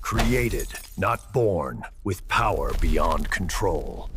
Created, not born, with power beyond control.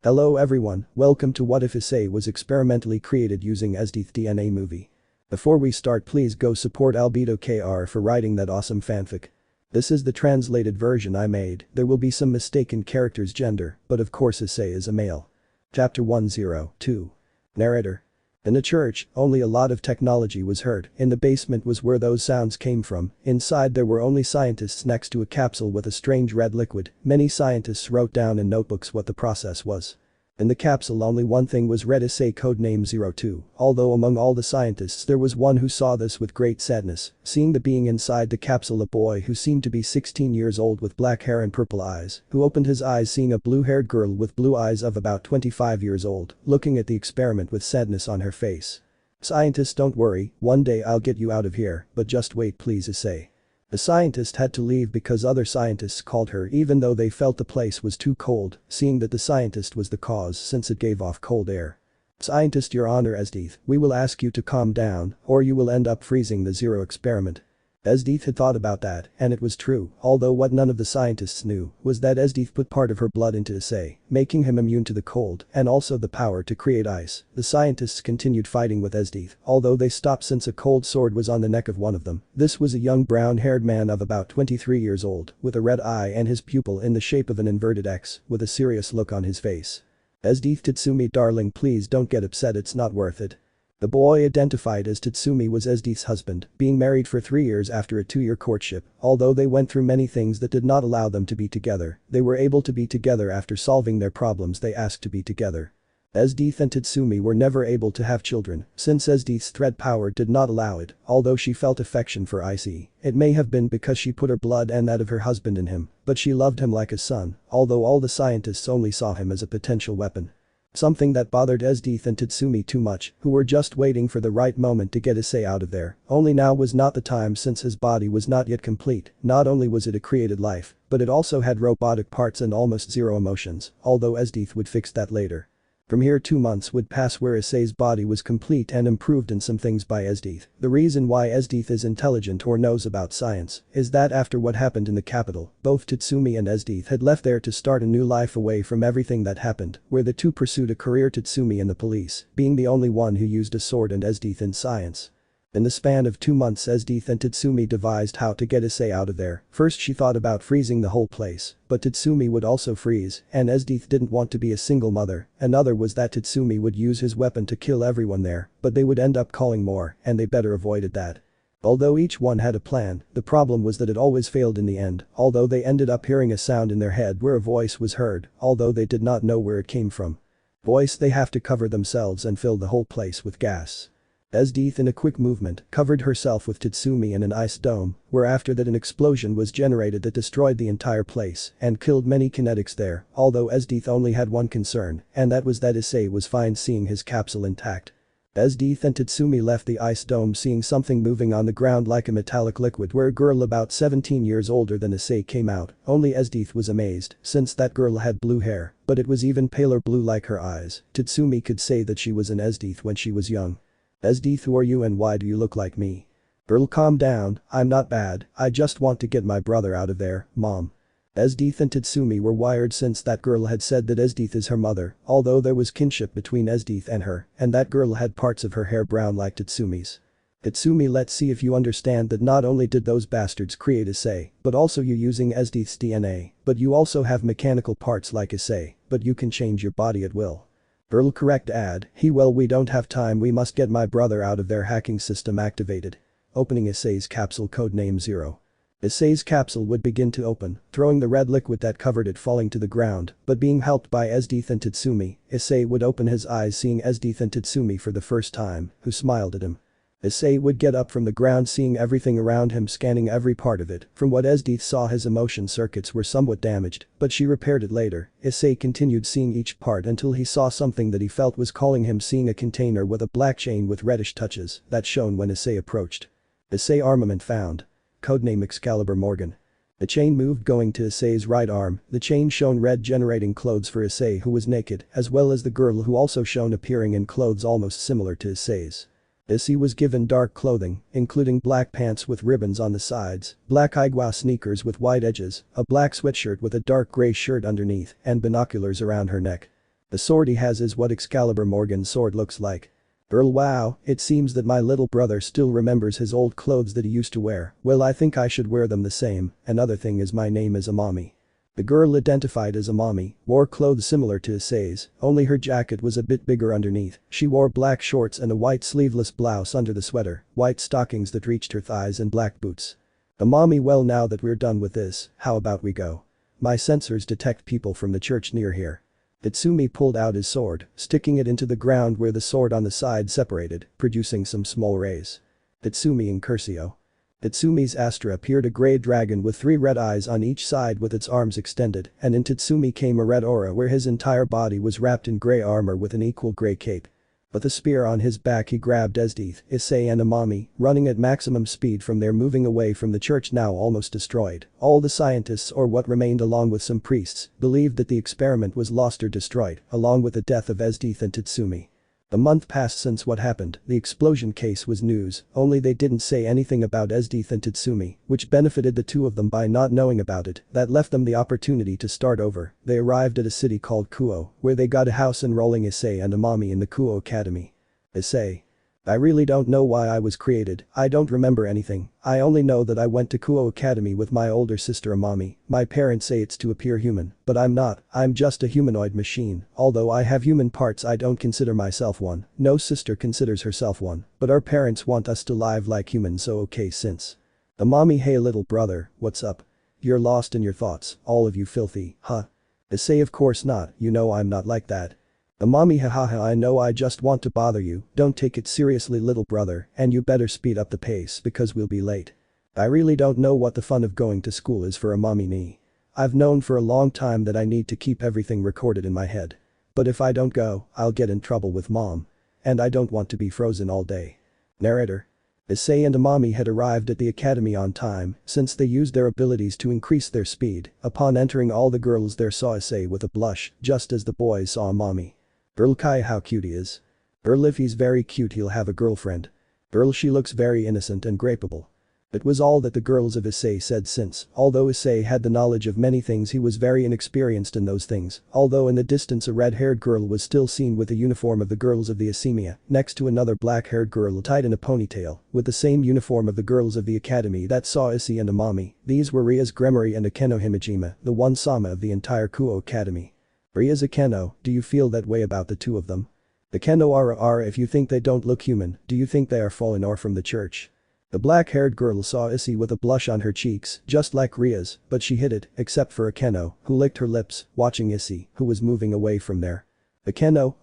Hello everyone, welcome to What If Issei was experimentally created using Esdeath DNA movie. Before we start, please go support AlbedoKr for writing that awesome fanfic. This is the translated version I made. There will be some mistaken characters' gender, but of course Issei is a male. Chapter 102. Narrator. In the church, only a lot of technology was heard. In the basement was where those sounds came from. Inside there were only scientists next to a capsule with a strange red liquid. Many scientists wrote down in notebooks what the process was. In the capsule only one thing was read: Issei codename 02, although among all the scientists there was one who saw this with great sadness, seeing the being inside the capsule, a boy who seemed to be 16 years old with black hair and purple eyes, who opened his eyes seeing a blue-haired girl with blue eyes of about 25 years old, looking at the experiment with sadness on her face. "Scientist, don't worry, one day I'll get you out of here, but just wait please, Issei." The scientist had to leave because other scientists called her even though they felt the place was too cold, seeing that the scientist was the cause since it gave off cold air. "Scientist, Your Honor, Esdeath, we will ask you to calm down or you will end up freezing the zero experiment." Esdeath had thought about that, and it was true, although what none of the scientists knew was that Esdeath put part of her blood into Issei, making him immune to the cold and also the power to create ice. The scientists continued fighting with Esdeath, although they stopped since a cold sword was on the neck of one of them. This was a young brown-haired man of about 23 years old, with a red eye and his pupil in the shape of an inverted X, with a serious look on his face. "Esdeath, Tatsumi darling, please don't get upset, it's not worth it." The boy identified as Tatsumi was Esdeath's husband, being married for 3 years after a 2-year courtship. Although they went through many things that did not allow them to be together, they were able to be together after solving their problems. They asked to be together. Esdeath and Tatsumi were never able to have children, since Esdeath's thread power did not allow it, although she felt affection for Issei. It may have been because she put her blood and that of her husband in him, but she loved him like a son, although all the scientists only saw him as a potential weapon. Something that bothered Esdeath and Tatsumi too much, who were just waiting for the right moment to get Issei out of there. Only now was not the time since his body was not yet complete. Not only was it a created life, but it also had robotic parts and almost zero emotions, although Esdeath would fix that later. From here 2 months would pass where Issei's body was complete and improved in some things by Esdeath. The reason why Esdeath is intelligent or knows about science is that after what happened in the capital, both Tatsumi and Esdeath had left there to start a new life away from everything that happened, where the two pursued a career, Tatsumi in the police, being the only one who used a sword, and Esdeath in science. In the span of 2 months, Esdeath and Tatsumi devised how to get Issei out of there. First she thought about freezing the whole place, but Tatsumi would also freeze, and Esdeath didn't want to be a single mother. Another was that Tatsumi would use his weapon to kill everyone there, but they would end up calling more, and they better avoided that. Although each one had a plan, the problem was that it always failed in the end, although they ended up hearing a sound in their head where a voice was heard, although they did not know where it came from. Voice: they have to cover themselves and fill the whole place with gas. Esdeath in a quick movement covered herself with Tatsumi in an ice dome, where after that an explosion was generated that destroyed the entire place and killed many kinetics there, although Esdeath only had one concern, and that was that Issei was fine seeing his capsule intact. Esdeath and Tatsumi left the ice dome seeing something moving on the ground like a metallic liquid, where a girl about 17 years older than Issei came out. Only Esdeath was amazed, since that girl had blue hair, but it was even paler blue like her eyes. Tatsumi could say that she was an Esdeath when she was young. "Esdeath, who are you and why do you look like me?" "Girl, calm down, I'm not bad, I just want to get my brother out of there, mom." Esdeath and Tatsumi were wired since that girl had said that Esdeath is her mother, although there was kinship between Esdeath and her, and that girl had parts of her hair brown like Tatsumi's. "Tatsumi, let's see if you understand that not only did those bastards create Issei, but also you using Esdeath's DNA, but you also have mechanical parts like Issei, but you can change your body at will." "Girl, correct ad, well we don't have time, we must get my brother out of their hacking system activated." Opening Issei's capsule, codename 0. Issei's capsule would begin to open, throwing the red liquid that covered it falling to the ground, but being helped by Esdeath and Tatsumi, Issei would open his eyes seeing Esdeath and Tatsumi for the first time, who smiled at him. Issei would get up from the ground seeing everything around him, scanning every part of it. From what Esdeath saw, his emotion circuits were somewhat damaged, but she repaired it later. Issei continued seeing each part until he saw something that he felt was calling him, seeing a container with a black chain with reddish touches that shone when Issei approached. Issei armament found. Codename Excalibur Morgan. The chain moved going to Issei's right arm. The chain shone red, generating clothes for Issei, who was naked, as well as the girl who also shone appearing in clothes almost similar to Issei's. Issei was given dark clothing, including black pants with ribbons on the sides, black Igwa sneakers with white edges, a black sweatshirt with a dark gray shirt underneath, and binoculars around her neck. The sword he has is what Excalibur Morgan's sword looks like. Girl, wow, it seems that my little brother still remembers his old clothes that he used to wear. Well, I think I should wear them the same. Another thing is my name is Amami. The girl identified as Amami wore clothes similar to Issei's, only her jacket was a bit bigger underneath. She wore black shorts and a white sleeveless blouse under the sweater, white stockings that reached her thighs and black boots. Amami, well, now that we're done with this, how about we go? My sensors detect people from the church near here. Tatsumi pulled out his sword, sticking it into the ground where the sword on the side separated, producing some small rays. Tatsumi and Curcio. Tatsumi's Astra appeared a grey dragon with 3 red eyes on each side with its arms extended, and in Tatsumi came a red aura where his entire body was wrapped in grey armor with an equal grey cape. With a spear on his back he grabbed Esdeath, Issei and Amami, running at maximum speed from there, moving away from the church now almost destroyed. All the scientists, or what remained along with some priests, believed that the experiment was lost or destroyed, along with the death of Esdeath and Tatsumi. A month passed since what happened. The explosion case was news, only they didn't say anything about Esdeath and Tatsumi, which benefited the two of them by not knowing about it. That left them the opportunity to start over. They arrived at a city called Kuo, where they got a house enrolling Issei and Amami in the Kuo Academy. Issei. I really don't know why I was created. I don't remember anything. I only know that I went to Kuo Academy with my older sister Amami. My parents say it's to appear human, but I'm not. I'm just a humanoid machine. Although I have human parts, I don't consider myself one. No sister considers herself one, but our parents want us to live like humans, so okay since. Amami, hey little brother, what's up? You're lost in your thoughts, all of you filthy, huh? Issei, of course not, you know I'm not like that. Amami, hahaha, I know, I just want to bother you. Don't take it seriously little brother, and you better speed up the pace because we'll be late. I really don't know what the fun of going to school is for Amami ni. I've known for a long time that I need to keep everything recorded in my head. But if I don't go, I'll get in trouble with mom. And I don't want to be frozen all day. Narrator. Issei and Amami had arrived at the academy on time, since they used their abilities to increase their speed. Upon entering, all the girls there saw Issei with a blush, just as the boys saw Amami. Girl, Kai, how cute he is. Girl, if he's very cute he'll have a girlfriend. Girl, she looks very innocent and grapeable. It was all that the girls of Issei said, since, although Issei had the knowledge of many things, he was very inexperienced in those things. Although in the distance a red-haired girl was still seen with the uniform of the girls of the Academy, next to another black-haired girl tied in a ponytail, with the same uniform of the girls of the academy that saw Issei and Amami. These were Rias, Gremory and Akeno Himejima, the one Sama of the entire Kuo Academy. Rias, Akeno, do you feel that way about the two of them? Akeno, if you think they don't look human, do you think they are fallen or from the church? The black-haired girl saw Issei with a blush on her cheeks, just like Rias, but she hid it, except for Akeno, who licked her lips, watching Issei, who was moving away from there. Akeno,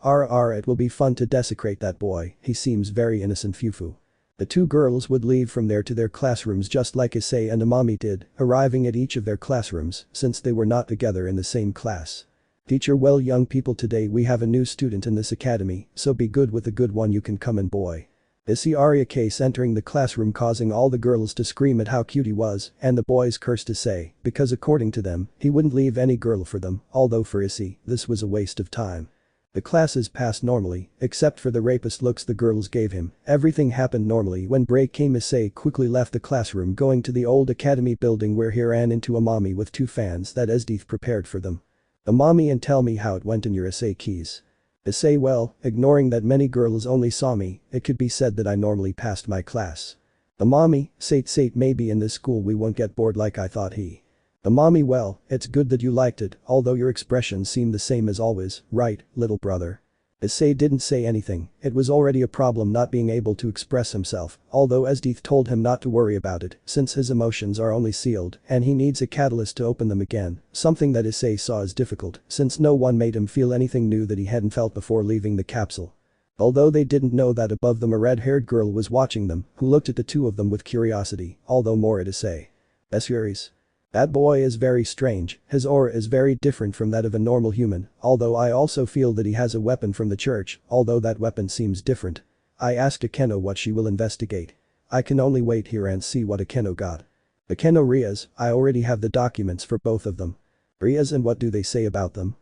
it will be fun to desecrate that boy, he seems very innocent, fufu. The two girls would leave from there to their classrooms just like Issei and Amami did, arriving at each of their classrooms, since they were not together in the same class. Teacher, well young people, today we have a new student in this academy, so be good with the good one, you can come in boy. Issei Aria case entering the classroom, causing all the girls to scream at how cute he was, and the boys cursed Issei, because according to them, he wouldn't leave any girl for them, although for Issei, this was a waste of time. The classes passed normally, except for the rapist looks the girls gave him. Everything happened normally when break came. Issei quickly left the classroom, going to the old academy building where he ran into Amami with 2 fans that Esdeath prepared for them. Amami, and tell me how it went in your Issei keys. Issei, well, ignoring that many girls only saw me, it could be said that I normally passed my class. Amami, Sate, maybe in this school we won't get bored like I thought he. Amami, well, it's good that you liked it, although your expressions seem the same as always, right, little brother? Issei didn't say anything. It was already a problem not being able to express himself, although Esdeath told him not to worry about it since his emotions are only sealed and he needs a catalyst to open them again, something that Issei saw as difficult since no one made him feel anything new that he hadn't felt before leaving the capsule. Although they didn't know that above them a red-haired girl was watching them, who looked at the two of them with curiosity, although more at Issei. Esfuries. That boy is very strange, his aura is very different from that of a normal human, although I also feel that he has a weapon from the church, although that weapon seems different. I asked Akeno what she will investigate. I can only wait here and see what Akeno got. Akeno, Rias, I already have the documents for both of them. Rias, and what do they say about them?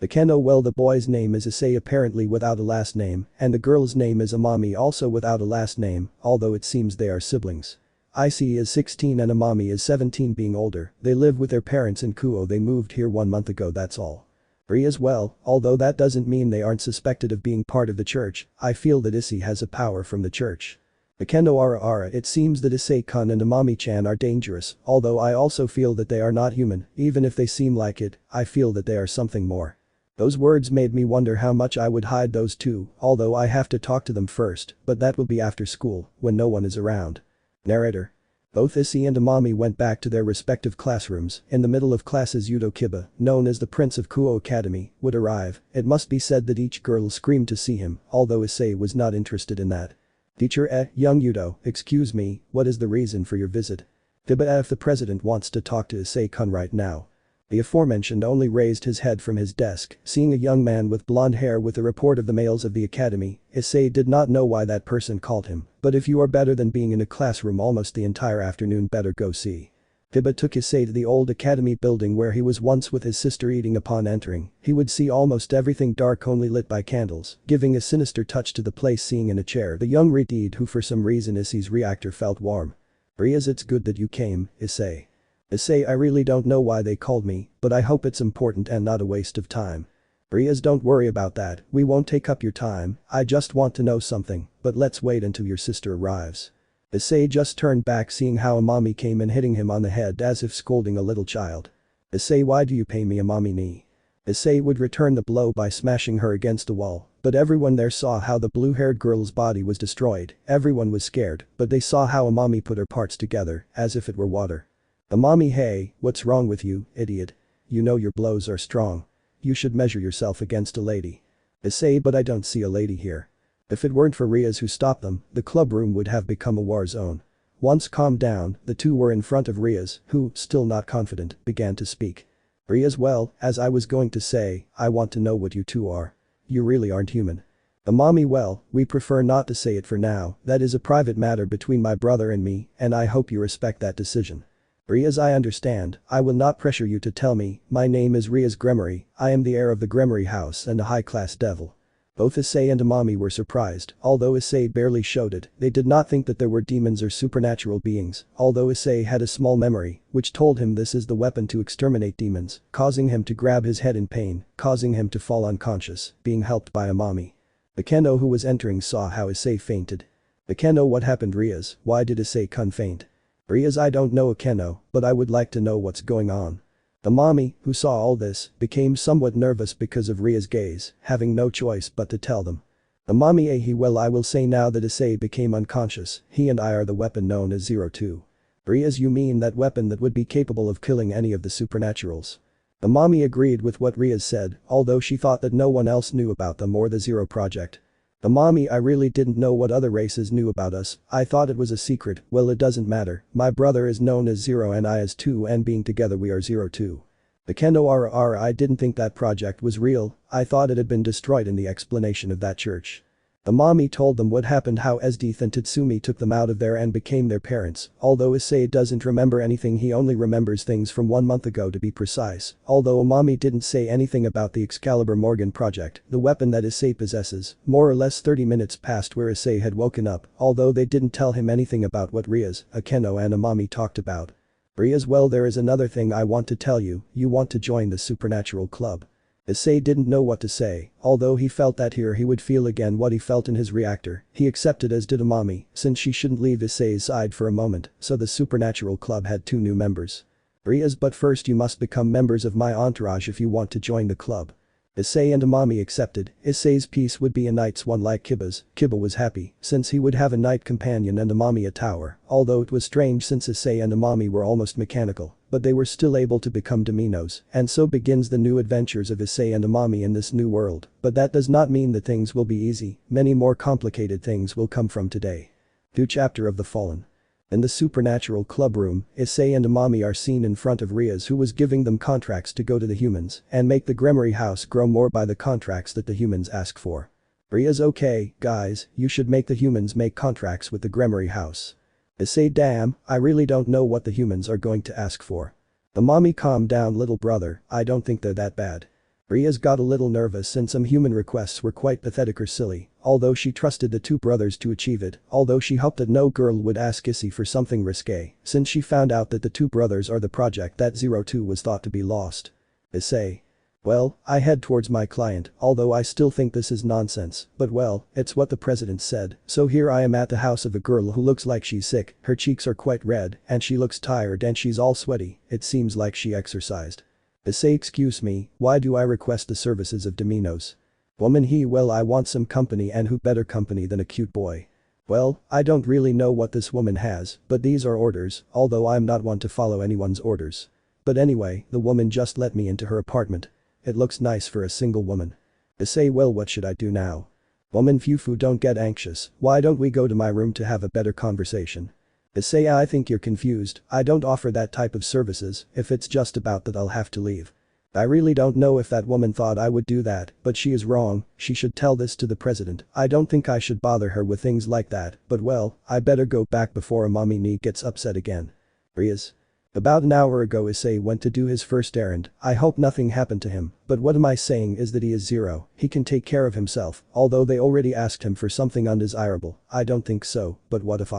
Bekeno, well, the boy's name is Issei, apparently without a last name, and the girl's name is Amami, also without a last name, although it seems they are siblings. Issei is 16 and Amami is 17, being older. They live with their parents in Kuo. They moved here 1 month ago, that's all. Rias, well, although that doesn't mean they aren't suspected of being part of the church, I feel that Issei has a power from the church. Bekeno Ara, it seems that Issei-kun and Amami-chan are dangerous, although I also feel that they are not human, even if they seem like it, I feel that they are something more. Those words made me wonder how much I would hide those two, although I have to talk to them first, but that will be after school, when no one is around. Narrator. Both Issei and Amami went back to their respective classrooms. In the middle of classes, Yudo Kiba, known as the Prince of Kuo Academy, would arrive. It must be said that each girl screamed to see him, although Issei was not interested in that. Teacher, young Yudo, excuse me, what is the reason for your visit? Kiba, if the president wants to talk to Issei-kun right now. The aforementioned only raised his head from his desk, seeing a young man with blonde hair with a report of the males of the academy. Issei did not know why that person called him, but if you are better than being in a classroom almost the entire afternoon, better go see. Kiba took Issei to the old academy building where he was once with his sister eating. Upon entering, he would see almost everything dark, only lit by candles, giving a sinister touch to the place. Seeing in a chair the young Reed, who for some reason Issei's reactor felt warm. Rias, it's good that you came, Issei. Issei, I really don't know why they called me, but I hope it's important and not a waste of time. Rias, don't worry about that, we won't take up your time, I just want to know something, but let's wait until your sister arrives. Issei just turned back, seeing how Amami came in, hitting him on the head as if scolding a little child. Issei, why do you pay me, Amami ni? Issei would return the blow by smashing her against the wall, but everyone there saw how the blue-haired girl's body was destroyed. Everyone was scared, but they saw how Amami put her parts together, as if it were water. Amami, hey, what's wrong with you, idiot? You know your blows are strong. You should measure yourself against a lady. Issei, but I don't see a lady here. If it weren't for Rias who stopped them, the club room would have become a war zone. Once calmed down, the two were in front of Rias, who, still not confident, began to speak. Rias, well, as I was going to say, I want to know what you two are. You really aren't human. Amami, well, we prefer not to say it for now, that is a private matter between my brother and me, and I hope you respect that decision. Rias, I understand, I will not pressure you to tell me. My name is Rias Gremory, I am the heir of the Gremory house and a high-class devil. Both Issei and Amami were surprised, although Issei barely showed it. They did not think that there were demons or supernatural beings, although Issei had a small memory, which told him this is the weapon to exterminate demons, causing him to grab his head in pain, causing him to fall unconscious, being helped by Amami. Bekeno, who was entering, saw how Issei fainted. Bekeno, what happened, Rias? Why did Issei-kun faint? Rias, I don't know, Bekeno, but I would like to know what's going on. Amami, who saw all this, became somewhat nervous because of Rias' gaze, having no choice but to tell them. Amami, well, I will say now that Issei became unconscious. He and I are the weapon known as 02. Rias, you mean that weapon that would be capable of killing any of the supernaturals? Amami agreed with what Rias said, although she thought that no one else knew about them or the Zero project. Amami, I really didn't know what other races knew about us, I thought it was a secret. Well, it doesn't matter, my brother is known as 0 and I as 2, and being together we are 02. Bekeno, I didn't think that project was real, I thought it had been destroyed in the explanation of that church. Amami told them what happened, how Esdeath and Tatsumi took them out of there and became their parents, although Issei doesn't remember anything, he only remembers things from 1 month ago to be precise, although Amami didn't say anything about the Excalibur Morgan project, the weapon that Issei possesses. More or less 30 minutes passed where Issei had woken up, although they didn't tell him anything about what Rias, Bekeno and Amami talked about. Rias, well, there is another thing I want to tell you, you want to join the Supernatural Club. Issei didn't know what to say, although he felt that here he would feel again what he felt in his reactor. He accepted, as did Amami, since she shouldn't leave Issei's side for a moment, so the Supernatural Club had 2 new members. Rias, but first you must become members of my entourage if you want to join the club. Issei and Amami accepted. Issei's piece would be a knight's one like Kiba's. Kiba was happy, since he would have a knight companion and Amami a tower, although it was strange since Issei and Amami were almost mechanical, but they were still able to become Dominos, and so begins the new adventures of Issei and Amami in this new world, but that does not mean that things will be easy, many more complicated things will come from today. New Chapter of the Fallen. In the Supernatural Club room, Issei and Amami are seen in front of Rias, who was giving them contracts to go to the humans and make the Gremory house grow more by the contracts that the humans ask for. Rias, okay, guys, you should make the humans make contracts with the Gremory house. Issei, damn, I really don't know what the humans are going to ask for. Amami, calm down, little brother, I don't think they're that bad. Rias got a little nervous since some human requests were quite pathetic or silly, although she trusted the two brothers to achieve it, although she hoped that no girl would ask Issei for something risque, since she found out that the two brothers are the project that 02 was thought to be lost. Issei. Well, I head towards my client, although I still think this is nonsense, but well, it's what the president said, so here I am at the house of a girl who looks like she's sick, her cheeks are quite red, and she looks tired and she's all sweaty, it seems like she exercised. Issei, excuse me, why do I request the services of Dominos? Woman he, well, I want some company, and who better company than a cute boy? Well, I don't really know what this woman has, but these are orders, although I'm not one to follow anyone's orders. But anyway, the woman just let me into her apartment. It looks nice for a single woman. Issei, well, what should I do now? Woman Fufu, don't get anxious, why don't we go to my room to have a better conversation? Issei, I think you're confused, I don't offer that type of services, if it's just about that I'll have to leave. I really don't know if that woman thought I would do that, but she is wrong, she should tell this to the president, I don't think I should bother her with things like that, but well, I better go back before a mommy me gets upset again. Rias. About an hour ago Issei went to do his first errand, I hope nothing happened to him, but what am I saying is that he is 0, he can take care of himself, although they already asked him for something undesirable, I don't think so, but what if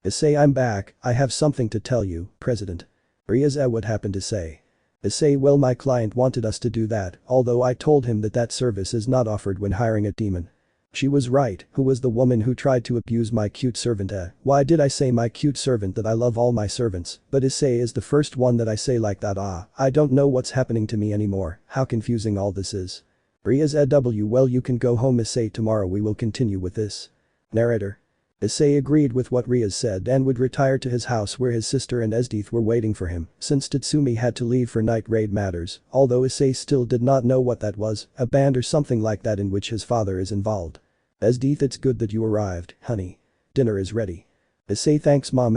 Issei, I'm back, I have something to tell you, President. Rias. What happened Issei? Issei, well, my client wanted us to do that, although I told him that that service is not offered when hiring a demon. She was right, who was the woman who tried to abuse my cute servant? Why did I say my cute servant? That I love all my servants, but Issei is the first one that I say like that. I don't know what's happening to me anymore, how confusing all this is. Rias. Well, you can go home Issei, tomorrow we will continue with this. Narrator. Issei agreed with what Rias said and would retire to his house where his sister and Esdeath were waiting for him, since Tatsumi had to leave for night raid matters, although Issei still did not know what that was, a band or something like that in which his father is involved. Esdeath, it's good that you arrived, honey. Dinner is ready. Issei, thanks mom.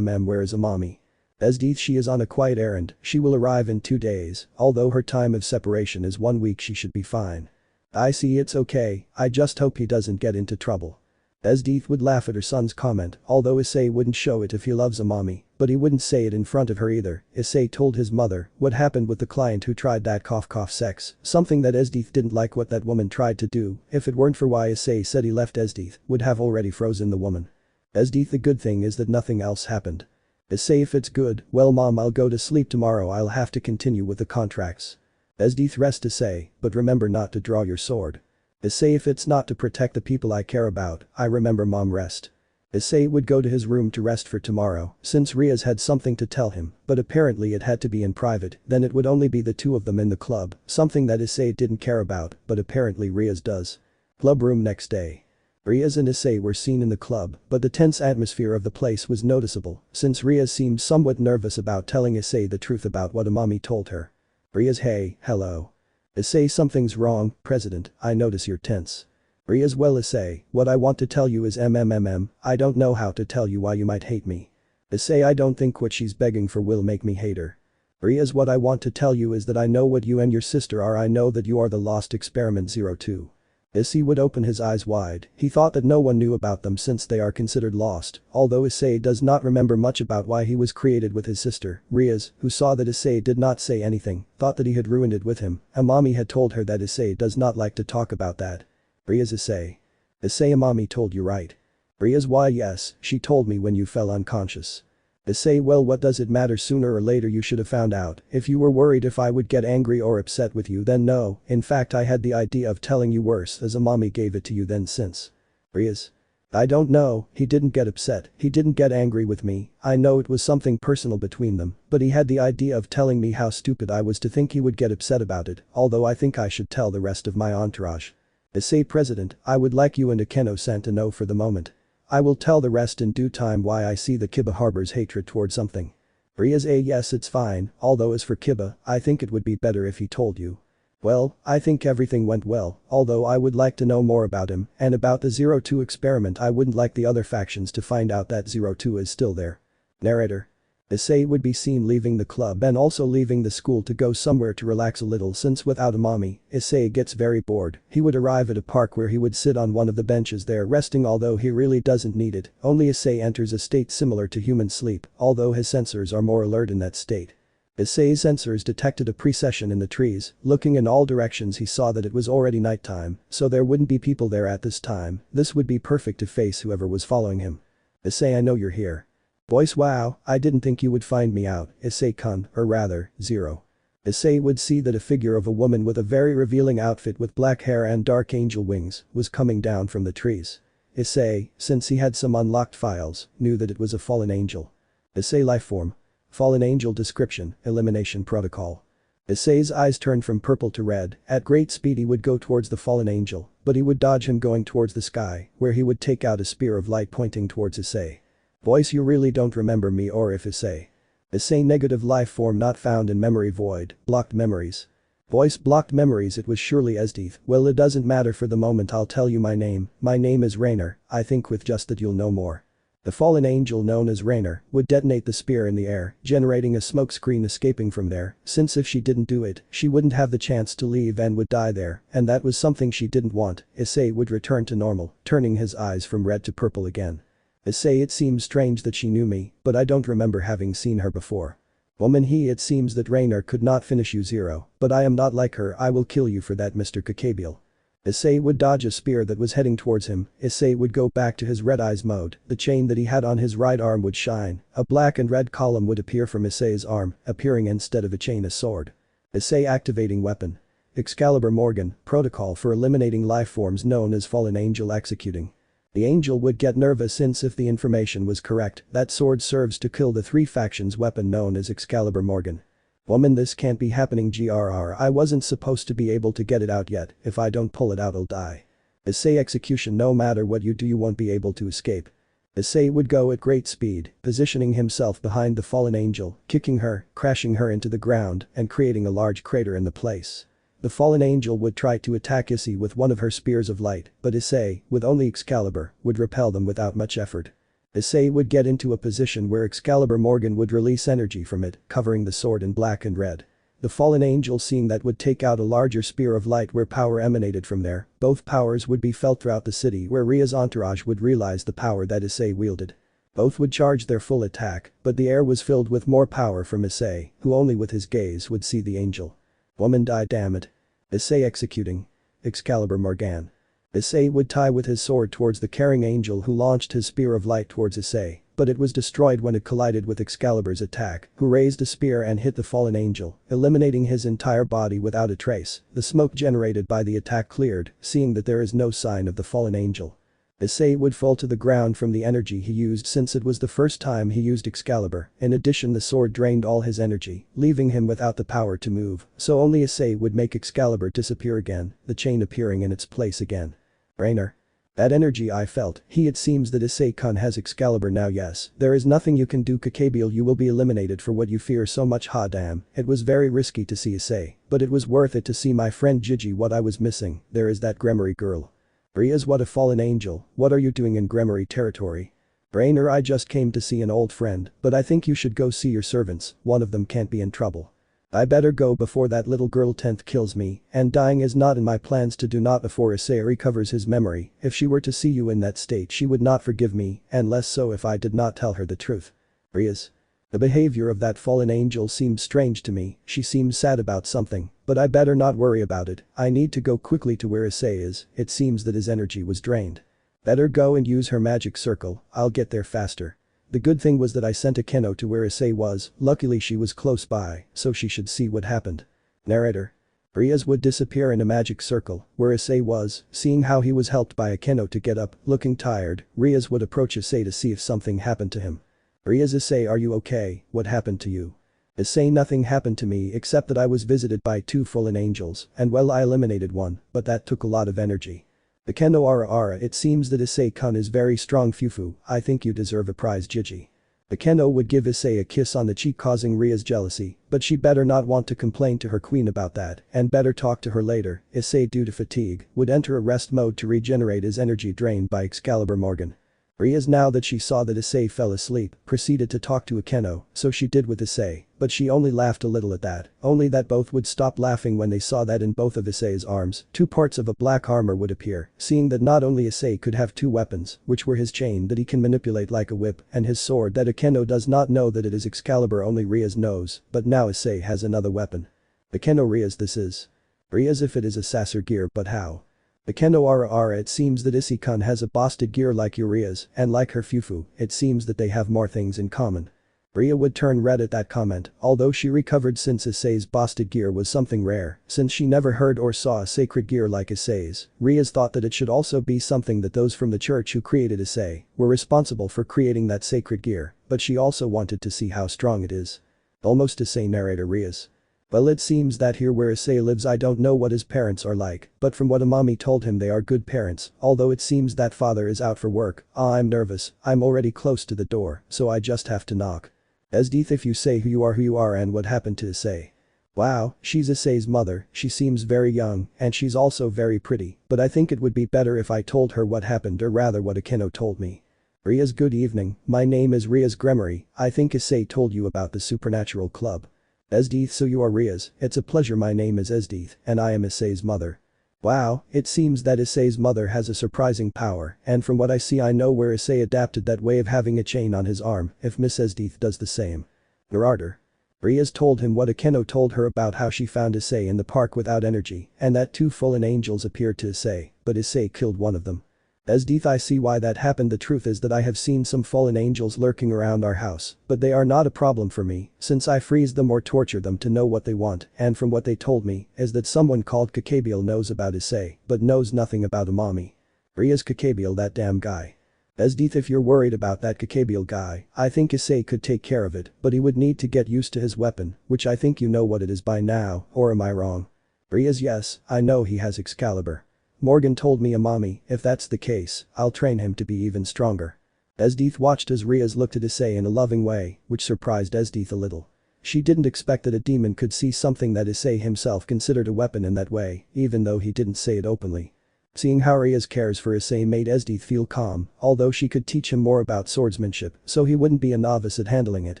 Where is a mommy? Esdeath, she is on a quiet errand, she will arrive in 2 days, although her time of separation is 1 week, she should be fine. I see, it's okay, I just hope he doesn't get into trouble. Esdeath would laugh at her son's comment, although Issei wouldn't show it if he loves a mommy, but he wouldn't say it in front of her either. Issei told his mother what happened with the client who tried that cough sex, something that Esdeath didn't like what that woman tried to do, if it weren't for why Issei said he left Esdeath, would have already frozen the woman. Esdeath, the good thing is that nothing else happened. Issei, if it's good, well mom, I'll go to sleep tomorrow, I'll have to continue with the contracts. Esdeath, rest Issei, but remember not to draw your sword. Issei, if it's not to protect the people I care about, I remember mom, rest. Issei would go to his room to rest for tomorrow, since Rias had something to tell him, but apparently it had to be in private, then it would only be the two of them in the club, something that Issei didn't care about, but apparently Rias does. Club room next day. Rias and Issei were seen in the club, but the tense atmosphere of the place was noticeable, since Rias seemed somewhat nervous about telling Issei the truth about what Amami told her. Rias, hey, hello. Issei, something's wrong, President, I notice you're tense. Rias, well Issei, what I want to tell you is I don't know how to tell you why you might hate me. Issei, I don't think what she's begging for will make me hate her. Rias, what I want to tell you is that I know what you and your sister are, I know that you are the lost Experiment 02. Issei would open his eyes wide, he thought that no one knew about them since they are considered lost, although Issei does not remember much about why he was created with his sister. Rias, who saw that Issei did not say anything, thought that he had ruined it with him, Amami had told her that Issei does not like to talk about that. Rias, Issei. Issei, Amami told you right? Rias, why yes, she told me when you fell unconscious. Issei, well, what does it matter, sooner or later you should have found out, if you were worried if I would get angry or upset with you then no, in fact I had the idea of telling you worse as Amami gave it to you then since. Rias. I don't know, he didn't get upset, he didn't get angry with me, I know it was something personal between them, but he had the idea of telling me how stupid I was to think he would get upset about it, although I think I should tell the rest of my entourage. Issei, President, I would like you and Akeno-san to know for the moment. I will tell the rest in due time why I see the Kiba harbors hatred toward something. Rias, yes, it's fine, although as for Kiba, I think it would be better if he told you. Well, I think everything went well, although I would like to know more about him, and about the 02 experiment I wouldn't like the other factions to find out that 02 is still there. Narrator. Issei would be seen leaving the club and also leaving the school to go somewhere to relax a little since without Amami, Issei gets very bored. He would arrive at a park where he would sit on one of the benches there resting, although he really doesn't need it, only Issei enters a state similar to human sleep, although his sensors are more alert in that state. Issei's sensors detected a precession in the trees. Looking in all directions he saw that it was already nighttime, so there wouldn't be people there at this time. This would be perfect to face whoever was following him. Issei, I know you're here. Voice, wow, I didn't think you would find me out, Issei-kun, or rather, Zero. Issei would see that a figure of a woman with a very revealing outfit with black hair and dark angel wings was coming down from the trees. Issei, since he had some unlocked files, knew that it was a fallen angel. Issei lifeform. Fallen angel description, elimination protocol. Issei's eyes turned from purple to red. At great speed he would go towards the fallen angel, but he would dodge him going towards the sky, where he would take out a spear of light pointing towards Issei. Voice, you really don't remember me, or if Issei. Issei negative life form not found in memory void, blocked memories. Voice, blocked memories, it was surely Esdeath. Well, it doesn't matter for the moment, I'll tell you my name is Rainer. I think with just that you'll know more. The fallen angel known as Rainer would detonate the spear in the air, generating a smoke screen escaping from there, since if she didn't do it, she wouldn't have the chance to leave and would die there, and that was something she didn't want. Issei would return to normal, turning his eyes from red to purple again. Issei, it seems strange that she knew me, but I don't remember having seen her before. Woman, it seems that Rainer could not finish you, Zero, but I am not like her, I will kill you for that, Mr. Kakabiel. Issei would dodge a spear that was heading towards him. Issei would go back to his red eyes mode. The chain that he had on his right arm would shine. A black and red column would appear from Issei's arm, appearing instead of a chain a sword. Issei activating weapon. Excalibur Morgan, protocol for eliminating lifeforms known as fallen angel executing. The angel would get nervous since if the information was correct, that sword serves to kill the three factions weapon known as Excalibur Morgan. Woman, this can't be happening, grr, I wasn't supposed to be able to get it out yet, if I don't pull it out I'll die. Issei execution, no matter what you do you won't be able to escape. Issei would go at great speed, positioning himself behind the fallen angel, kicking her, crashing her into the ground, and creating a large crater in the place. The fallen angel would try to attack Issei with one of her spears of light, but Issei, with only Excalibur, would repel them without much effort. Issei would get into a position where Excalibur Morgan would release energy from it, covering the sword in black and red. The fallen angel seeing that would take out a larger spear of light where power emanated from there. Both powers would be felt throughout the city where Rias' entourage would realize the power that Issei wielded. Both would charge their full attack, but the air was filled with more power from Issei, who only with his gaze would see the angel. Woman, die, damn it. Issei executing. Excalibur Morgan. Issei would tie with his sword towards the carrying angel who launched his spear of light towards Issei, but it was destroyed when it collided with Excalibur's attack, who raised a spear and hit the fallen angel, eliminating his entire body without a trace. The smoke generated by the attack cleared, seeing that there is no sign of the fallen angel. Issei would fall to the ground from the energy he used since it was the first time he used Excalibur. In addition, the sword drained all his energy, leaving him without the power to move, so only Issei would make Excalibur disappear again, the chain appearing in its place again. Rainer. That energy I felt, it seems that Issei-kun has Excalibur now. Yes, there is nothing you can do, Kakabiel, you will be eliminated for what you fear so much. Ha damn, it was very risky to see Issei, but it was worth it to see my friend Gigi. What I was missing, there is that Gremory girl. Rias, what a fallen angel, what are you doing in Gremory territory? Rainer, I just came to see an old friend, but I think you should go see your servants, one of them can't be in trouble. I better go before that little girl 10th kills me, and dying is not in my plans to do, not before Issei recovers his memory. If she were to see you in that state she would not forgive me, and less so if I did not tell her the truth. Rias. The behavior of that fallen angel seems strange to me, she seems sad about something, but I better not worry about it. I need to go quickly to where Issei is, it seems that his energy was drained. Better go and use her magic circle, I'll get there faster. The good thing was that I sent a Keno to where Issei was, luckily she was close by, so she should see what happened. Narrator. Rias would disappear in a magic circle, where Issei was, seeing how he was helped by a Keno to get up, looking tired, Rias would approach Issei to see if something happened to him. Rias. Issei, are you okay, what happened to you? Issei, nothing happened to me except that I was visited by two fallen angels, and well I eliminated one, but that took a lot of energy. The Kendo Ara, it seems that Issei-kun is very strong. Fufu, I think you deserve a prize, Gigi. The Kendo would give Issei a kiss on the cheek, causing Rias jealousy, but she better not want to complain to her queen about that, and better talk to her later. Issei, due to fatigue, would enter a rest mode to regenerate his energy drained by Excalibur Morgan. Rias, now that she saw that Issei fell asleep, proceeded to talk to Akeno, so she did with Issei, but she only laughed a little at that, only that both would stop laughing when they saw that in both of Issei's arms, 2 parts of a black armor would appear, seeing that not only Issei could have 2 weapons, which were his chain that he can manipulate like a whip, and his sword that Akeno does not know that it is Excalibur, only Rias knows, but now Issei has another weapon. Akeno Rias, this is. Rias, if it is a Sasser gear, but how? Akeno Ara, it seems that Issei-kun has a busted gear like Urias, and like her Fufu, it seems that they have more things in common. Ria would turn red at that comment, although she recovered since Issei's busted gear was something rare, since she never heard or saw a sacred gear like Issei's. Rias thought that it should also be something that those from the church who created Issei were responsible for creating that sacred gear, but she also wanted to see how strong it is. Almost Issei narrator Rias. Well, it seems that here where Issei lives, I don't know what his parents are like, but from what Amami told him, they are good parents, although it seems that father is out for work. I'm nervous, I'm already close to the door, so I just have to knock. Esdeath, if you say who you are and what happened to Issei. Wow, she's Issei's mother, she seems very young, and she's also very pretty, but I think it would be better if I told her what happened, or rather what Akeno told me. Rias, good evening, my name is Rias Gremory, I think Issei told you about the supernatural club. Esdeath, so you are Rias, it's a pleasure, my name is Esdeath, and I am Issei's mother. Wow, it seems that Issei's mother has a surprising power, and from what I see I know where Issei adapted that way of having a chain on his arm, if Miss Esdeath does the same. Gerarder. Rias told him what Akeno told her about how she found Issei in the park without energy, and that 2 fallen angels appeared to Issei, but Issei killed one of them. Esdeath, I see why that happened. The truth is that I have seen some fallen angels lurking around our house, but they are not a problem for me, since I freeze them or torture them to know what they want, and from what they told me, is that someone called Kakabiel knows about Issei, but knows nothing about Amami. Rias, Kakabiel, that damn guy. Esdeath, if you're worried about that Kakabiel guy, I think Issei could take care of it, but he would need to get used to his weapon, which I think you know what it is by now, or am I wrong? Rias, yes, I know he has Excalibur. Morgan told me Amami, if that's the case, I'll train him to be even stronger. Esdeath watched as Rias looked at Issei in a loving way, which surprised Esdeath a little. She didn't expect that a demon could see something that Issei himself considered a weapon in that way, even though he didn't say it openly. Seeing how Rias cares for Issei made Esdeath feel calm, although she could teach him more about swordsmanship, so he wouldn't be a novice at handling it.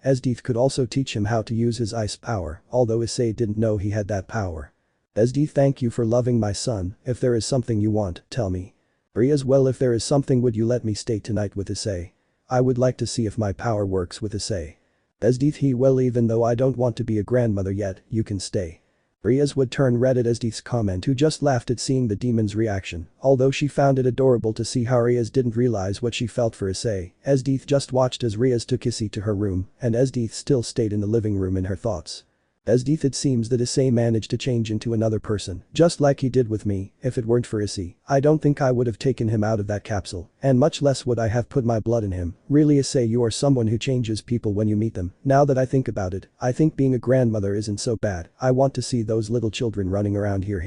Esdeath could also teach him how to use his ice power, although Issei didn't know he had that power. Esdeath, thank you for loving my son, if there is something you want, tell me. Rias, well, if there is something, would you let me stay tonight with Issei? I would like to see if my power works with Issei. Esdeath, well, even though I don't want to be a grandmother yet, you can stay. Rias would turn red at Esdeath's comment, who just laughed at seeing the demon's reaction, although she found it adorable to see how Rias didn't realize what she felt for Issei. Esdeath just watched as Rias took Issei to her room, and Esdeath still stayed in the living room in her thoughts. Esdeath, it seems that Issei managed to change into another person, just like he did with me. If it weren't for Issei, I don't think I would have taken him out of that capsule, and much less would I have put my blood in him. Really, Issei, you are someone who changes people when you meet them. Now that I think about it, I think being a grandmother isn't so bad. I want to see those little children running around here.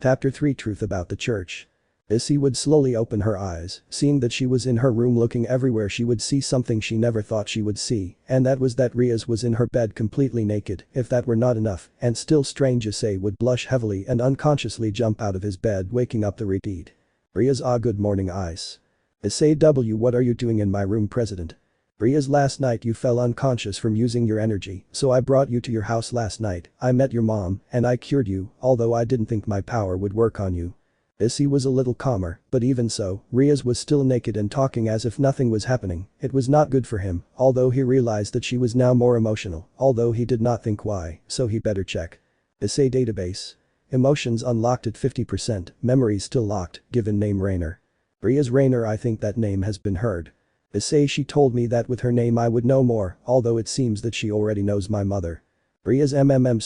Chapter 3, Truth about the Church. Issei would slowly open her eyes, seeing that she was in her room. Looking everywhere she would see something she never thought she would see, and that was that Rias was in her bed completely naked. If that were not enough, and still strange, Issei would blush heavily and unconsciously jump out of his bed, waking up the repeat. Rias, good morning, Ice. Issei, what are you doing in my room, President? Rias, last night you fell unconscious from using your energy, so I brought you to your house last night. I met your mom, and I cured you, although I didn't think my power would work on you. Issei was a little calmer, but even so, Rias was still naked and talking as if nothing was happening. It was not good for him, although he realized that she was now more emotional, although he did not think why, so he better check. Issei database. Emotions unlocked at 50%, memories still locked, given name Rainer. Rias, Rainer, I think that name has been heard. Issei, she told me that with her name I would know more, although it seems that she already knows my mother. Rias,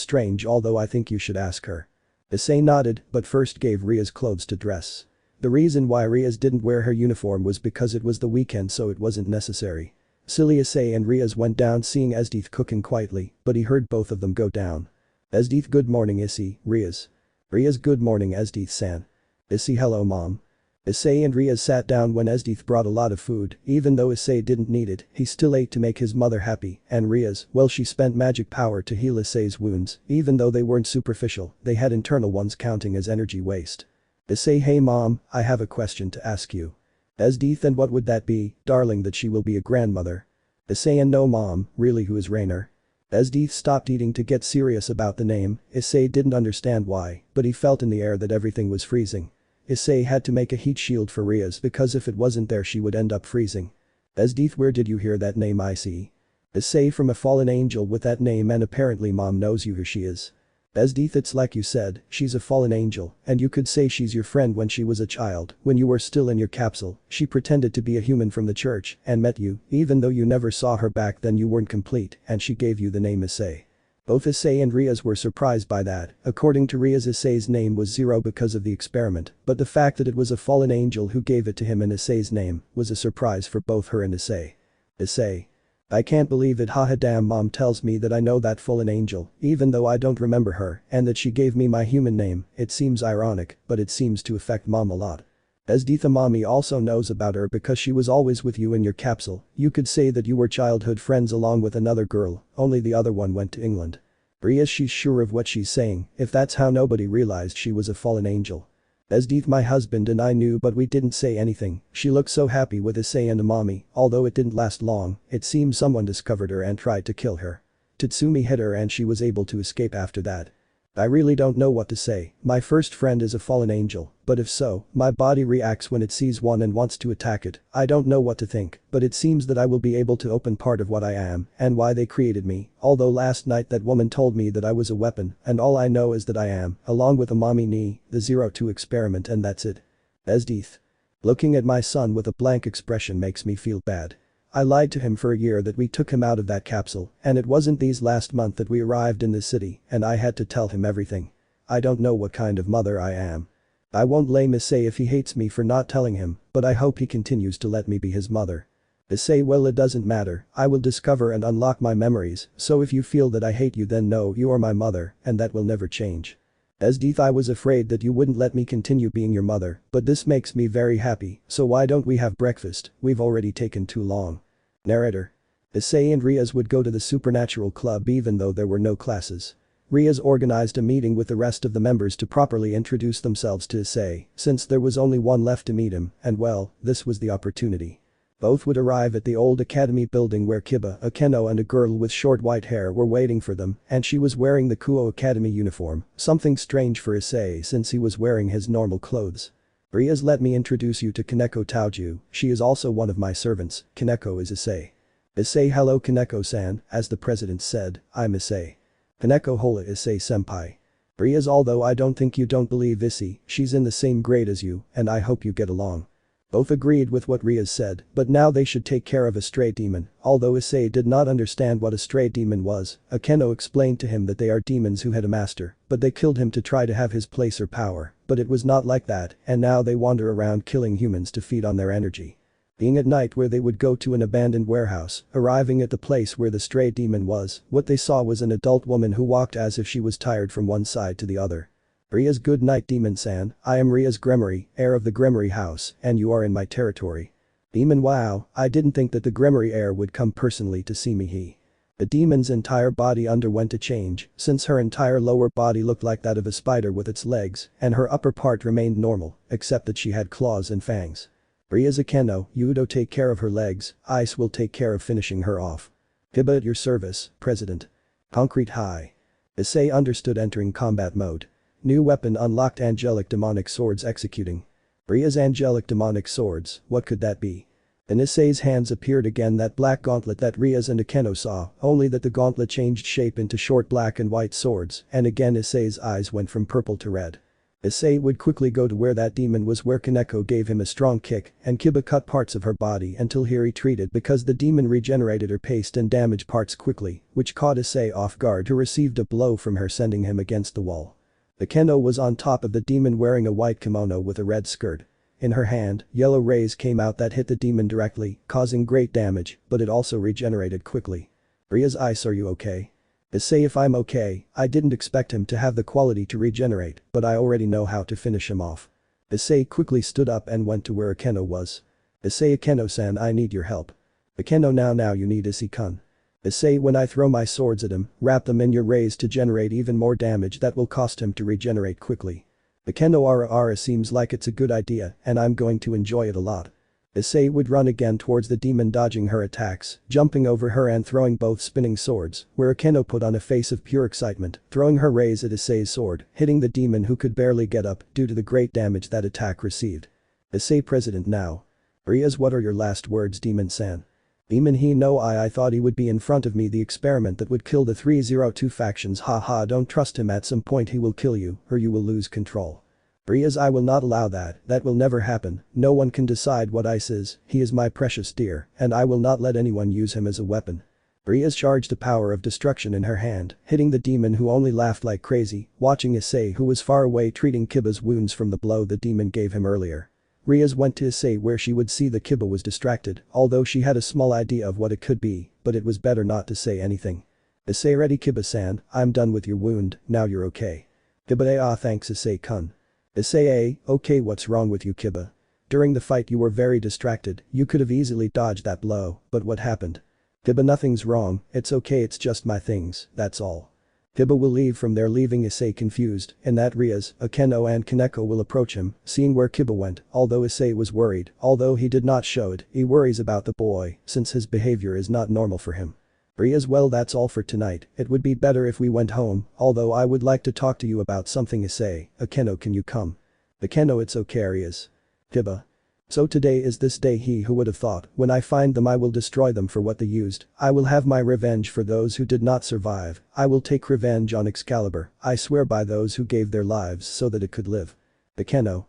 strange, although I think you should ask her. Issei nodded, but first gave Rias clothes to dress. The reason why Rias didn't wear her uniform was because it was the weekend, so it wasn't necessary. Silly Issei and Rias went down, seeing Esdeath cooking quietly, but he heard both of them go down. Esdeath, good morning Issei, Rias. Rias, good morning Esdeath-san. Issei, hello mom. Issei and Rias sat down when Esdeath brought a lot of food. Even though Issei didn't need it, he still ate to make his mother happy, and Rias, well, she spent magic power to heal Issei's wounds. Even though they weren't superficial, they had internal ones, counting as energy waste. Issei, hey mom, I have a question to ask you. Esdeath, and what would that be, darling, that she will be a grandmother? Issei, and no mom, really, who is Rainer? Esdeath stopped eating to get serious about the name. Issei didn't understand why, but he felt in the air that everything was freezing. Issei had to make a heat shield for Rias because if it wasn't there she would end up freezing. Esdeath, where did you hear that name, Issei? Issei, from a fallen angel with that name, and apparently mom knows you who she is. Esdeath, it's like you said, she's a fallen angel, and you could say she's your friend. When she was a child, when you were still in your capsule, she pretended to be a human from the church and met you, even though you never saw her back then. You weren't complete, and she gave you the name Issei. Both Issei and Rias were surprised by that. According to Rias, Issei's name was Zero because of the experiment, but the fact that it was a fallen angel who gave it to him and Issei's name was a surprise for both her and Issei. Issei. I can't believe it, haha, damn, mom tells me that I know that fallen angel, even though I don't remember her, and that she gave me my human name. It seems ironic, but it seems to affect mom a lot. Esdeath, mommy also knows about her because she was always with you in your capsule. You could say that you were childhood friends along with another girl, only the other one went to England. Rias, she's sure of what she's saying, if that's how nobody realized she was a fallen angel. Esdeath, my husband and I knew, but we didn't say anything. She looked so happy with Issei and mommy, although it didn't last long. It seems someone discovered her and tried to kill her. Tatsumi hit her and she was able to escape after that. I really don't know what to say. My first friend is a fallen angel, but if so, my body reacts when it sees one and wants to attack it. I don't know what to think, but it seems that I will be able to open part of what I am and why they created me, although last night that woman told me that I was a weapon, and all I know is that I am, along with a mommy knee, the 02 experiment, and that's it. Esdeath. Looking at my son with a blank expression makes me feel bad. I lied to him for a year that we took him out of that capsule, and it wasn't these last month that we arrived in the city, and I had to tell him everything. I don't know what kind of mother I am. I won't blame Issei if he hates me for not telling him, but I hope he continues to let me be his mother. Issei, well, it doesn't matter, I will discover and unlock my memories, so if you feel that I hate you, then know you are my mother, and that will never change. Esdeath, I was afraid that you wouldn't let me continue being your mother, but this makes me very happy, so why don't we have breakfast? We've already taken too long. Narrator. Issei and Rias would go to the supernatural club even though there were no classes. Rias organized a meeting with the rest of the members to properly introduce themselves to Issei, since there was only one left to meet him, and well, this was the opportunity. Both would arrive at the old academy building where Kiba, a Keno, and a girl with short white hair were waiting for them, and she was wearing the Kuo Academy uniform, something strange for Issei since he was wearing his normal clothes. Rias, let me introduce you to Kaneko Taoju, she is also one of my servants. Kaneko is Issei. Issei, hello Kaneko-san, as the president said, I'm Issei. Kaneko, hola Issei senpai. Rias, although I don't think you don't believe Issei, she's in the same grade as you, and I hope you get along. Both agreed with what Rias said, but now they should take care of a stray demon. Although Issei did not understand what a stray demon was, Akeno explained to him that they are demons who had a master, but they killed him to try to have his place or power, but it was not like that, and now they wander around killing humans to feed on their energy. Being at night where they would go to an abandoned warehouse, arriving at the place where the stray demon was, what they saw was an adult woman who walked as if she was tired from one side to the other. Rias, good night demon-san, I am Rias Gremory, heir of the Gremory house, and you are in my territory. Demon, wow, I didn't think that the Gremory heir would come personally to see me. The demon's entire body underwent a change, since her entire lower body looked like that of a spider with its legs, and her upper part remained normal, except that she had claws and fangs. Rias, Akeno, Yudo, take care of her legs, Ice will take care of finishing her off. Kiba, at your service, President. Concrete high. Issei understood, entering combat mode. New weapon unlocked, angelic demonic swords executing. Rias, angelic demonic swords, what could that be? In Issei's hands appeared again that black gauntlet that Rias and Akeno saw, only that the gauntlet changed shape into short black and white swords, and again Issei's eyes went from purple to red. Issei would quickly go to where that demon was, where Kaneko gave him a strong kick, and Kiba cut parts of her body until he retreated because the demon regenerated her paste and damaged parts quickly, which caught Issei off guard, who received a blow from her, sending him against the wall. Akeno was on top of the demon wearing a white kimono with a red skirt. In her hand, yellow rays came out that hit the demon directly, causing great damage, but it also regenerated quickly. Rias, Ice, are you okay? Issei, if I'm okay, I didn't expect him to have the quality to regenerate, but I already know how to finish him off. Issei quickly stood up and went to where Akeno was. Issei, Akeno-san, I need your help. Akeno, now you need Issei-kun. Issei, when I throw my swords at him, wrap them in your rays to generate even more damage that will cost him to regenerate quickly. Akeno, ara seems like it's a good idea, and I'm going to enjoy it a lot. Issei would run again towards the demon, dodging her attacks, jumping over her and throwing both spinning swords, where Akeno put on a face of pure excitement, throwing her rays at Issei's sword, hitting the demon who could barely get up due to the great damage that attack received. Issei president now. Rias, what are your last words, Demon-san? Demon, he no I thought he would be in front of me, the experiment that would kill the 302 factions, haha, don't trust him, at some point he will kill you, or you will lose control. Rias, I will not allow that will never happen, no one can decide what Ice is, he is my precious dear, and I will not let anyone use him as a weapon. Rias charged the power of destruction in her hand, hitting the demon who only laughed like crazy, watching Issei who was far away treating Kiba's wounds from the blow the demon gave him earlier. Rias went to Issei where she would see the Kiba was distracted, although she had a small idea of what it could be, but it was better not to say anything. Issei, ready Kiba-san, I'm done with your wound, now you're okay. Kiba, thanks Issei-kun. Issei, okay, what's wrong with you, Kiba? During the fight you were very distracted, you could have easily dodged that blow, but what happened? Kiba, nothing's wrong, it's okay, it's just my things, that's all. Kiba will leave from there, leaving Issei confused, and that Rias, Akeno and Kaneko will approach him, seeing where Kiba went, although Issei was worried, although he did not show it, he worries about the boy, since his behavior is not normal for him. Rias, well, that's all for tonight, it would be better if we went home, although I would like to talk to you about something. Issei, Akeno, can you come? Akeno, it's okay Rias. Kiba. So today is this day, he who would have thought, when I find them I will destroy them for what they used, I will have my revenge for those who did not survive, I will take revenge on Excalibur, I swear by those who gave their lives so that it could live. Akeno.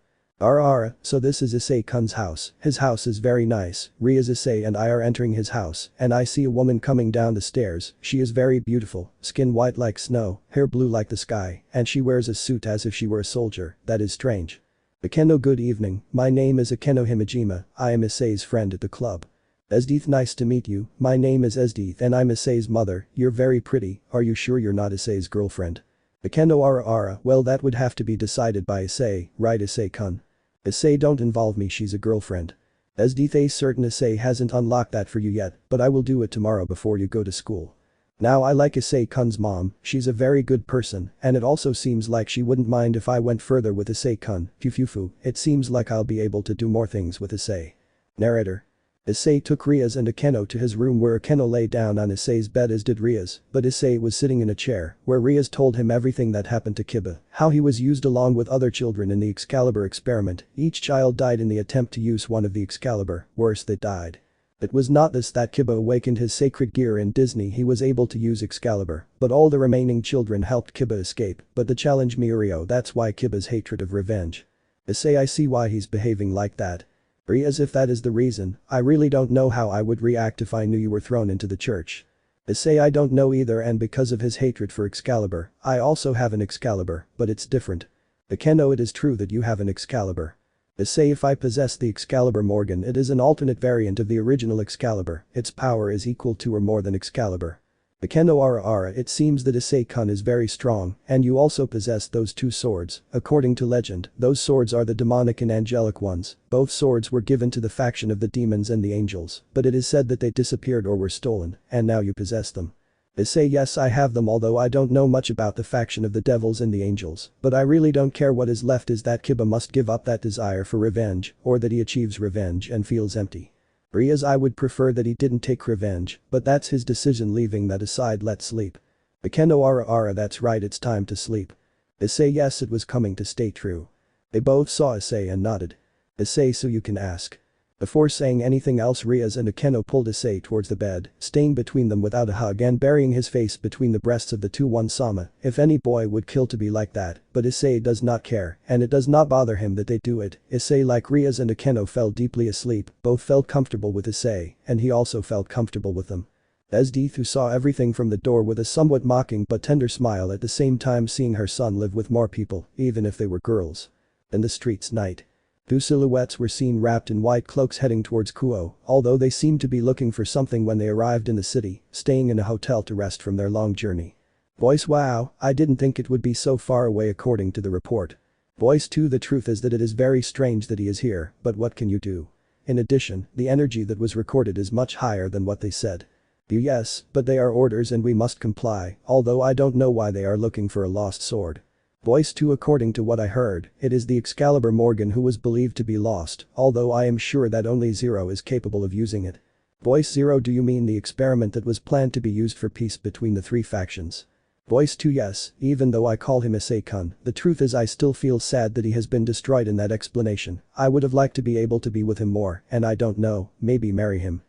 So this is Issei-kun's house, his house is very nice, Rias, Issei and I are entering his house, and I see a woman coming down the stairs, she is very beautiful, skin white like snow, hair blue like the sky, and she wears a suit as if she were a soldier, that is strange. Akeno, good evening, my name is Akeno Himejima, I am Issei's friend at the club. Esdeath, nice to meet you, my name is Esdeath and I'm Issei's mother, you're very pretty, are you sure you're not Issei's girlfriend? Akeno, well that would have to be decided by Issei, right Issei-kun? Issei, don't involve me, she's a girlfriend. Esdeath, certain Issei hasn't unlocked that for you yet, but I will do it tomorrow before you go to school. Now I like Issei-kun's mom, she's a very good person, and it also seems like she wouldn't mind if I went further with Issei-kun, Fufufu, it seems like I'll be able to do more things with Issei. Narrator. Issei took Rias and Akeno to his room where Akeno lay down on Issei's bed as did Rias, but Issei was sitting in a chair where Rias told him everything that happened to Kiba, how he was used along with other children in the Excalibur experiment, each child died in the attempt to use one of the Excalibur, worse they died. It was not this that Kiba awakened his sacred gear in Disney, he was able to use Excalibur, but all the remaining children helped Kiba escape, but the challenge Mirio, that's why Kiba's hatred of revenge. Issei, I see why he's behaving like that. Rias, if that is the reason, I really don't know how I would react if I knew you were thrown into the church. Issei, I don't know either, and because of his hatred for Excalibur, I also have an Excalibur, but it's different. Akeno, it is true that you have an Excalibur. Issei, if I possess the Excalibur Morgan, it is an alternate variant of the original Excalibur, its power is equal to or more than Excalibur. Akeno, it seems that Issei-kun is very strong, and you also possess those two swords, according to legend, those swords are the demonic and angelic ones, both swords were given to the faction of the demons and the angels, but it is said that they disappeared or were stolen, and now you possess them. Issei, yes I have them, although I don't know much about the faction of the devils and the angels, but I really don't care, what is left is that Kiba must give up that desire for revenge, or that he achieves revenge and feels empty. Rias, I would prefer that he didn't take revenge, but that's his decision, leaving that aside, let's sleep. Akeno, that's right, it's time to sleep. Issei, yes, it was coming to stay true. They both saw Issei and nodded. Issei, so you can ask. Before saying anything else, Rias and Akeno pulled Issei towards the bed, staying between them without a hug and burying his face between the breasts of the two. One-sama, if any boy would kill to be like that, but Issei does not care, and it does not bother him that they do it. Issei, like Rias and Akeno, fell deeply asleep, both felt comfortable with Issei, and he also felt comfortable with them. Esdeath, who saw everything from the door with a somewhat mocking but tender smile, at the same time seeing her son live with more people, even if they were girls. In the streets, night. Two silhouettes were seen wrapped in white cloaks heading towards Kuo, although they seemed to be looking for something when they arrived in the city, staying in a hotel to rest from their long journey. Voice, wow, I didn't think it would be so far away according to the report. Voice 2, the truth is that it is very strange that he is here, but what can you do? In addition, the energy that was recorded is much higher than what they said. Yes, but they are orders and we must comply, although I don't know why they are looking for a lost sword. Voice 2 According to what I heard, it is the Excalibur Morgan who was believed to be lost, although I am sure that only Zero is capable of using it. Voice 0 Do you mean the experiment that was planned to be used for peace between the three factions? Voice 2 Yes, even though I call him Issei-kun, the truth is I still feel sad that he has been destroyed in that explanation. I would have liked to be able to be with him more, and I don't know, maybe marry him,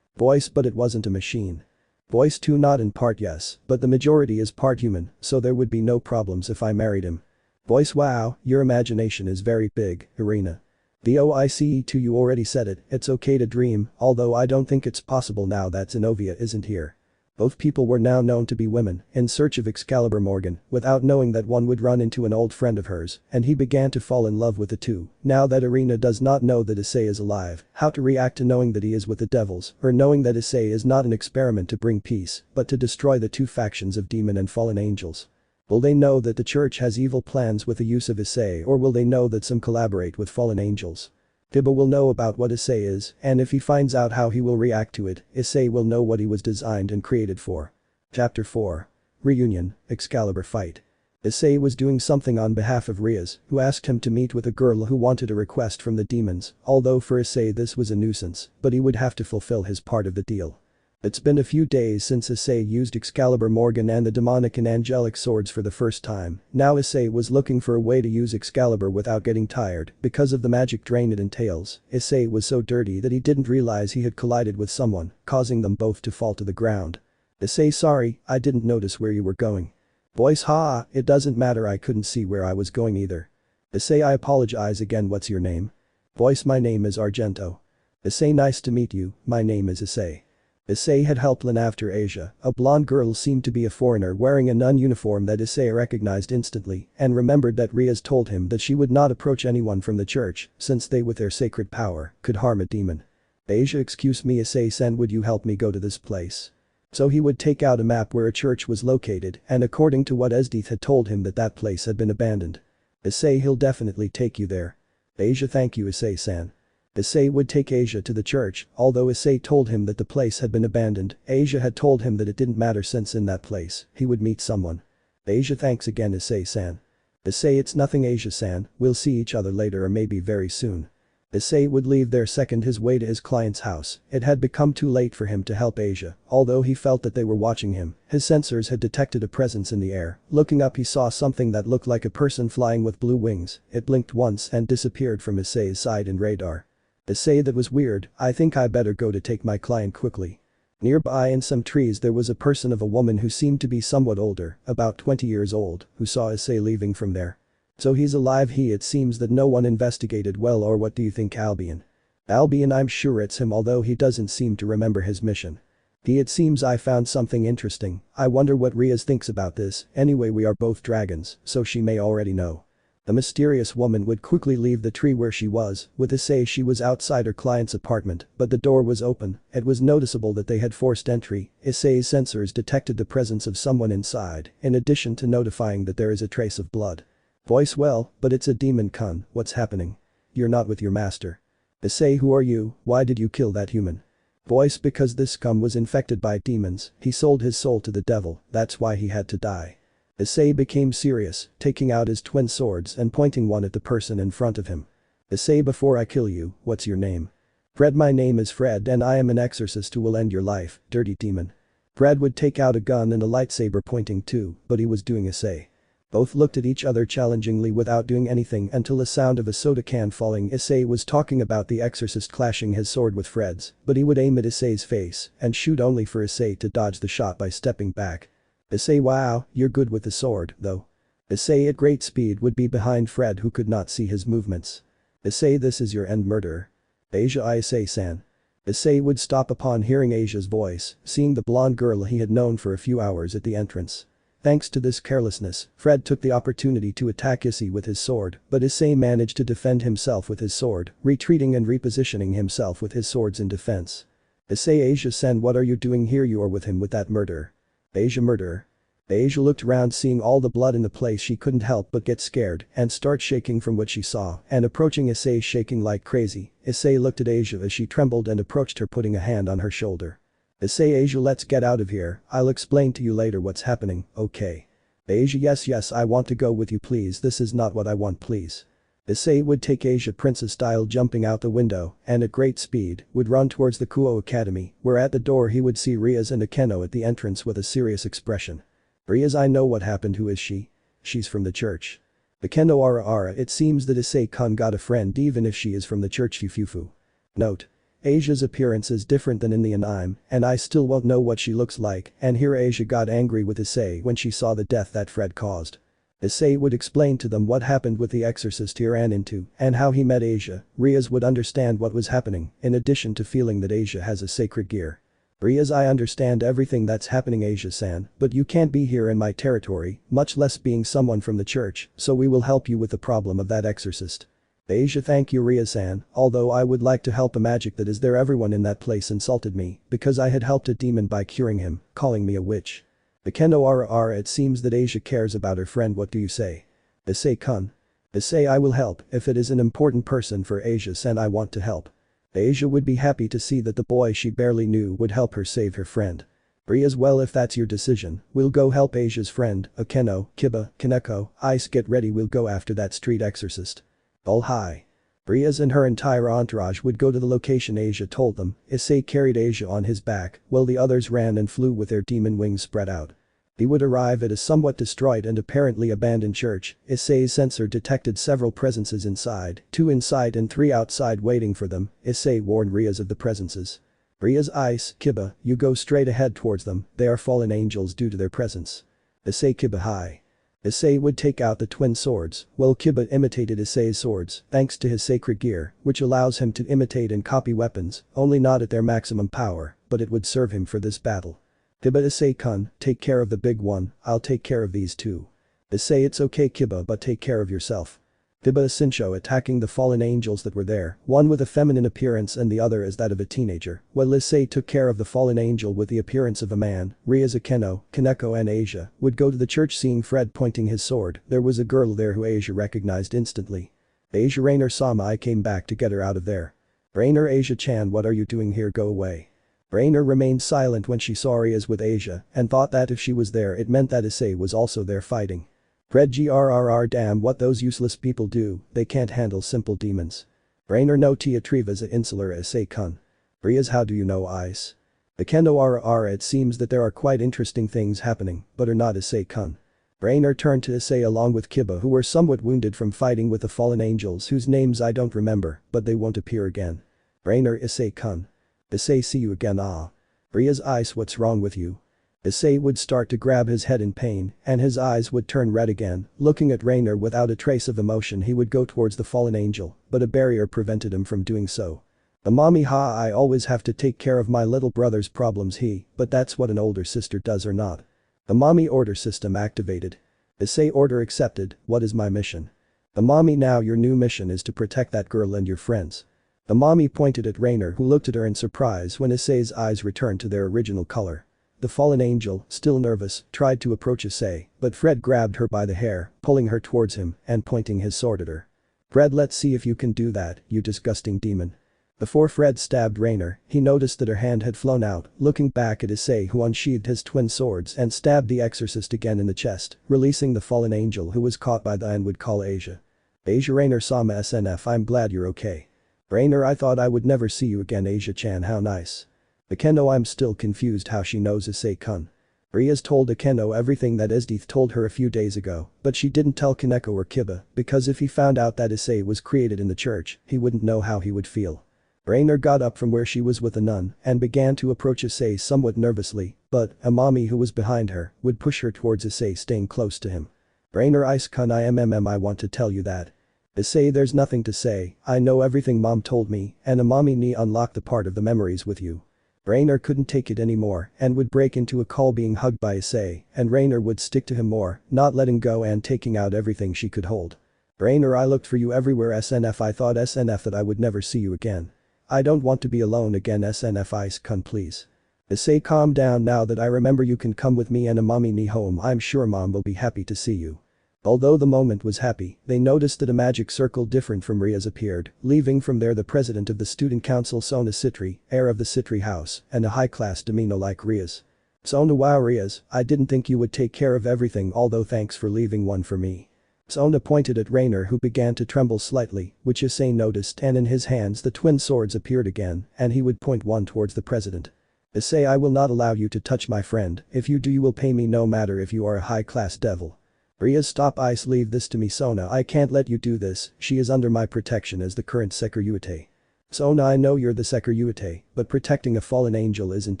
Voice But it wasn't a machine. Voice 2 Not in part yes, but the majority is part human, so there would be no problems if I married him. Voice Wow, your imagination is very big, Irina. VOICE2 You already said it, it's okay to dream, although I don't think it's possible now that Zenobia isn't here. Both people were now known to be women, in search of Excalibur Morgan, without knowing that one would run into an old friend of hers, and he began to fall in love with the two. Now that Irina does not know that Issei is alive, how to react to knowing that he is with the devils, or knowing that Issei is not an experiment to bring peace, but to destroy the two factions of demon and fallen angels. Will they know that the church has evil plans with the use of Issei, or will they know that some collaborate with fallen angels? Tiba will know about what Issei is, and if he finds out how he will react to it, Issei will know what he was designed and created for. Chapter 4. Reunion, Excalibur Fight. Issei was doing something on behalf of Rias, who asked him to meet with a girl who wanted a request from the demons, although for Issei this was a nuisance, but he would have to fulfill his part of the deal. It's been a few days since Issei used Excalibur Morgan and the demonic and angelic swords for the first time. Now Issei was looking for a way to use Excalibur without getting tired because of the magic drain it entails. Issei was so dirty that he didn't realize he had collided with someone, causing them both to fall to the ground. Issei Sorry, I didn't notice where you were going. Voice Ha, it doesn't matter I couldn't see where I was going either. Issei I apologize again what's your name? Voice My name is Argento. Issei Nice to meet you, my name is Issei. Issei had helped Lin after Asia, a blonde girl seemed to be a foreigner wearing a nun uniform that Issei recognized instantly and remembered that Rias told him that she would not approach anyone from the church since they with their sacred power could harm a demon. Asia excuse me Issei-san would you help me go to this place? So he would take out a map where a church was located and according to what Esdeath had told him that place had been abandoned. Issei he'll definitely take you there. Asia Thank you Issei-san. Issei would take Asia to the church, although Issei told him that the place had been abandoned, Asia had told him that it didn't matter since in that place, he would meet someone. Asia Thanks again Issei-san. Issei It's nothing Asia-san, we'll see each other later or maybe very soon. Issei would leave there second his way to his client's house, it had become too late for him to help Asia, although he felt that they were watching him, his sensors had detected a presence in the air, looking up he saw something that looked like a person flying with blue wings, it blinked once and disappeared from Issei's side in radar. Issei that was weird, I think I better go to take my client quickly. Nearby in some trees there was a person of a woman who seemed to be somewhat older, about 20 years old, who saw Issei leaving from there. So he's alive it seems that no one investigated well or what do you think Albion? Albion I'm sure it's him although he doesn't seem to remember his mission. It seems I found something interesting, I wonder what Rias thinks about this, anyway we are both dragons, so she may already know. The mysterious woman would quickly leave the tree where she was, with Issei she was outside her client's apartment, but the door was open, it was noticeable that they had forced entry, Issei's sensors detected the presence of someone inside, in addition to notifying that there is a trace of blood. Voice Well, but it's a demon kun, what's happening? You're not with your master. Issei who are you, why did you kill that human? Voice Because this scum was infected by demons, he sold his soul to the devil, that's why he had to die. Issei became serious, taking out his twin swords and pointing one at the person in front of him. Issei before I kill you, what's your name? Fred My name is Fred and I am an exorcist who will end your life, dirty demon. Fred would take out a gun and a lightsaber pointing too, but he was doing Issei. Both looked at each other challengingly without doing anything until the sound of a soda can falling. Issei was talking about the exorcist clashing his sword with Fred's, but he would aim at Issei's face and shoot only for Issei to dodge the shot by stepping back. Issei Wow, you're good with the sword, though. Issei at great speed would be behind Fred who could not see his movements. Issei this is your end murderer. Asia I Issei-san. Issei would stop upon hearing Asia's voice, seeing the blonde girl he had known for a few hours at the entrance. Thanks to this carelessness, Fred took the opportunity to attack Issei with his sword, but Issei managed to defend himself with his sword, retreating and repositioning himself with his swords in defense. Issei Asia-san what are you doing here you are with him with that murderer. Asia murderer. Asia looked around seeing all the blood in the place she couldn't help but get scared and start shaking from what she saw and approaching Issei shaking like crazy. Issei looked at Asia as she trembled and approached her putting a hand on her shoulder. Issei Asia let's get out of here, I'll explain to you later what's happening, okay. Asia yes I want to go with you please this is not what I want please. Issei would take Asia princess style jumping out the window and at great speed would run towards the Kuo Academy where at the door he would see Rias and Akeno at the entrance with a serious expression. Rias I know what happened who is she? She's from the church. Akeno ara it seems that Issei-kun got a friend even if she is from the church Fufufu. Note. Asia's appearance is different than in the anime and I still won't know what she looks like and here Asia got angry with Issei when she saw the death that Fred caused. Issei would explain to them what happened with the exorcist he ran into and how he met Asia. Rias would understand what was happening in addition to feeling that Asia has a sacred gear. Rias I understand everything that's happening Asia-san but you can't be here in my territory much less being someone from the church so we will help you with the problem of that exorcist. Asia thank you Rias-san, although I would like to help a magic that is there everyone in that place insulted me because I had helped a demon by curing him, calling me a witch. Akeno ara it seems that Asia cares about her friend what do you say? Issei-kun. Issei I will help if it is an important person for Asia-san I want to help. Asia would be happy to see that the boy she barely knew would help her save her friend. Rias well if that's your decision, we'll go help Asia's friend, Akeno, Kiba, Kaneko, Ice get ready we'll go after that street exorcist. All hi. Rias and her entire entourage would go to the location Asia told them. Issei carried Asia on his back while the others ran and flew with their demon wings spread out. He would arrive at a somewhat destroyed and apparently abandoned church. Issei's sensor detected several presences inside, 2 inside and 3 outside waiting for them. Issei warned Rias of the presences. Rias Ice, Kiba, you go straight ahead towards them, they are fallen angels due to their presence. Issei Kiba hi. Issei would take out the twin swords, while Kiba imitated Issei's swords thanks to his sacred gear, which allows him to imitate and copy weapons, only not at their maximum power, but it would serve him for this battle. Kiba Issei-kun, take care of the big one, I'll take care of these two. Issei it's okay Kiba but take care of yourself. Kiba Shinsho attacking the fallen angels that were there, one with a feminine appearance and the other as that of a teenager, while Issei took care of the fallen angel with the appearance of a man. Rias Akeno, Kaneko and Asia would go to the church seeing Fred pointing his sword, there was a girl there who Asia recognized instantly. Asia Rainer-sama I came back to get her out of there. Rainer Asia-chan what are you doing here go away. Rainer remained silent when she saw Rias with Asia and thought that if she was there it meant that Issei was also there fighting. Fred grrr damn what those useless people do, they can't handle simple demons. Rainer no tia trevaza insular Issei-kun. Rias how do you know Ice? Akeno rr it seems that there are quite interesting things happening, but are not Issei-kun. Rainer turned to Issei along with Kiba who were somewhat wounded from fighting with the fallen angels whose names I don't remember, but they won't appear again. Rainer Issei-kun. Issei see you again ah. Rias Ice what's wrong with you? Issei would start to grab his head in pain and his eyes would turn red again, looking at Rainer without a trace of emotion he would go towards the fallen angel, but a barrier prevented him from doing so. The mommy ha I always have to take care of my little brother's problems but that's what an older sister does or not. The mommy order system activated. Issei order accepted, what is my mission? The mommy now your new mission is to protect that girl and your friends. The mommy pointed at Rainer who looked at her in surprise when Issei's eyes returned to their original color. The fallen angel, still nervous, tried to approach Issei, but Fred grabbed her by the hair, pulling her towards him and pointing his sword at her. Fred let's see if you can do that, you disgusting demon. Before Fred stabbed Rainer, he noticed that her hand had flown out, looking back at Issei who unsheathed his twin swords and stabbed the exorcist again in the chest, releasing the fallen angel who was caught by the and would call Asia. Asia Rainer-sama SNF I'm glad you're okay. Rainer I thought I would never see you again Asia-chan how nice. Akeno I'm still confused how she knows Issei-kun. Rias told Akeno everything that Esdeath told her a few days ago, but she didn't tell Kaneko or Kiba because if he found out that Issei was created in the church, he wouldn't know how he would feel. Rainer got up from where she was with a nun and began to approach Issei somewhat nervously, but a mommy who was behind her would push her towards Issei staying close to him. Rainer Ice-kun I want to tell you that. Issei there's nothing to say, I know everything mom told me and a mommy ni unlock the part of the memories with you. Rainer couldn't take it anymore and would break into a call being hugged by Issei and Rainer would stick to him more, not letting go and taking out everything she could hold. Rainer I looked for you everywhere SNF I thought SNF that I would never see you again. I don't want to be alone again SNF Ice-kun please. Issei calm down now that I remember you can come with me and a mommy ni home I'm sure mom will be happy to see you. Although the moment was happy, they noticed that a magic circle different from Rias appeared, leaving from there the president of the student council Sona Citri, heir of the Citri house, and a high-class domino like Rias. Sona wow Rias, I didn't think you would take care of everything although thanks for leaving one for me. Sona pointed at Rainer who began to tremble slightly, which Issei noticed and in his hands the twin swords appeared again and he would point one towards the president. Issei I will not allow you to touch my friend, if you do you will pay me no matter if you are a high-class devil. Rias stop Ice leave this to me Sona I can't let you do this, she is under my protection as the current Sekiryuutei. Sona I know you're the Sekiryuutei, but protecting a fallen angel isn't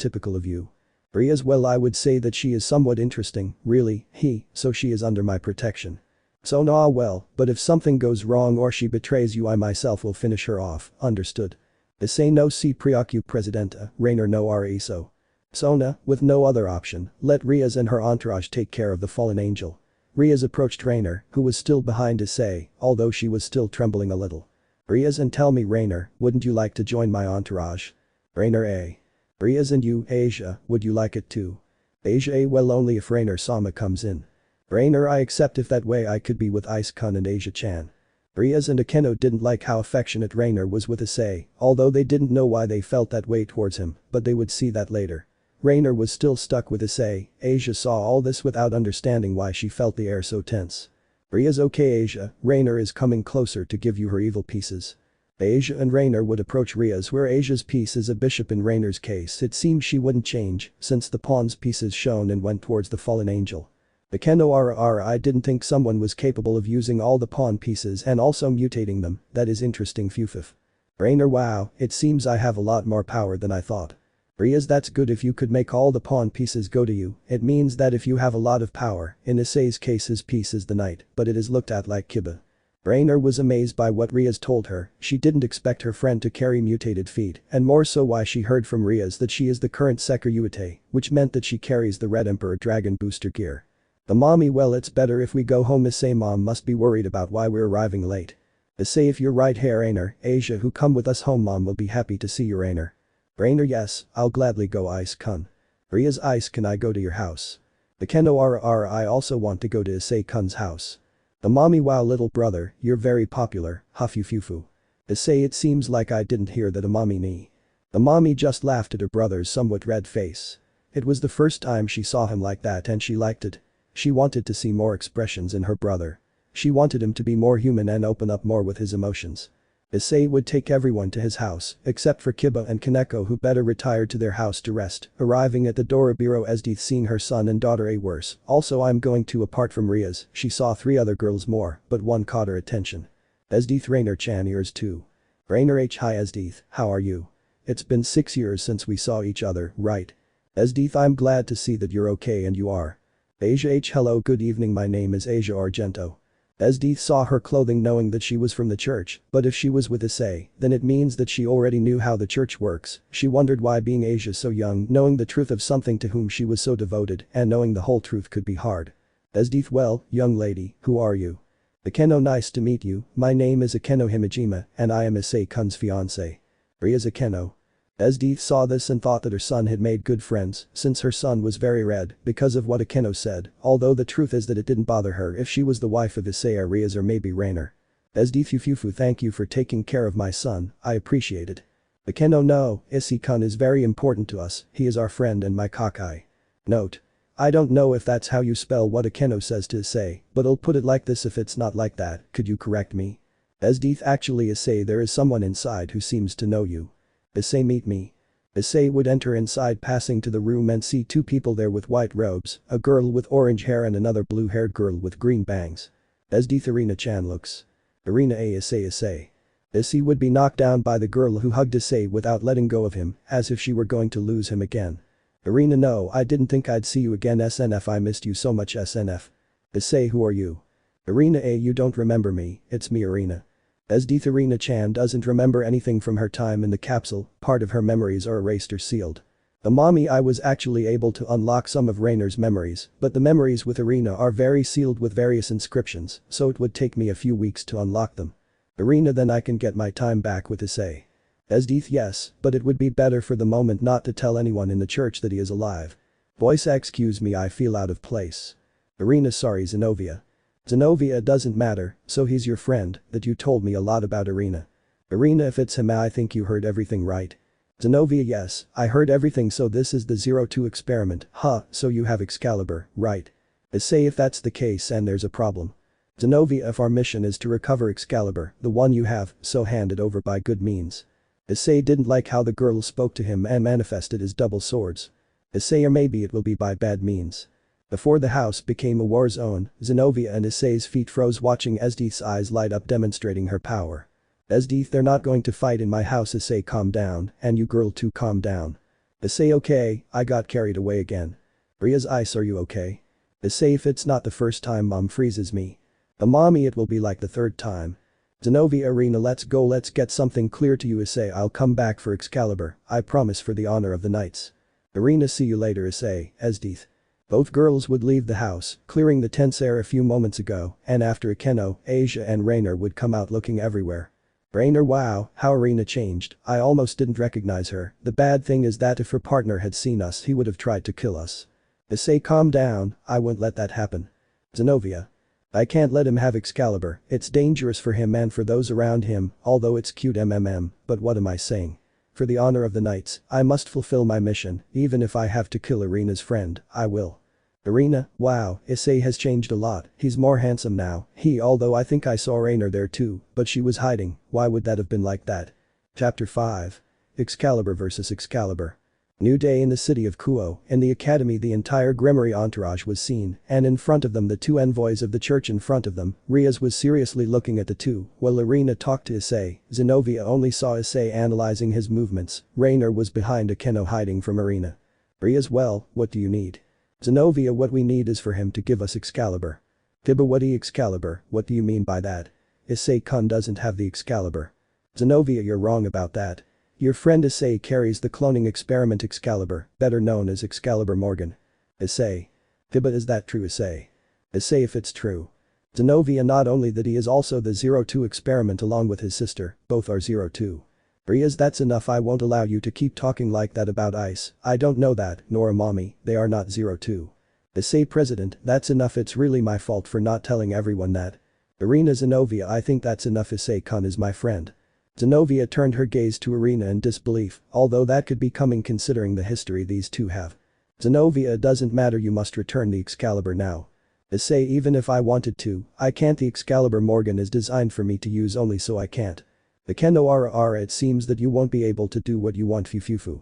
typical of you. Rias well I would say that she is somewhat interesting, really, so she is under my protection. Sona ah well, but if something goes wrong or she betrays you I myself will finish her off, understood. Issei no se preocupe presidenta, Rainer no hará eso. Sona, with no other option, let Rias and her entourage take care of the fallen angel. Rias approached Rainer, who was still behind Issei, although she was still trembling a little. Rias and tell me Rainer, wouldn't you like to join my entourage? Rainer A. Rias and you, Asia, would you like it too? Asia A well only if Rainer Sama comes in. Rainer I accept if that way I could be with Ice-kun and Asia-chan. Rias and Akeno didn't like how affectionate Rainer was with Issei, although they didn't know why they felt that way towards him, but they would see that later. Rainer was still stuck with Issei, Asia saw all this without understanding why she felt the air so tense. Rias okay Asia, Rainer is coming closer to give you her evil pieces. Asia and Rainer would approach Rias where Asia's piece is a bishop in Rainer's case it seems she wouldn't change, since the pawn's pieces shone and went towards the fallen angel. Akeno I didn't think someone was capable of using all the pawn pieces and also mutating them, that is interesting Fufif. Rainer wow, it seems I have a lot more power than I thought. Rias that's good if you could make all the pawn pieces go to you, it means that if you have a lot of power, in Issei's case his piece is the knight, but it is looked at like Kiba. Rainer was amazed by what Rias told her, she didn't expect her friend to carry mutated feet, and more so why she heard from Rias that she is the current Sekiryuutei, which meant that she carries the Red Emperor Dragon booster gear. The mommy well it's better if we go home Issei mom must be worried about why we're arriving late. Issei if you're right here Rainer, Asia who come with us home mom will be happy to see you Rainer. Rainer yes, I'll gladly go Ice-kun. Rias Ice can I go to your house? Akeno I also want to go to Issei-kun's house. The mommy wow little brother, you're very popular, hafufufu. Issei it seems like I didn't hear that a mommy ni. The mommy just laughed at her brother's somewhat red face. It was the first time she saw him like that and she liked it. She wanted to see more expressions in her brother. She wanted him to be more human and open up more with his emotions. Issei would take everyone to his house, except for Kiba and Kaneko who better retired to their house to rest, arriving at the Dorabiro Esdeath seeing her son and daughter a worse, also I'm going to apart from Rias, she saw 3 other girls more, but one caught her attention. Esdeath Rainer-chan yours too. Rainer H hi Esdeath, how are you? It's been 6 years since we saw each other, right? Esdeath I'm glad to see that you're okay and you are. Asia H hello good evening my name is Asia Argento. Esdeath saw her clothing knowing that she was from the church, but if she was with Issei, then it means that she already knew how the church works, she wondered why being Asia so young knowing the truth of something to whom she was so devoted and knowing the whole truth could be hard. Esdeath well, young lady, who are you? Akeno nice to meet you, my name is Akeno Himejima and I am Issei-kun's fiancé. Rias Akeno. Esdeath saw this and thought that her son had made good friends since her son was very red because of what Akeno said, although the truth is that it didn't bother her if she was the wife of Issei or Rias or maybe Rainer. Esdeath Fufufu thank you for taking care of my son, I appreciate it. Akeno no, Issei-kun is very important to us, he is our friend and my kakai. Note. I don't know if that's how you spell what Akeno says to Issei, but I'll put it like this if it's not like that, could you correct me? Esdeath actually Issei there is someone inside who seems to know you. Issei meet me. Issei would enter inside passing to the room and see 2 people there with white robes, a girl with orange hair and another blue-haired girl with green bangs. Esdeath Irina-chan looks. Irina A Issei. Issei would be knocked down by the girl who hugged Issei without letting go of him, as if she were going to lose him again. Irina no I didn't think I'd see you again SNF I missed you so much SNF. Issei who are you? Irina A you don't remember me, it's me Irina. Esdeath Irina-chan doesn't remember anything from her time in the capsule, part of her memories are erased or sealed. The mommy I was actually able to unlock some of Rainer's memories, but the memories with Irina are very sealed with various inscriptions, so it would take me a few weeks to unlock them. Irina then I can get my time back with Issei. Esdeath yes, but it would be better for the moment not to tell anyone in the church that he is alive. Voice excuse me I feel out of place. Irina sorry Zenobia. Zenobia doesn't matter, so he's your friend, that you told me a lot about Irina. Irina if it's him I think you heard everything right. Zenobia yes, I heard everything so this is the 02 experiment, huh, so you have Excalibur, right? Issei if that's the case and there's a problem. Zenobia if our mission is to recover Excalibur, the one you have, so hand it over by good means. Issei didn't like how the girl spoke to him and manifested his double swords. Issei or maybe it will be by bad means. Before the house became a war zone, Zenobia and Issei's feet froze watching Esdeath's eyes light up demonstrating her power. Esdeath they're not going to fight in my house Issei calm down, and you girl too calm down. Issei okay, I got carried away again. Rias Ice are you okay? Issei if it's not the first time mom freezes me. Mommy it will be like the third time. Zenobia Arena let's go let's get something clear to you Issei I'll come back for Excalibur, I promise for the honor of the knights. Arena see you later Issei, Esdeath. Both girls would leave the house, clearing the tense air a few moments ago, and after Akeno, Asia and Rainer would come out looking everywhere. Rainer wow, how Arena changed, I almost didn't recognize her, the bad thing is that if her partner had seen us he would have tried to kill us. Issei calm down, I won't let that happen. Zenobia. I can't let him have Excalibur, it's dangerous for him and for those around him, although it's cute but what am I saying? For the honor of the knights, I must fulfill my mission, even if I have to kill Arena's friend, I will. Arena, wow, Issei has changed a lot, he's more handsome now, although I think I saw Rainer there too, but she was hiding, why would that have been like that? Chapter 5. Excalibur vs Excalibur. New day in the city of Kuo, in the academy the entire Gremory entourage was seen, and in front of them the two envoys of the church in front of them, Rias was seriously looking at the two, while Arena talked to Issei, Zenobia only saw Issei analyzing his movements, Rainer was behind Akeno hiding from Arena. Rias well, what do you need? Zenobia what we need is for him to give us Excalibur. Tiba what Excalibur, what do you mean by that? Issei-kun doesn't have the Excalibur. Zenobia you're wrong about that. Your friend Issei carries the cloning experiment Excalibur, better known as Excalibur Morgan. Issei. But is that true Issei? Issei if it's true. Zenobia not only that he is also the 02 experiment along with his sister, both are 02. Rias that's enough I won't allow you to keep talking like that about Ice, I don't know that, nor mommy, they are not 02. Issei president, that's enough it's really my fault for not telling everyone that. Arena Zenobia I think that's enough Issei-kun is my friend. Zenobia turned her gaze to Arena in disbelief, although that could be coming considering the history these two have. Zenobia it doesn't matter you must return the Excalibur now. Issei even if I wanted to, I can't the Excalibur Morgan is designed for me to use only so I can't. Akeno Ara it seems that you won't be able to do what you want Fufufu.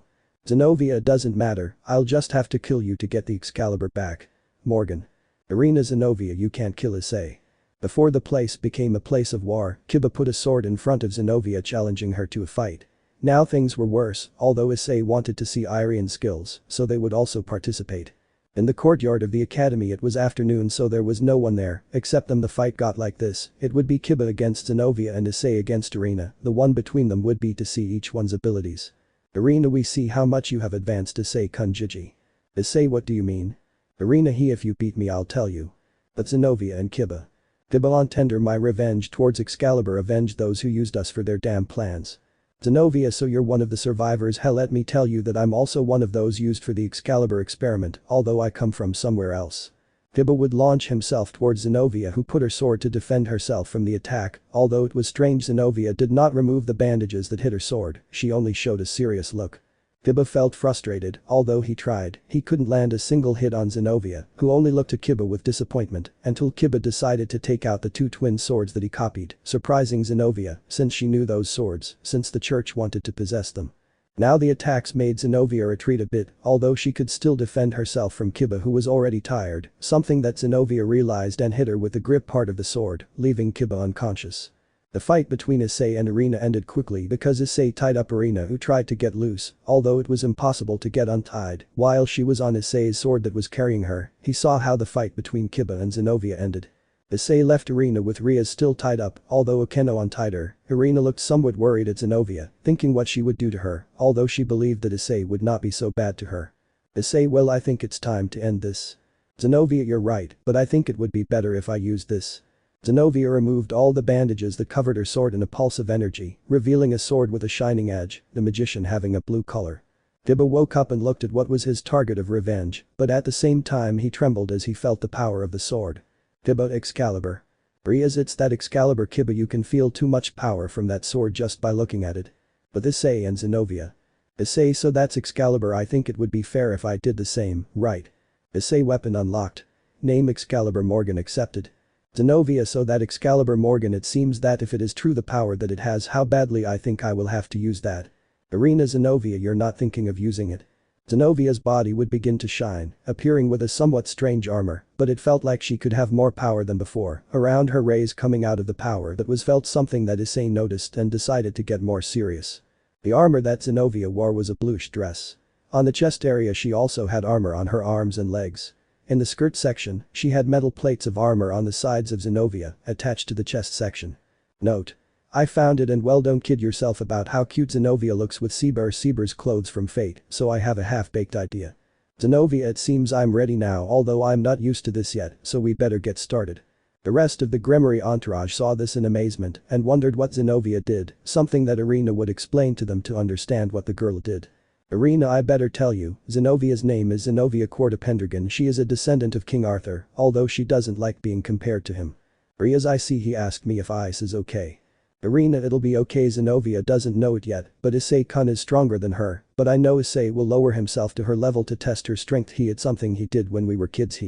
Zenobia it doesn't matter, I'll just have to kill you to get the Excalibur back. Morgan. Arena Zenobia you can't kill Issei. Before the place became a place of war, Kiba put a sword in front of Zenobia challenging her to a fight. Now things were worse, although Issei wanted to see Irian skills, so they would also participate. In the courtyard of the academy it was afternoon so there was no one there, except them the fight got like this, it would be Kiba against Zenobia and Issei against Arena, the one between them would be to see each one's abilities. Arena we see how much you have advanced Issei-kun Jiji. Issei what do you mean? Arena he if you beat me I'll tell you. But Zenobia and Kiba. Kiba on tender my revenge towards Excalibur avenge those who used us for their damn plans. Zenobia so you're one of the survivors hell let me tell you that I'm also one of those used for the Excalibur experiment although I come from somewhere else. Kiba would launch himself towards Zenobia who put her sword to defend herself from the attack, although it was strange Zenobia did not remove the bandages that hit her sword, she only showed a serious look. Kiba felt frustrated, although he tried, he couldn't land a single hit on Zenobia, who only looked at Kiba with disappointment, until Kiba decided to take out the two twin swords that he copied, surprising Zenobia, since she knew those swords, since the church wanted to possess them. Now the attacks made Zenobia retreat a bit, although she could still defend herself from Kiba who was already tired, something that Zenobia realized and hit her with the grip part of the sword, leaving Kiba unconscious. The fight between Issei and Arena ended quickly because Issei tied up Arena who tried to get loose, although it was impossible to get untied, while she was on Issei's sword that was carrying her, he saw how the fight between Kiba and Zenobia ended. Issei left Arena with Rias still tied up, although Akeno untied her, Arena looked somewhat worried at Zenobia, thinking what she would do to her, although she believed that Issei would not be so bad to her. Issei well I think it's time to end this. Zenobia you're right, but I think it would be better if I used this. Zenobia removed all the bandages that covered her sword in a pulse of energy, revealing a sword with a shining edge, the magician having a blue color. Kiba woke up and looked at what was his target of revenge, but at the same time he trembled as he felt the power of the sword. Kiba Excalibur. Rias it's that Excalibur Kiba you can feel too much power from that sword just by looking at it. But Issei and Zenobia. Issei, so that's Excalibur. I think it would be fair if I did the same, right? Issei, weapon unlocked. Name Excalibur Morgan accepted. Zenovia, so that Excalibur Morgan, it seems that if it is true the power that it has, how badly I think I will have to use that. Arena, Zenovia, you're not thinking of using it. Zenovia's body would begin to shine, appearing with a somewhat strange armor, but it felt like she could have more power than before. Around her, rays coming out of the power that was felt, something that Issei noticed and decided to get more serious. The armor that Zenovia wore was a bluish dress. On the chest area she also had armor on her arms and legs. In the skirt section, she had metal plates of armor on the sides of Zenovia, attached to the chest section. Note: I found it, and well, don't kid yourself about how cute Zenovia looks with Seber's clothes from Fate, so I have a half-baked idea. Zenovia, it seems I'm ready now, although I'm not used to this yet, so we better get started. The rest of the Gremory entourage saw this in amazement and wondered what Zenovia did, something that Arena would explain to them to understand what the girl did. Arena, I better tell you, Zenovia's name is Zenobia Quarta-Pendragon. She is a descendant of King Arthur, although she doesn't like being compared to him. Rias, I see he asked me if ice is okay. Arena, it'll be okay. Zenovia doesn't know it yet, but Issei-kun is stronger than her, but I know Issei will lower himself to her level to test her strength. It's something he did when we were kids.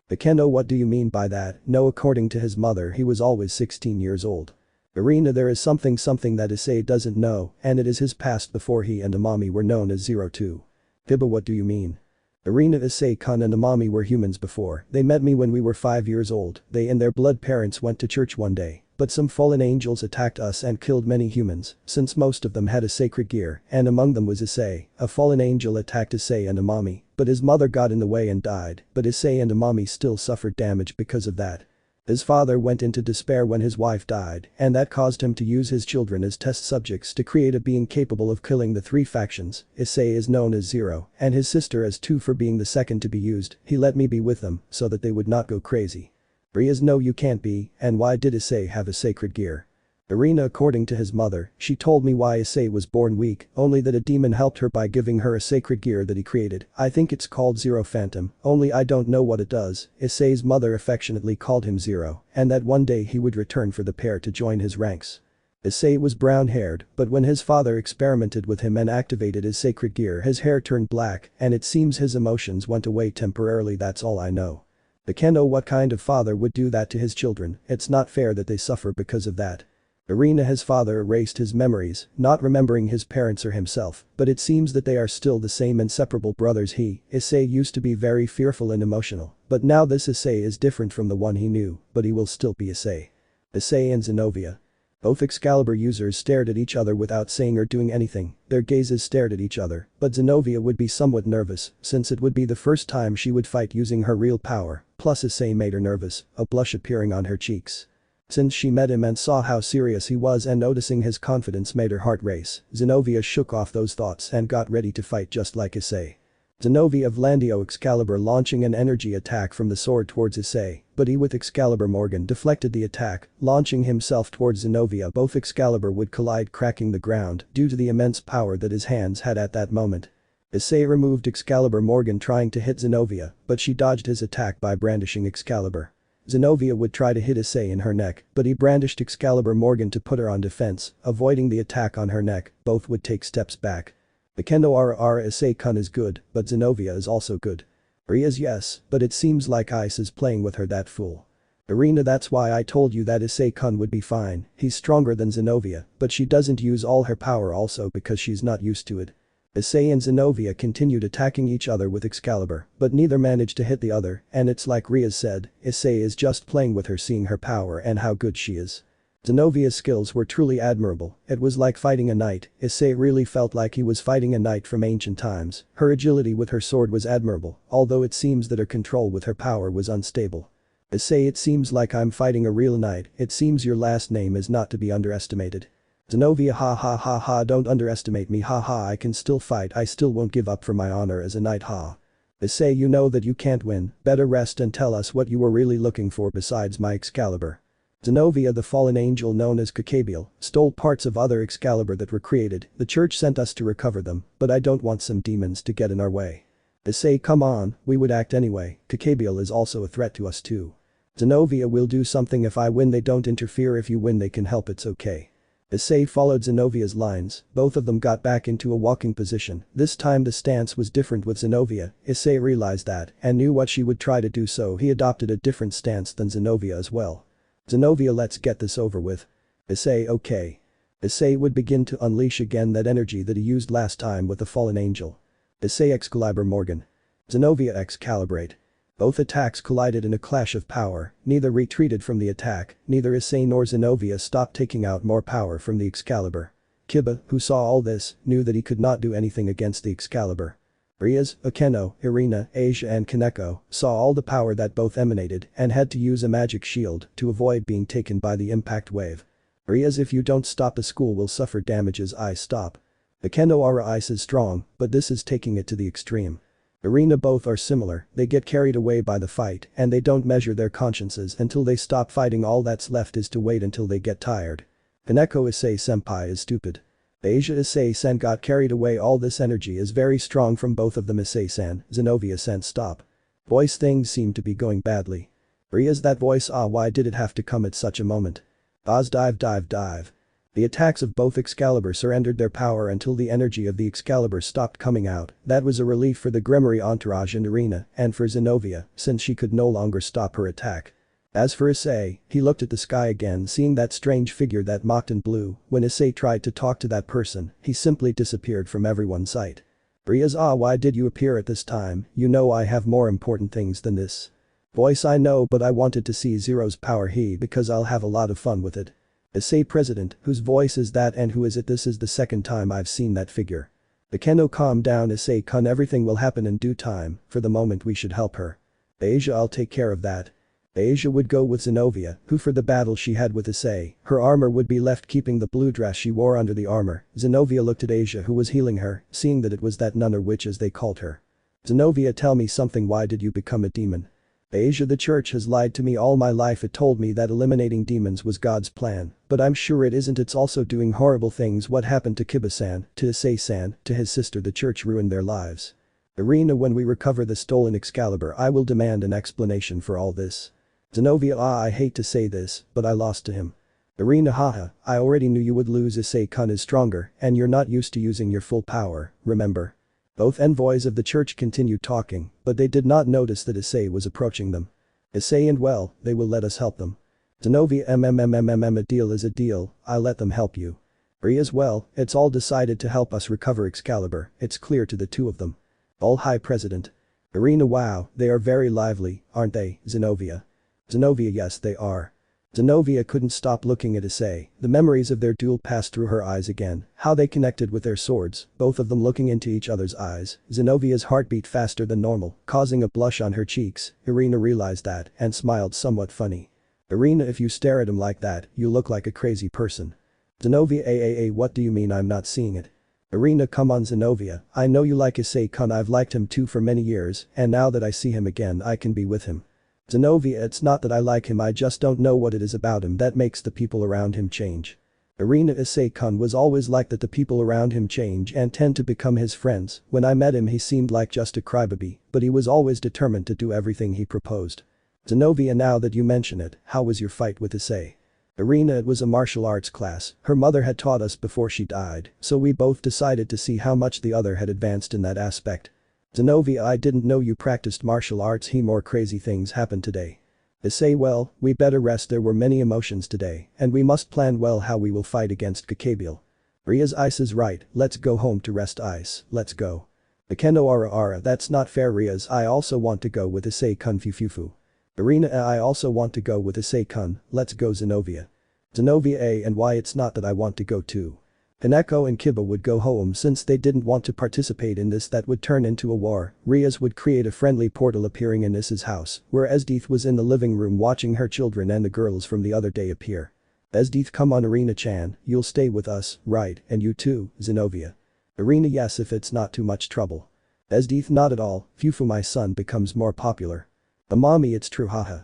Kendo, what do you mean by that? No, according to his mother he was always 16 years old. Arena, there is something that Issei doesn't know, and it is his past before he and Amami were known as 02. Biba, what do you mean? Arena, Issei-kun and Amami were humans before. They met me when we were 5 years old. They and their blood parents went to church one day. But some fallen angels attacked us and killed many humans, since most of them had a sacred gear, and among them was Issei. A fallen angel attacked Issei and Amami, but his mother got in the way and died, but Issei and Amami still suffered damage because of that. His father went into despair when his wife died, and that caused him to use his children as test subjects to create a being capable of killing the three factions. Issei is known as 0, and his sister as 2 for being the second to be used. He let me be with them so that they would not go crazy. Rias, no, you can't be, and why did Issei have a sacred gear? Arena, according to his mother, she told me why Issei was born weak, only that a demon helped her by giving her a sacred gear that he created. I think it's called 0 Phantom, only I don't know what it does. Issei's mother affectionately called him 0, and that one day he would return for the pair to join his ranks. Issei was brown-haired, but when his father experimented with him and activated his sacred gear, his hair turned black, and it seems his emotions went away temporarily. That's all I know. Kendo, what kind of father would do that to his children? It's not fair that they suffer because of that. Arena, his father erased his memories, not remembering his parents or himself, but it seems that they are still the same inseparable brothers. Issei used to be very fearful and emotional, but now this Issei is different from the one he knew, but he will still be Issei. Issei and Zenovia. Both Excalibur users stared at each other without saying or doing anything. Their gazes stared at each other, but Zenovia would be somewhat nervous, since it would be the first time she would fight using her real power, plus Issei made her nervous, a blush appearing on her cheeks. Since she met him and saw how serious he was, and noticing his confidence made her heart race, Zenovia shook off those thoughts and got ready to fight just like Issei. Zenovia of Landio Excalibur launching an energy attack from the sword towards Issei, but he with Excalibur Morgan deflected the attack, launching himself towards Zenovia. Both Excalibur would collide, cracking the ground due to the immense power that his hands had at that moment. Issei removed Excalibur Morgan trying to hit Zenovia, but she dodged his attack by brandishing Excalibur. Zenovia would try to hit Issei in her neck, but he brandished Excalibur Morgan to put her on defense, avoiding the attack on her neck. Both would take steps back. The Kendo Issei-kun is good, but Zenovia is also good. Rias, yes, but it seems like Ice is playing with her, that fool. Arena, that's why I told you that Issei-kun would be fine. He's stronger than Zenovia, but she doesn't use all her power also because she's not used to it. Issei and Zenovia continued attacking each other with Excalibur, but neither managed to hit the other, and it's like Rias said, Issei is just playing with her, seeing her power and how good she is. Zenovia's skills were truly admirable. It was like fighting a knight. Issei really felt like he was fighting a knight from ancient times. Her agility with her sword was admirable, although it seems that her control with her power was unstable. Issei, it seems like I'm fighting a real knight. It seems your last name is not to be underestimated. Zenovia, ha ha ha ha, don't underestimate me, ha ha, I can still fight, I still won't give up for my honor as a knight, ha. Issei, you know that you can't win. Better rest and tell us what you were really looking for besides my Excalibur. Zenovia, the fallen angel known as Kakabiel, stole parts of other Excalibur that were created. The church sent us to recover them, but I don't want some demons to get in our way. Issei, come on, we would act anyway. Kakabiel is also a threat to us too. Zenovia, will do something if I win, they don't interfere, if you win they can help, it's okay. Issei followed Zenovia's lines, both of them got back into a walking position. This time the stance was different with Zenovia. Issei realized that and knew what she would try to do, so he adopted a different stance than Zenovia as well. Zenovia, let's get this over with. Issei, okay. Issei would begin to unleash again that energy that he used last time with the fallen angel. Issei Excalibur Morgan. Zenovia Excalibrate. Both attacks collided in a clash of power, neither retreated from the attack, neither Issei nor Zenovia stopped taking out more power from the Excalibur. Kiba, who saw all this, knew that he could not do anything against the Excalibur. Rias, Akeno, Irina, Asia and Kaneko saw all the power that both emanated and had to use a magic shield to avoid being taken by the impact wave. Rias, if you don't stop, the school will suffer damages. I stop. Akeno, Aura ice is strong, but this is taking it to the extreme. Irina, both are similar, they get carried away by the fight and they don't measure their consciences until they stop fighting. All that's left is to wait until they get tired. Kaneko, Issei senpai is stupid. Asia, Issei-san got carried away. All this energy is very strong from both of them. Issei-san, Zenovia-san, stop. Voice, things seem to be going badly. Rias, that voice, why did it have to come at such a moment? Oz, dive. The attacks of both Excalibur surrendered their power until the energy of the Excalibur stopped coming out. That was a relief for the Gremory entourage and Irina, and for Zenovia, since she could no longer stop her attack. As for Issei, he looked at the sky again, seeing that strange figure that mocked in blue. When Issei tried to talk to that person, he simply disappeared from everyone's sight. Rias, why did you appear at this time? You know I have more important things than this. Voice, I know, but I wanted to see Zero's power because I'll have a lot of fun with it. Issei, President, whose voice is that and who is it? This is the second time I've seen that figure. Akeno, calm down. Issei-kun, everything will happen in due time. For the moment we should help her. Asia, I'll take care of that. Asia would go with Zenovia, who for the battle she had with Issei, her armor would be left, keeping the blue dress she wore under the armor. Zenovia looked at Asia, who was healing her, seeing that it was that nun or witch as they called her. Zenovia, tell me something, why did you become a demon? Asia, the church has lied to me all my life. It told me that eliminating demons was God's plan, but I'm sure it isn't. It's also doing horrible things. What happened to Kiba-san, to Issei-san, to his sister? The church ruined their lives. Irina, when we recover the stolen Excalibur, I will demand an explanation for all this. Zenovia, I hate to say this, but I lost to him. Irina, haha, I already knew you would lose. Issei-kun is stronger, and you're not used to using your full power, remember? Both envoys of the church continued talking, but they did not notice that Issei was approaching them. Issei, and well, they will let us help them. Zenovia, a deal is a deal, I'll let them help you. Rias, well, it's all decided to help us recover Excalibur, it's clear to the two of them. All High President. Irina, wow, they are very lively, aren't they? Zenovia. Zenovia, yes they are. Zenovia couldn't stop looking at Issei, the memories of their duel passed through her eyes again, how they connected with their swords, both of them looking into each other's eyes. Zenovia's heart beat faster than normal, causing a blush on her cheeks. Irina realized that and smiled somewhat funny. Irina, if you stare at him like that, you look like a crazy person. Zenovia, what do you mean I'm not seeing it? Irina, come on Zenovia, I know you like Issei-kun, I've liked him too for many years, and now that I see him again I can be with him. Zenovia, it's not that I like him, I just don't know what it is about him that makes the people around him change. Irina, Issei-kun was always like that, the people around him change and tend to become his friends. When I met him he seemed like just a crybaby, but he was always determined to do everything he proposed. Zenovia, now that you mention it, how was your fight with Issei? Irina, it was a martial arts class, her mother had taught us before she died, so we both decided to see how much the other had advanced in that aspect. Zenovia, I didn't know you practiced martial arts. More crazy things happened today. Issei, well, we better rest, there were many emotions today, and we must plan well how we will fight against Kakabiel. Rias, Ice is right, let's go home to rest. Ice, let's go. Akeno, Ara, that's not fair. Rias, I also want to go with Issei-kun. Fufufu. Irina, I also want to go with Issei-kun, let's go. Zenovia. Zenovia, and why it's not that I want to go too. Kaneko and Kiba would go home since they didn't want to participate in this that would turn into a war. Rias would create a friendly portal appearing in Issa's house, where Esdeath was in the living room watching her children and the girls from the other day appear. Esdeath, come on Irina-chan, you'll stay with us, right, and you too, Zenovia. Irina, yes, if it's not too much trouble. Esdeath, not at all, Fufu, my son becomes more popular. Mommy, it's true, haha.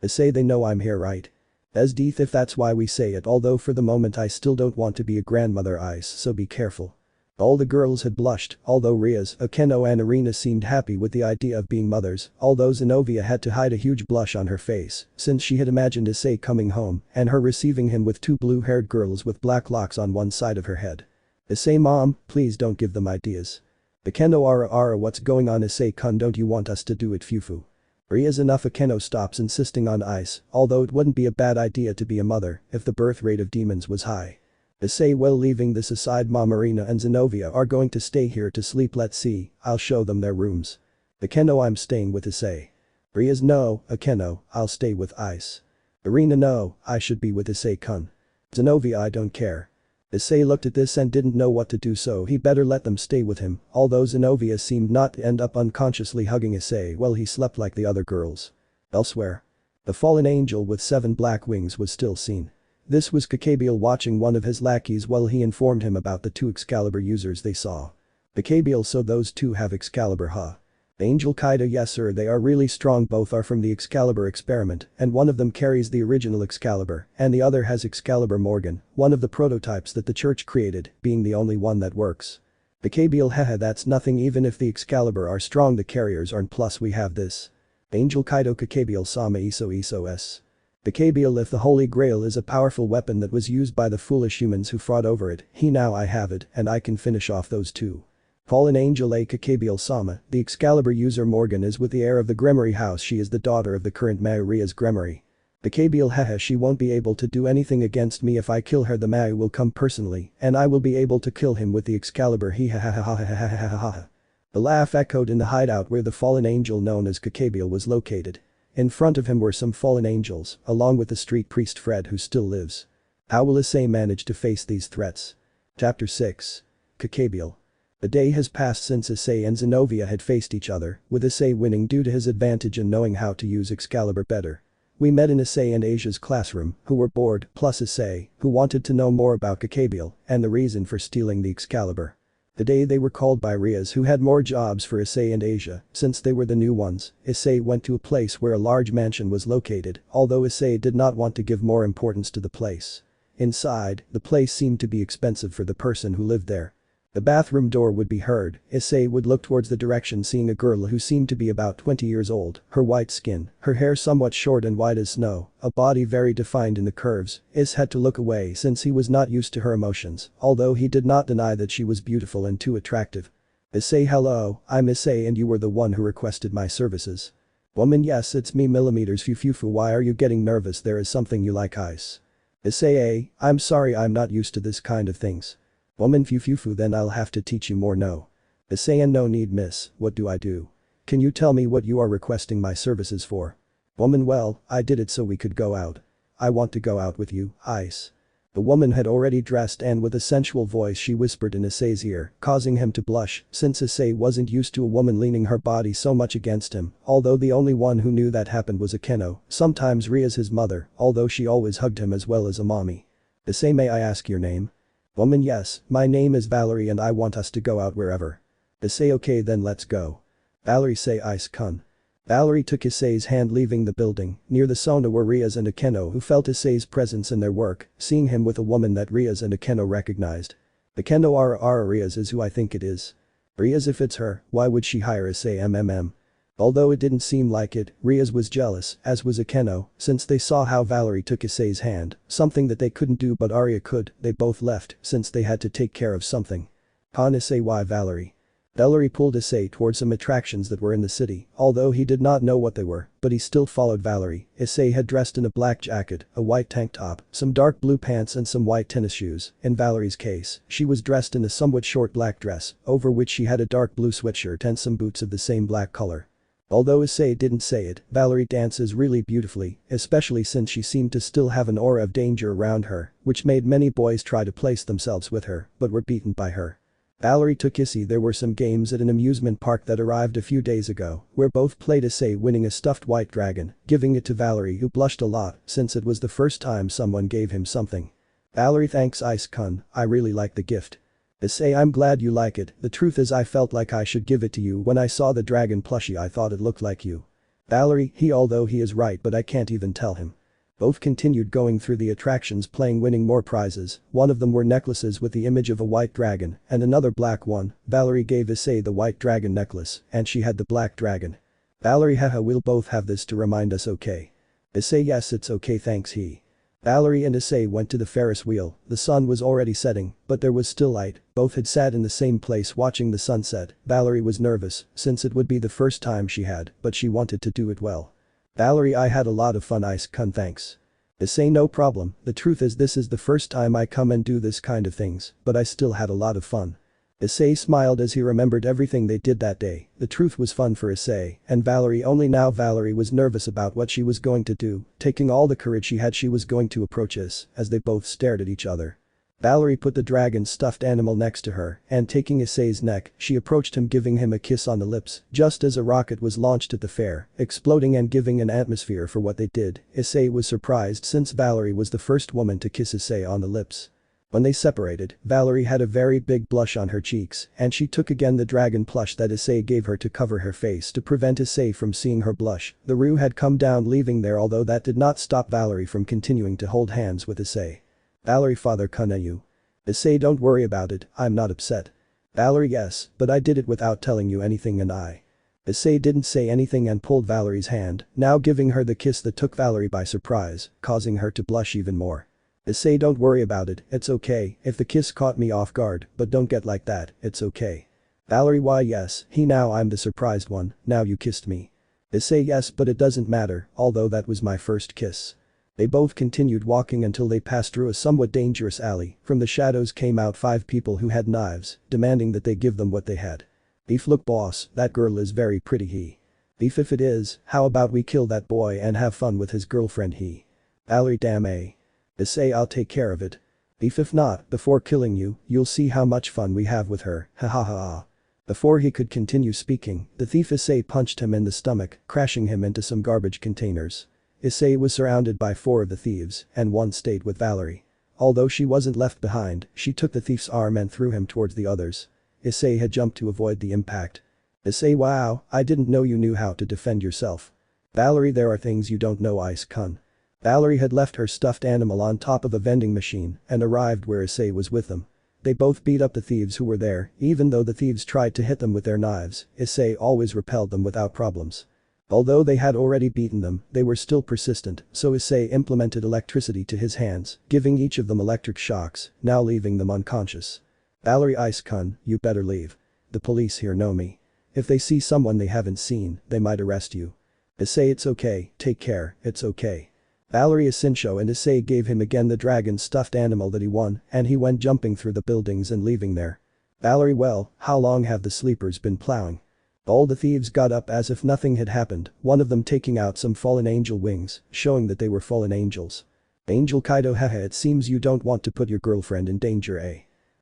Issei, they know I'm here, right? Esdeath, if that's why we say it, although for the moment I still don't want to be a grandmother. Ice, so be careful. All the girls had blushed, although Rias, Akeno and Irina seemed happy with the idea of being mothers, although Zenobia had to hide a huge blush on her face, since she had imagined Issei coming home and her receiving him with two blue-haired girls with black locks on one side of her head. Issei mom, please don't give them ideas. Akeno ara what's going on Issei-kun, don't you want us to do it fufu? Rias enough. Akeno stops insisting on ice, although it wouldn't be a bad idea to be a mother if the birth rate of demons was high. Issei, well, leaving this aside, Mom, Irina and Zenobia are going to stay here to sleep. Let's see, I'll show them their rooms. Akeno, I'm staying with Issei. Rias, no, Akeno, I'll stay with Ice. Irina, no, I should be with Issei-kun. Zenobia, I don't care. Issei looked at this and didn't know what to do, so he better let them stay with him, although Zenobia seemed not to end up unconsciously hugging Issei while he slept like the other girls. Elsewhere. The fallen angel with 7 black wings was still seen. This was Kakebiel watching one of his lackeys while he informed him about the 2 Excalibur users they saw. Kakebiel, so those 2 have Excalibur, huh? Angel Kaido, yes sir, they are really strong, both are from the Excalibur experiment and one of them carries the original Excalibur and the other has Excalibur Morgan, one of the prototypes that the church created, being the only one that works. Kakebiel, haha, that's nothing, even if the Excalibur are strong the carriers aren't, plus we have this. Angel Kaido, Kakebiel sama iso s. Kakebiel, if the Holy Grail is a powerful weapon that was used by the foolish humans who fought over it, now I have it and I can finish off those 2. Fallen Angel A. Kakebiel sama, the Excalibur user Morgan is with the heir of the Gremory house, she is the daughter of the current Mau Rias Gremory. Kakebiel, haha, she won't be able to do anything against me if I kill her, the Mau will come personally and I will be able to kill him with the Excalibur, he ha ha ha ha ha ha ha ha ha. The laugh echoed in the hideout where the fallen angel known as Kakebiel was located. In front of him were some fallen angels, along with the street priest Fred who still lives. How will Issei manage to face these threats? Chapter 6. Kakebiel. A day has passed since Issei and Zenobia had faced each other, with Issei winning due to his advantage in knowing how to use Excalibur better. We met in Issei and Asia's classroom, who were bored, plus Issei, who wanted to know more about Kakebiel and the reason for stealing the Excalibur. The day they were called by Rias, who had more jobs for Issei and Asia, since they were the new ones. Issei went to a place where a large mansion was located, although Issei did not want to give more importance to the place. Inside, the place seemed to be expensive for the person who lived there. The bathroom door would be heard. Issei would look towards the direction, seeing a girl who seemed to be about 20 years old, her white skin, her hair somewhat short and white as snow, a body very defined in the curves. Issei had to look away since he was not used to her emotions, although he did not deny that she was beautiful and too attractive. Issei, hello, I'm Issei and you were the one who requested my services. Woman, yes, it's me millimeters fufu, why are you getting nervous, there is something you like ice. Issei, I'm sorry, I'm not used to this kind of things. Woman, fufu, then I'll have to teach you more. No. Issei, no need miss, what do I do? Can you tell me what you are requesting my services for? Woman, well, I did it so we could go out. I want to go out with you, Ice. The woman had already dressed and with a sensual voice she whispered in Issei's ear, causing him to blush since Issei wasn't used to a woman leaning her body so much against him, although the only one who knew that happened was Akeno, sometimes Rias his mother, although she always hugged him as well as a mommy. Issei, may I ask your name? Woman, yes, my name is Valerie and I want us to go out wherever. Issei, okay then let's go. Valerie, say Ice-kun. Valerie took Issei's hand, leaving the building. Near the sauna were Rias and Akeno, who felt Issei's presence in their work, seeing him with a woman that Rias and Akeno recognized. Akeno, ara Rias is who I think it is. Rias, if it's her, why would she hire Issei? Although it didn't seem like it, Rias was jealous, as was Akeno, since they saw how Valerie took Issei's hand, something that they couldn't do but Arya could. They both left since they had to take care of something. Han, Issei, why Valerie? Valerie pulled Issei towards some attractions that were in the city, although he did not know what they were, but he still followed Valerie. Issei had dressed in a black jacket, a white tank top, some dark blue pants and some white tennis shoes. In Valerie's case, she was dressed in a somewhat short black dress, over which she had a dark blue sweatshirt and some boots of the same black color. Although Issei didn't say it, Valerie dances really beautifully, especially since she seemed to still have an aura of danger around her, which made many boys try to place themselves with her, but were beaten by her. Valerie took Issei. There were some games at an amusement park that arrived a few days ago, where both played, Issei winning a stuffed white dragon, giving it to Valerie, who blushed a lot since it was the first time someone gave him something. Valerie, thanks Ice-kun, I really like the gift. Issei, I'm glad you like it, the truth is I felt like I should give it to you when I saw the dragon plushie, I thought it looked like you. Valerie, although he is right but I can't even tell him. Both continued going through the attractions winning more prizes. One of them were necklaces with the image of a white dragon and another black one. Valerie gave Issei the white dragon necklace and she had the black dragon. Valerie, haha, we'll both have this to remind us, okay? Issei, yes, it's okay, thanks he. Valerie and Issei went to the Ferris wheel. The sun was already setting, but there was still light. Both had sat in the same place watching the sunset. Valerie was nervous since it would be the first time she had, but she wanted to do it well. Valerie, I had a lot of fun, Ice-kun, thanks. Issei, no problem, the truth is this is the first time I come and do this kind of things, but I still had a lot of fun. Issei smiled as he remembered everything they did that day. The truth was fun for Issei and Valerie, only now Valerie was nervous about what she was going to do. Taking all the courage she had, she was going to approach Issei as they both stared at each other. Valerie put the dragon stuffed animal next to her and taking Issei's neck, she approached him, giving him a kiss on the lips just as a rocket was launched at the fair, exploding and giving an atmosphere for what they did. Issei was surprised since Valerie was the first woman to kiss Issei on the lips. When they separated, Valerie had a very big blush on her cheeks and she took again the dragon plush that Issei gave her to cover her face to prevent Issei from seeing her blush. The Rue had come down, leaving there, although that did not stop Valerie from continuing to hold hands with Issei. Valerie, father, can you? Issei, don't worry about it, I'm not upset. Valerie, yes, but I did it without telling you anything and I. Issei didn't say anything and pulled Valerie's hand, now giving her the kiss that took Valerie by surprise, causing her to blush even more. Issei, don't worry about it, it's okay if the kiss caught me off guard, but don't get like that, it's okay. Valerie, why yes, now I'm the surprised one, now you kissed me. Issei, yes, but it doesn't matter, although that was my first kiss. They both continued walking until they passed through a somewhat dangerous alley. From the shadows came out 5 people who had knives, demanding that they give them what they had. Beef, look boss, that girl is very pretty he. Beef, if it is, how about we kill that boy and have fun with his girlfriend he. Valerie, damn a. Issei, I'll take care of it. Beef, if not, before killing you, you'll see how much fun we have with her, ha ha ha ha. Before he could continue speaking, the thief Issei punched him in the stomach, crashing him into some garbage containers. Issei was surrounded by 4 of the thieves, and 1 stayed with Valerie. Although she wasn't left behind, she took the thief's arm and threw him towards the others. Issei had jumped to avoid the impact. Issei, wow, I didn't know you knew how to defend yourself. Valerie, there are things you don't know, Ice-kun. Valerie had left her stuffed animal on top of a vending machine and arrived where Issei was with them. They both beat up the thieves who were there, even though the thieves tried to hit them with their knives, Issei always repelled them without problems. Although they had already beaten them, they were still persistent, so Issei implemented electricity to his hands, giving each of them electric shocks, now leaving them unconscious. Valerie, Ice-kun, you better leave. The police here know me. If they see someone they haven't seen, they might arrest you. Issei, it's okay, take care, it's okay. Valerie, Issei, and Issei gave him again the dragon stuffed animal that he won, and he went jumping through the buildings and leaving there. Valerie, well, how long have the sleepers been plowing? All the thieves got up as if nothing had happened, one of them taking out some fallen angel wings, showing that they were fallen angels. Angel Kaido, haha, it seems you don't want to put your girlfriend in danger, eh?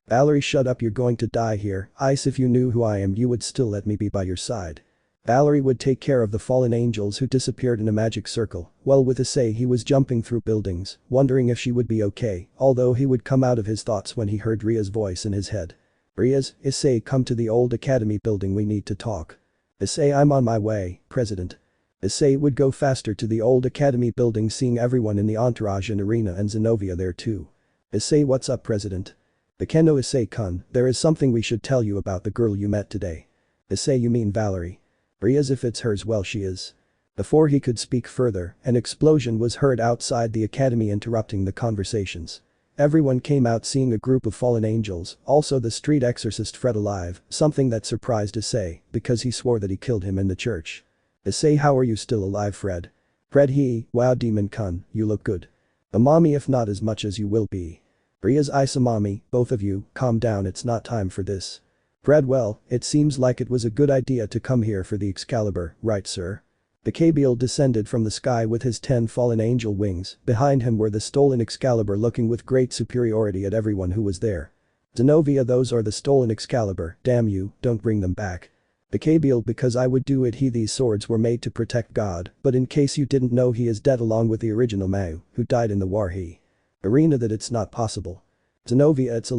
Valerie, shut up, you're going to die here. Ice, if you knew who I am you would still let me be by your side. Valerie would take care of the fallen angels who disappeared in a magic circle. Well, with Issei he was jumping through buildings, wondering if she would be okay, although he would come out of his thoughts when he heard Rias' voice in his head. Rias, Issei, come to the old academy building, we need to talk. Issei, I'm on my way, President. Issei would go faster to the old academy building, seeing everyone in the entourage and arena and Zenovia there too. Issei, what's up, President? Bekendo, Issei-kun, there is something we should tell you about the girl you met today. Issei, you mean Valerie? Rias, if it's hers, well, she is. Before he could speak further, an explosion was heard outside the academy, interrupting the conversations. Everyone came out seeing a group of fallen angels, also the street exorcist Fred alive, something that surprised Issei, because he swore that he killed him in the church. Issei, how are you still alive, Fred? Fred, wow, Demon-kun, you look good. A mommy, if not as much as you will be. Rias, Isamami, both of you, calm down, it's not time for this. Fred, well, it seems like it was a good idea to come here for the Excalibur, right sir? The Kabiel descended from the sky with his 10 fallen angel wings, behind him were the stolen Excalibur, looking with great superiority at everyone who was there. Zenovia, those are the stolen Excalibur, damn you, don't bring them back. The Kabiel, because I would do it, these swords were made to protect God, but in case you didn't know he is dead along with the original Mau, who died in the war Arena, that it's not possible. Zenovia, it's a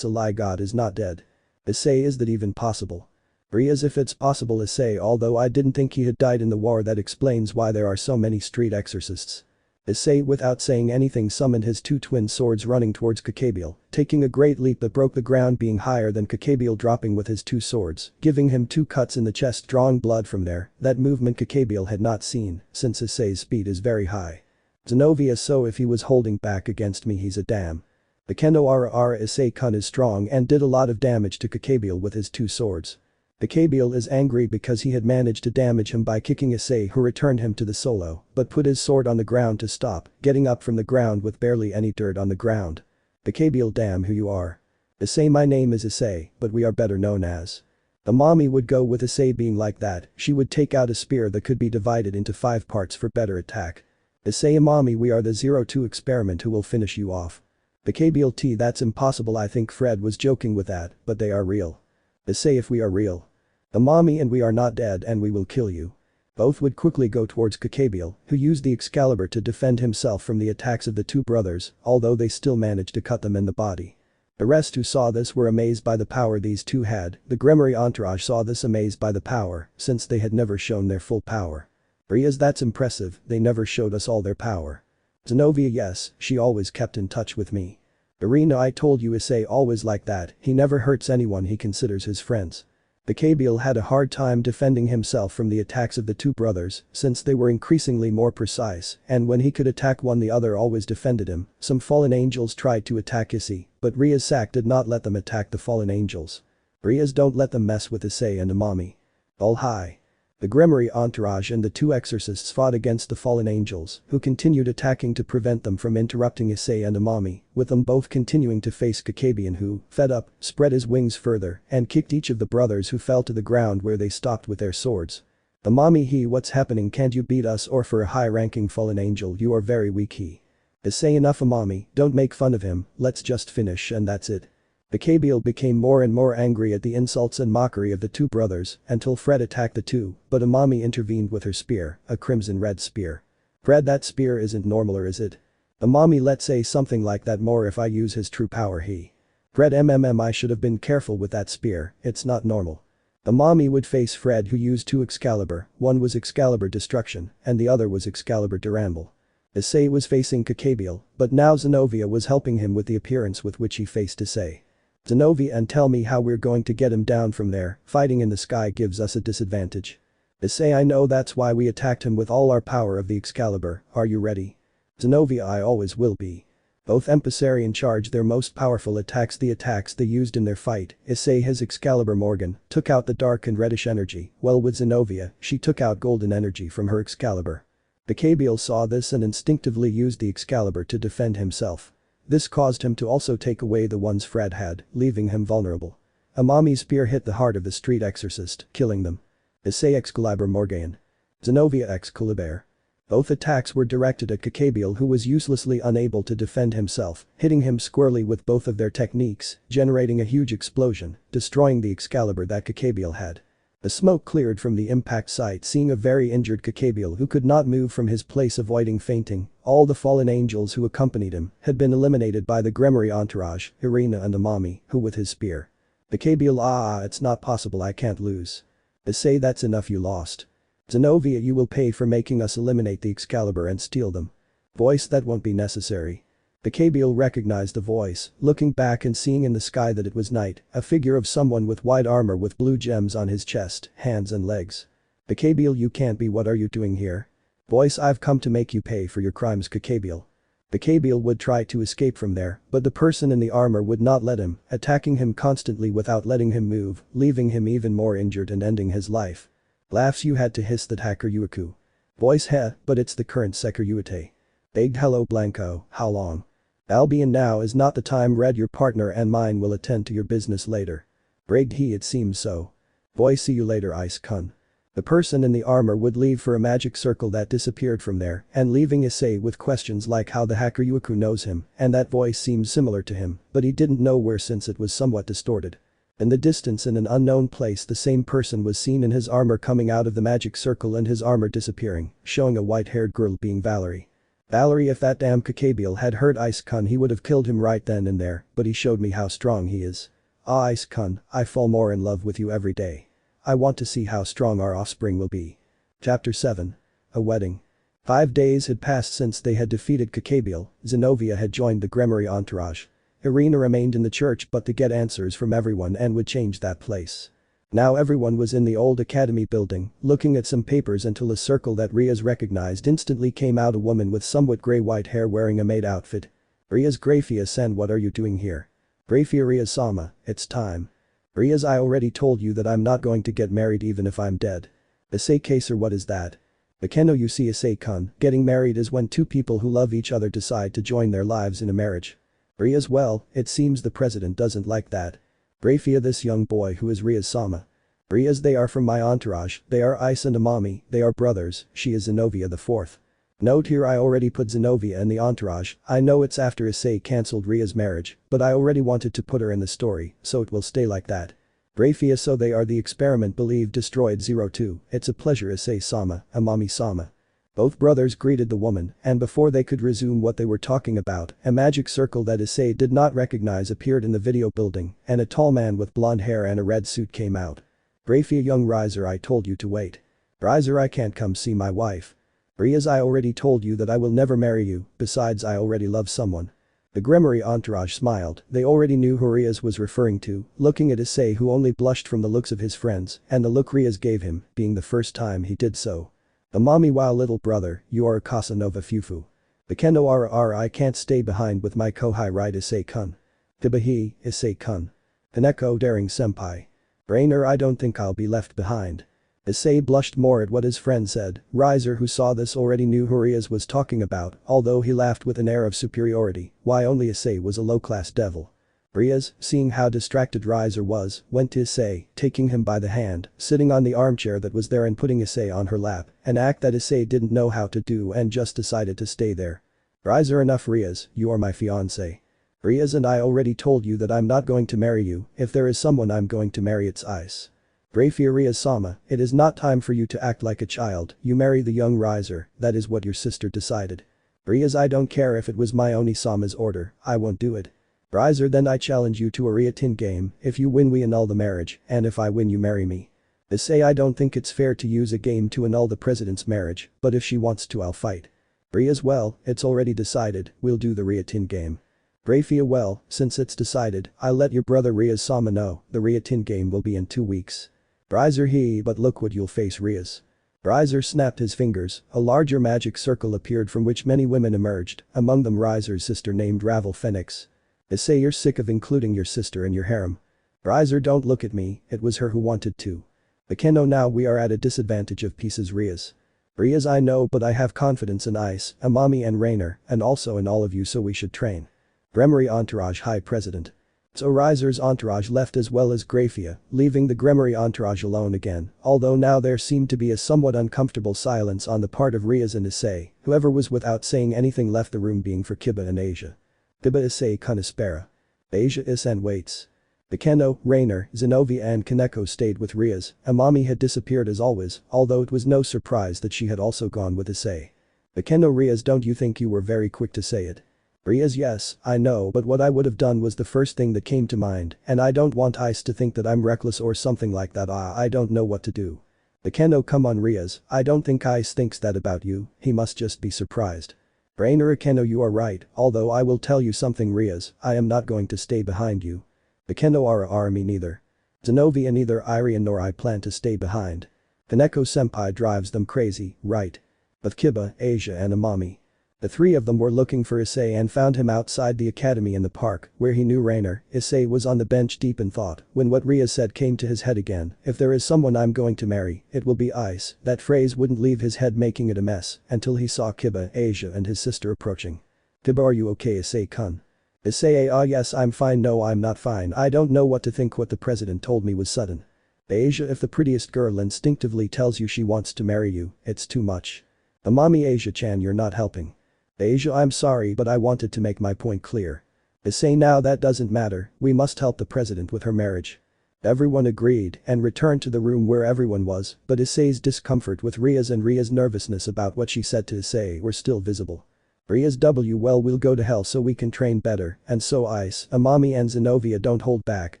lie, God is not dead. Issei, is that even possible? Rias, if it's possible, Issei, although I didn't think he had died in the war, that explains why there are so many street exorcists. Issei without saying anything summoned his two twin swords running towards Kakabiel, taking a great leap that broke the ground being higher than Kakabiel dropping with his two swords, giving him two cuts in the chest drawing blood from there, that movement Kakabiel had not seen, since Issei's speed is very high. Zenovia so if he was holding back against me he's a damn. The Kendo Ara Issei-kun is strong and did a lot of damage to Kakabiel with his two swords. Kakabiel is angry because he had managed to damage him by kicking Issei who returned him to the solo, but put his sword on the ground to stop, getting up from the ground with barely any dirt on the ground. Kakabiel damn who you are. Issei my name is Issei, but we are better known as. The mommy would go with Issei being like that, she would take out a spear that could be divided into 5 parts for better attack. Issei mommy we are the 02 experiment who will finish you off. Kakabiel T that's impossible I think Fred was joking with that, but they are real. Issei if we are real. The mommy and we are not dead and we will kill you. Both would quickly go towards Kakabiel, who used the Excalibur to defend himself from the attacks of the two brothers, although they still managed to cut them in the body. The rest who saw this were amazed by the power these two had, the Gremory entourage saw this amazed by the power, since they had never shown their full power. Rias that's impressive, they never showed us all their power. Zenovia yes, she always kept in touch with me. Irina I told you Issei always like that, he never hurts anyone he considers his friends. Kakabiel had a hard time defending himself from the attacks of the two brothers, since they were increasingly more precise, and when he could attack one the other always defended him. Some fallen angels tried to attack Issei, but Rias Sack did not let them attack the fallen angels. Rias don't let them mess with Issei and Amami. All high. The Gremory entourage and the two exorcists fought against the fallen angels, who continued attacking to prevent them from interrupting Issei and Amami, with them both continuing to face Kakabian who, fed up, spread his wings further and kicked each of the brothers who fell to the ground where they stopped with their swords. Amami he what's happening can't you beat us or for a high-ranking fallen angel you are very weak he. Issei enough Amami, don't make fun of him, let's just finish and that's it. Kakabiel became more and more angry at the insults and mockery of the two brothers until Fred attacked the two, but Amami intervened with her spear, a crimson-red spear. Fred that spear isn't normal or is it? Amami let's say something like that more if I use his true power he. Fred I should have been careful with that spear, it's not normal. Amami would face Fred who used two Excalibur, one was Excalibur Destruction and the other was Excalibur Duramble. Issei was facing Kakabiel, but now Zenovia was helping him with the appearance with which he faced Issei. Zenovia and tell me how we're going to get him down from there, fighting in the sky gives us a disadvantage. Issei I know that's why we attacked him with all our power of the Excalibur, are you ready? Zenovia I always will be. Both Emissarian charge their most powerful attacks the attacks they used in their fight, Issei his Excalibur Morgan, took out the dark and reddish energy, while with Zenovia, she took out golden energy from her Excalibur. Kakabiel saw this and instinctively used the Excalibur to defend himself. This caused him to also take away the ones Fred had, leaving him vulnerable. Amami's spear hit the heart of the street exorcist, killing them. Issei Excalibur Morgan. Zenovia Excalibur. Both attacks were directed at Kakabiel who was uselessly unable to defend himself, hitting him squarely with both of their techniques, generating a huge explosion, destroying the Excalibur that Kakabiel had. The smoke cleared from the impact site seeing a very injured Kakabiel who could not move from his place avoiding fainting. All the fallen angels who accompanied him had been eliminated by the Gremory entourage, Irina and Amami, who with his spear. Kakabiel it's not possible I can't lose. Issei that's enough you lost. Zenovia you will pay for making us eliminate the Excalibur and steal them. Voice that won't be necessary. Kakabiel recognized the voice, looking back and seeing in the sky that it was night, a figure of someone with white armor with blue gems on his chest, hands and legs. Kakabiel you can't be what are you doing here? Voice I've come to make you pay for your crimes Kakabiel. Kakabiel would try to escape from there, but the person in the armor would not let him, attacking him constantly without letting him move, leaving him even more injured and ending his life. Laughs you had to hiss that hacker Yuiku. Voice heh, but it's the current Sekiryuutei. Begged hello Blanco, how long? Albion now is not the time read your partner and mine will attend to your business later. Bragged he it seems so. Boy see you later Ice Kun. The person in the armor would leave for a magic circle that disappeared from there and leaving Issei with questions like how the hacker Yuiku knows him and that voice seemed similar to him but he didn't know where since it was somewhat distorted. In the distance in an unknown place the same person was seen in his armor coming out of the magic circle and his armor disappearing, showing a white-haired girl being Valerie. Valerie if that damn Kakabiel had heard Ice Kun he would have killed him right then and there, but he showed me how strong he is. Ah Ice Kun, I fall more in love with you every day. I want to see how strong our offspring will be. Chapter 7. A Wedding. 5 days had passed since they had defeated Kakabiel. Zenovia had joined the Gremory entourage. Irina remained in the church but to get answers from everyone and would change that place. Now everyone was in the old academy building, looking at some papers until a circle that Rias recognized instantly came out, a woman with somewhat grey-white hair wearing a maid outfit. Rias, Grafiya-san, what are you doing here? Grafiya, Rias-sama, it's time. Rias, I already told you that I'm not going to get married even if I'm dead. Issei Kaser, what is that? Bakeno, you see Issei-kun, getting married is when two people who love each other decide to join their lives in a marriage. Rias, well, it seems the president doesn't like that. Grafiya, this young boy who is Rias-sama. Rias, they are from my entourage, they are Ice and Amami, they are brothers, she is Zenovia the fourth. Note here, I already put Zenovia in the entourage. I know it's after Issei cancelled Ria's marriage, but I already wanted to put her in the story, so it will stay like that. Grafiya, so they are the experiment believed destroyed 02, it's a pleasure Issei-sama, Amami-sama. Both brothers greeted the woman, and before they could resume what they were talking about, a magic circle that Issei did not recognize appeared in the video building, and a tall man with blonde hair and a red suit came out. Grafiya, young Riser, I told you to wait. Riser, I can't come see my wife. Rias, I already told you that I will never marry you, besides I already love someone. The Gremory entourage smiled, they already knew who Rias was referring to, looking at Issei, who only blushed from the looks of his friends and the look Rias gave him, being the first time he did so. Amami, wow, little brother, you are a Casanova Fufu. Bakeno, I can't stay behind with my kohai, right Issei-kun. Tibahi, Issei-kun. Kaneko, daring senpai. Brainer, I don't think I'll be left behind. Issei blushed more at what his friend said. Riser, who saw this, already knew who Rias was talking about, although he laughed with an air of superiority. Why, only Issei was a low-class devil. Rias, seeing how distracted Riser was, went to Issei, taking him by the hand, sitting on the armchair that was there and putting Issei on her lap, an act that Issei didn't know how to do and just decided to stay there. Riser, enough Rias, you are my fiancé. Rias, and I already told you that I'm not going to marry you. If there is someone I'm going to marry, it's Ice. Grafiya, Rias-sama, it is not time for you to act like a child, you marry the young Riser, that is what your sister decided. Rias, I don't care if it was my Oni-sama's order, I won't do it. Riser, then I challenge you to a Riatin game, if you win we annul the marriage, and if I win you marry me. Issei, I don't think it's fair to use a game to annul the president's marriage, but if she wants to I'll fight. Rias, well, it's already decided, we'll do the Riatin game. Grafiya, well, since it's decided, I'll let your brother Rias-sama know, the Riatin game will be in 2 weeks. Riser, but look what you'll face Rias. Riser snapped his fingers, a larger magic circle appeared from which many women emerged, among them Riser's sister named Ravel Phoenix. Issei, you're sick of including your sister in your harem. Riser, don't look at me, it was her who wanted to. Bakeno, now we are at a disadvantage of pieces Rias. Rias, I know, but I have confidence in Ice, Amami and Rainer, and also in all of you, so we should train. Gremory entourage High President. So Riser's entourage left as well as Grafiya, leaving the Gremory entourage alone again, although now there seemed to be a somewhat uncomfortable silence on the part of Rias and Issei. Whoever was without saying anything left the room, being for Kiba and Asia. Kiba, Issei, Kunispera. Asia is and waits. Bakeno, Rainer, Zenovia and Kaneko stayed with Rias. Amami had disappeared as always, although it was no surprise that she had also gone with Issei. Bakeno, Rias, don't you think you were very quick to say it? Rias, yes, I know, but what I would have done was the first thing that came to mind, and I don't want Ice to think that I'm reckless or something like that. I don't know what to do. Bakeno, come on Rias, I don't think Ice thinks that about you, he must just be surprised. Rainer, Bakeno, you are right, although I will tell you something Rias, I am not going to stay behind you. Bakeno, me neither. Zenovia, neither Irian nor I plan to stay behind. Kaneko-senpai drives them crazy, right? But Kiba, Asia and Amami. The three of them were looking for Issei and found him outside the academy in the park, where he knew Rainer. Issei was on the bench deep in thought when what Rias said came to his head again. If there is someone I'm going to marry, it will be Ice. That phrase wouldn't leave his head, making it a mess, until he saw Kiba, Asia and his sister approaching. Kiba, are you okay Issei-kun? Issei, yes I'm fine. No, I'm not fine, I don't know what to think. What the president told me was sudden. Asia, if the prettiest girl instinctively tells you she wants to marry you, it's too much. Amami, Asia-chan, you're not helping. Asia, I'm sorry but I wanted to make my point clear. Issei, now that doesn't matter, we must help the president with her marriage. Everyone agreed and returned to the room where everyone was, but Issei's discomfort with Rias and Rias' nervousness about what she said to Issei were still visible. Rias, well, we'll go to hell so we can train better, and so Ice, Amami and Zenovia don't hold back,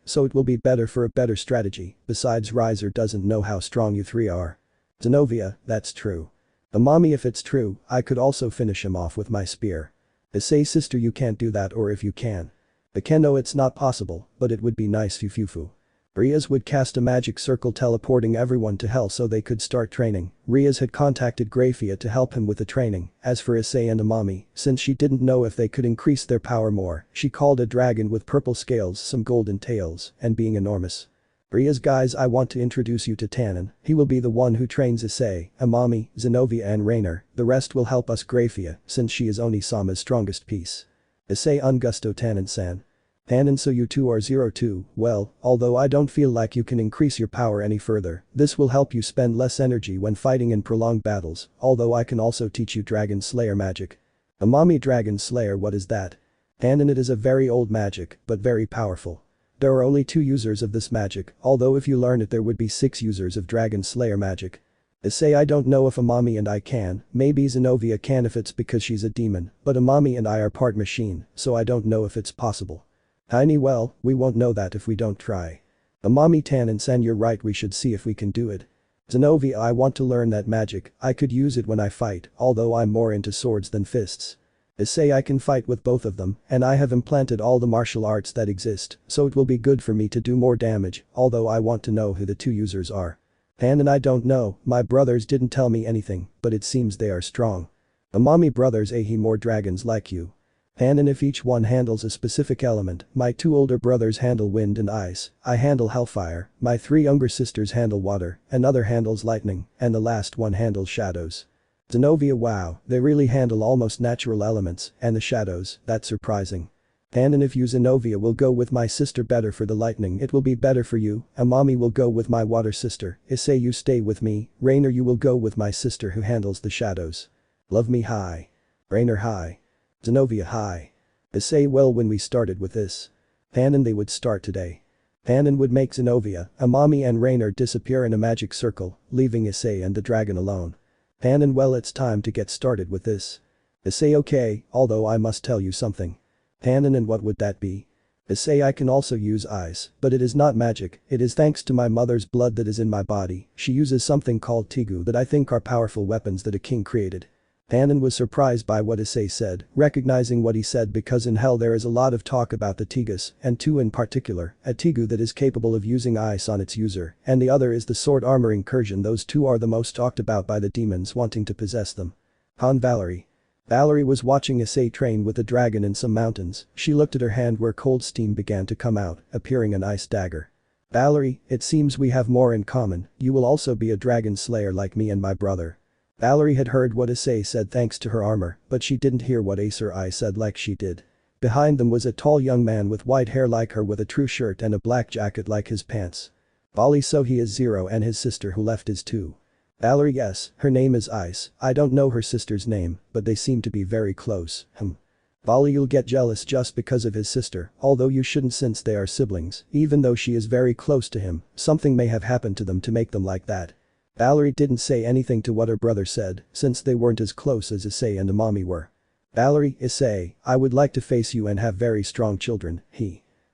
so it will be better for a better strategy. Besides, Riser doesn't know how strong you three are. Zenovia, that's true. Mommy, if it's true, I could also finish him off with my spear. Issei, sister, you can't do that, or if you can. No, it's not possible, but it would be nice. Fufufu. Rias would cast a magic circle teleporting everyone to hell so they could start training. Rias had contacted Grafiya to help him with the training. As for Issei and Amami, since she didn't know if they could increase their power more, she called a dragon with purple scales, some golden tails, and being enormous. Rias, guys, I want to introduce you to Tannen. He will be the one who trains Issei, Amami, Zenovia and Rainer. The rest will help us Grafiya, since she is Onisama's strongest piece. Issei, un gusto Tannen-san. Tannen, so you two are 02, well, although I don't feel like you can increase your power any further, this will help you spend less energy when fighting in prolonged battles, although I can also teach you Dragon Slayer magic. Amami, Dragon Slayer, what is that? Tannen, it is a very old magic, but very powerful. There are only 2 users of this magic, although if you learn it there would be 6 users of Dragon Slayer magic. Issei, I don't know if Amami and I can, maybe Zenovia can if it's because she's a demon, but Amami and I are part machine, so I don't know if it's possible. Tiny, well, we won't know that if we don't try. Amami, Tannen-san, you're right, we should see if we can do it. Zenovia, I want to learn that magic, I could use it when I fight, although I'm more into swords than fists. Issei, I can fight with both of them, and I have implanted all the martial arts that exist, so it will be good for me to do more damage, although I want to know who the 2 users are. Tannen, I don't know, my brothers didn't tell me anything, but it seems they are strong. Amami, brothers, he more dragons like you. Tannen, if each one handles a specific element, my 2 older brothers handle wind and ice, I handle hellfire, my 3 younger sisters handle water, another handles lightning, and the last one handles shadows. Zenovia, wow, they really handle almost natural elements, and the shadows, that's surprising. Tannen, if you Zenovia will go with my sister better for the lightning, it will be better for you. Amami will go with my water sister. Issei, you stay with me. Rainer, you will go with my sister who handles the shadows. Love me, hi. Rainer, hi. Zenovia, hi. Issei, well, when we started with this. Tannen, they would start today. Tannen would make Zenovia, Amami and Rainer disappear in a magic circle, leaving Issei and the dragon alone. Tannen, well, it's time to get started with this. Issei, okay, although I must tell you something. Tannen, and what would that be? Issei, I can also use ice, but it is not magic, it is thanks to my mother's blood that is in my body. She uses something called Tigu that I think are powerful weapons that a king created. Tannen was surprised by what Issei said, recognizing what he said because in hell there is a lot of talk about the Tigus, and 2 in particular, a Tigu that is capable of using ice on its user, and the other is the sword armor incursion. Those 2 are the most talked about by the demons wanting to possess them. Han, Valerie. Valerie was watching Issei train with a dragon in some mountains. She looked at her hand where cold steam began to come out, appearing an ice dagger. Valerie, it seems we have more in common, you will also be a dragon slayer like me and my brother. Valerie had heard what Issei said thanks to her armor, but she didn't hear what Acer I said like she did. Behind them was a tall young man with white hair like her with a true shirt and a black jacket like his pants. Vali, so he is 0 and his sister who left is 2. Valerie, yes, her name is Ice, I don't know her sister's name, but they seem to be very close. Vali, you'll get jealous just because of his sister, although you shouldn't since they are siblings, even though she is very close to him, something may have happened to them to make them like that. Valerie didn't say anything to what her brother said, since they weren't as close as Issei and Amami were. Valerie, Issei, I would like to face you and have very strong children,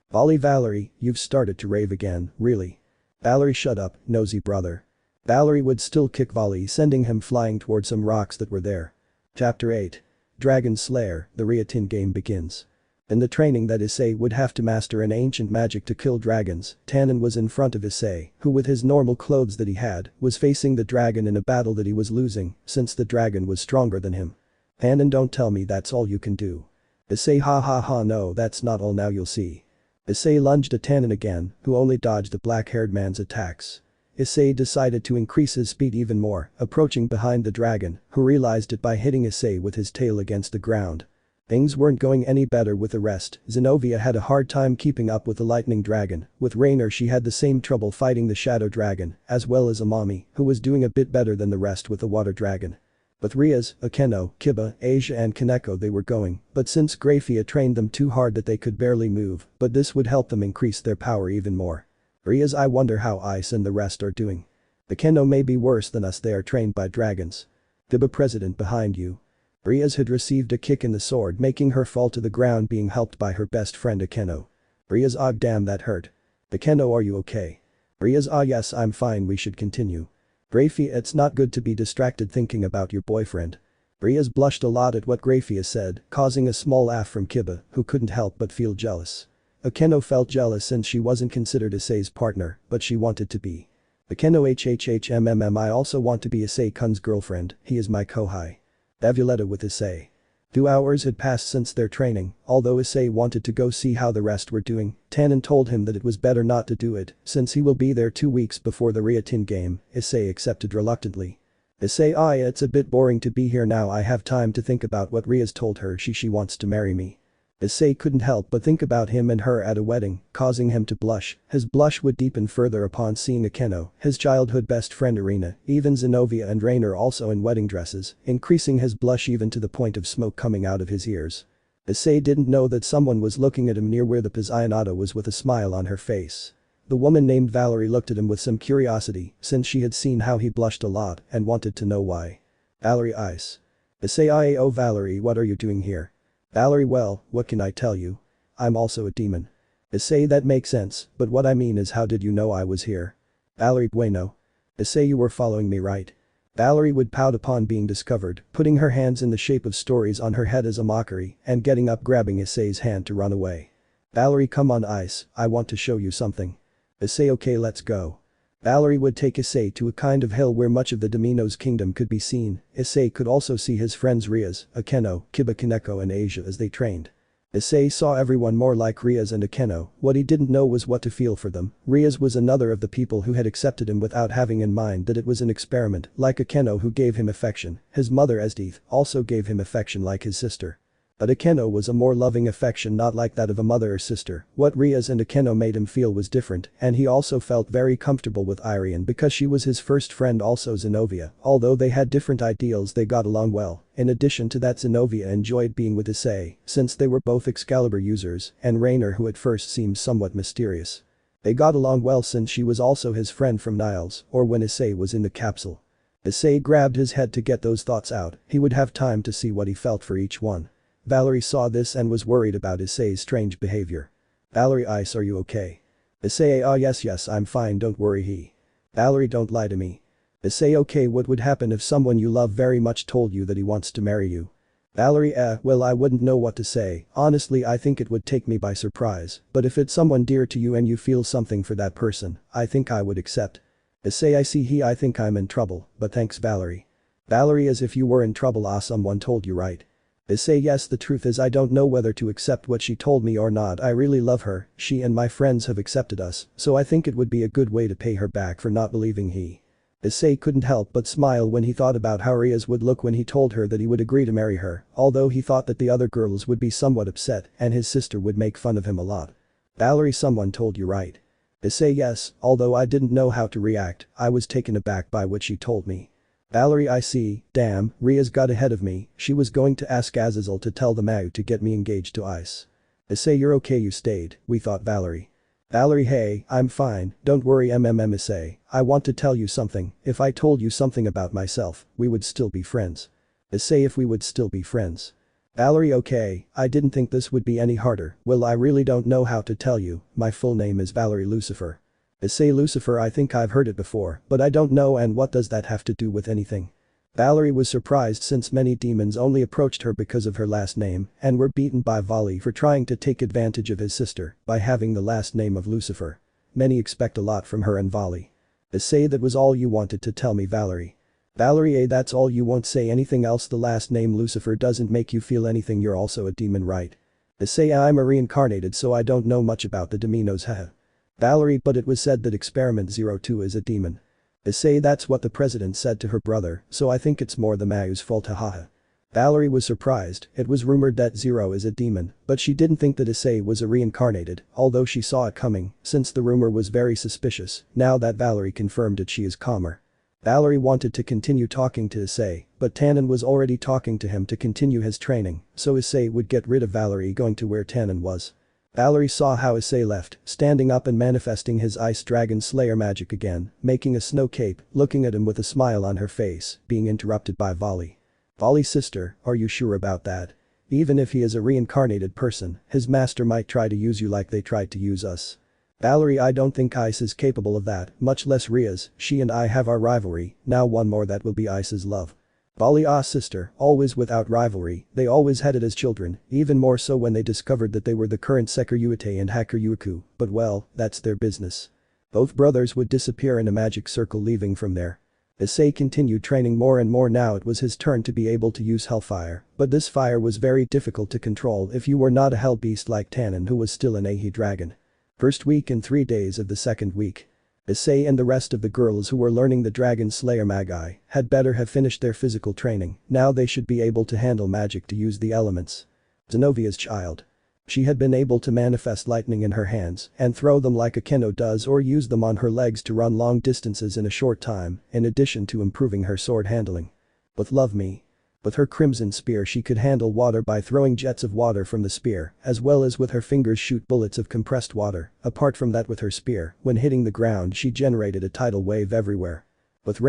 Valerie, you've started to rave again, really. Valerie, shut up, nosy brother. Valerie would still kick Vali, sending him flying toward some rocks that were there. Chapter 8. Dragon Slayer, the Riatin game begins. In the training that Issei would have to master an ancient magic to kill dragons, Tannen was in front of Issei, who with his normal clothes that he had, was facing the dragon in a battle that he was losing, since the dragon was stronger than him. Tannen, don't tell me that's all you can do. Issei, ha ha ha, no, that's not all, now you'll see. Issei lunged at Tannen again, who only dodged the black-haired man's attacks. Issei decided to increase his speed even more, approaching behind the dragon, who realized it by hitting Issei with his tail against the ground. Things weren't going any better with the rest. Zenovia had a hard time keeping up with the lightning dragon. With Rainer, she had the same trouble fighting the shadow dragon, as well as Amami, who was doing a bit better than the rest with the water dragon. With Rias, Akeno, Kiba, Asia and Kaneko they were going, but since Grafiya trained them too hard that they could barely move, but this would help them increase their power even more. Rias, I wonder how Ice and the rest are doing. Akeno may be worse than us, they are trained by dragons. Kiba, president behind you. Rias had received a kick in the sword making her fall to the ground, being helped by her best friend Akeno. Rias, ah damn, that hurt. Akeno, are you okay? Rias, ah yes, I'm fine, we should continue. Grafiya, it's not good to be distracted thinking about your boyfriend. Rias blushed a lot at what Grafiya said, causing a small laugh from Kiba, who couldn't help but feel jealous. Akeno felt jealous since she wasn't considered Issei's partner, but she wanted to be. Akeno I also want to be Issei-kun's girlfriend, he is my kohai. Davuleta with Issei. 2 hours had passed since their training, although Issei wanted to go see how the rest were doing, Tannen told him that it was better not to do it, since he will be there 2 weeks before the Riatin game, Issei accepted reluctantly. Issei, it's a bit boring to be here now, I have time to think about what Rias told her she wants to marry me. Issei couldn't help but think about him and her at a wedding, causing him to blush. His blush would deepen further upon seeing Akeno, his childhood best friend Irina, even Zenobia and Rainer also in wedding dresses, increasing his blush even to the point of smoke coming out of his ears. Issei didn't know that someone was looking at him near where the Pizionata was with a smile on her face. The woman named Valerie looked at him with some curiosity, since she had seen how he blushed a lot and wanted to know why. Valerie Ice. Issei, oh Valerie, what are you doing here? Valerie, well, what can I tell you? I'm also a demon. Issei, that makes sense, but what I mean is how did you know I was here? Valerie, bueno. Issei, you were following me, right? Valerie would pout upon being discovered, putting her hands in the shape of stories on her head as a mockery and getting up grabbing Issei's hand to run away. Valerie, come on Ice, I want to show you something. Issei, okay, let's go. Valerie would take Issei to a kind of hill where much of the Domino's kingdom could be seen. Issei could also see his friends Rias, Akeno, Kiba, Kaneko and Asia as they trained. Issei saw everyone more like Rias and Akeno, what he didn't know was what to feel for them. Rias was another of the people who had accepted him without having in mind that it was an experiment, like Akeno who gave him affection. His mother Esdeath also gave him affection like his sister. But Akeno was a more loving affection not like that of a mother or sister. What Rias and Akeno made him feel was different, and he also felt very comfortable with Irian because she was his first friend, also Zenobia. Although they had different ideals, they got along well. In addition to that, Zenobia enjoyed being with Issei, since they were both Excalibur users, and Rainer, who at first seemed somewhat mysterious. They got along well since she was also his friend from Niles, or when Issei was in the capsule. Issei grabbed his head to get those thoughts out, he would have time to see what he felt for each one. Valerie saw this and was worried about Issei's strange behavior. Valerie Ice, are you okay? Issei, yes I'm fine, don't worry he. Valerie, don't lie to me. Issei, okay, what would happen if someone you love very much told you that he wants to marry you? Valerie, well I wouldn't know what to say, honestly I think it would take me by surprise, but if it's someone dear to you and you feel something for that person, I think I would accept. Issei, I see I think I'm in trouble, but thanks Valerie. Valerie, as if you were in trouble, someone told you, right? Issei, yes, the truth is I don't know whether to accept what she told me or not. I really love her, she and my friends have accepted us, so I think it would be a good way to pay her back for not believing he. Issei couldn't help but smile when he thought about how Rias would look when he told her that he would agree to marry her, although he thought that the other girls would be somewhat upset and his sister would make fun of him a lot. Valerie, someone told you, right? Issei, yes, although I didn't know how to react, I was taken aback by what she told me. Valerie, I see, damn, Rias got ahead of me, she was going to ask Azazel to tell the Mau to get me engaged to Ice. Issei, you're okay, you stayed, we thought Valerie. Valerie, hey, I'm fine, don't worry Issei, I want to tell you something, if I told you something about myself, we would still be friends. Issei, if we would still be friends. Valerie, okay, I didn't think this would be any harder, well I really don't know how to tell you, my full name is Valerie Lucifer. Issei, Lucifer, I think I've heard it before, but I don't know, and what does that have to do with anything? Valerie was surprised since many demons only approached her because of her last name and were beaten by Vali for trying to take advantage of his sister by having the last name of Lucifer. Many expect a lot from her and Vali. Issei, that was all you wanted to tell me, Valerie. Valerie, that's all, you won't say anything else? The last name Lucifer doesn't make you feel anything, you're also a demon, right? Issei, I'm a reincarnated, so I don't know much about the Dominos, haha. Valerie, but it was said that Experiment 02 is a demon. Issei, that's what the president said to her brother, so I think it's more the Mau's fault, haha. Valerie was surprised, it was rumored that Zero is a demon, but she didn't think that Issei was a reincarnated, although she saw it coming, since the rumor was very suspicious. Now that Valerie confirmed it, she is calmer. Valerie wanted to continue talking to Issei, but Tannen was already talking to him to continue his training, so Issei would get rid of Valerie going to where Tannen was. Valerie saw how Issei left, standing up and manifesting his Ice Dragon Slayer magic again, making a snow cape, looking at him with a smile on her face, being interrupted by Vali. Vali, sister, are you sure about that? Even if he is a reincarnated person, his master might try to use you like they tried to use us. Valerie, I don't think Ice is capable of that, much less Rias. She and I have our rivalry, now one more that will be Ice's love. Balia's sister, always without rivalry, they always had it as children, even more so when they discovered that they were the current Sekiryuutei and Hakuryuku, but well, that's their business. Both brothers would disappear in a magic circle, leaving from there. Issei continued training more and more. Now it was his turn to be able to use hellfire, but this fire was very difficult to control if you were not a hell beast like Tannen, who was still an Ahi dragon. First week and 3 days of the second week. Issei and the rest of the girls who were learning the Dragon Slayer Magi had better have finished their physical training, now they should be able to handle magic to use the elements. Zenovia's child. She had been able to manifest lightning in her hands and throw them like a Keno does, or use them on her legs to run long distances in a short time, in addition to improving her sword handling. But love me. With her crimson spear she could handle water by throwing jets of water from the spear, as well as with her fingers shoot bullets of compressed water. Apart from that, with her spear, when hitting the ground she generated a tidal wave everywhere. With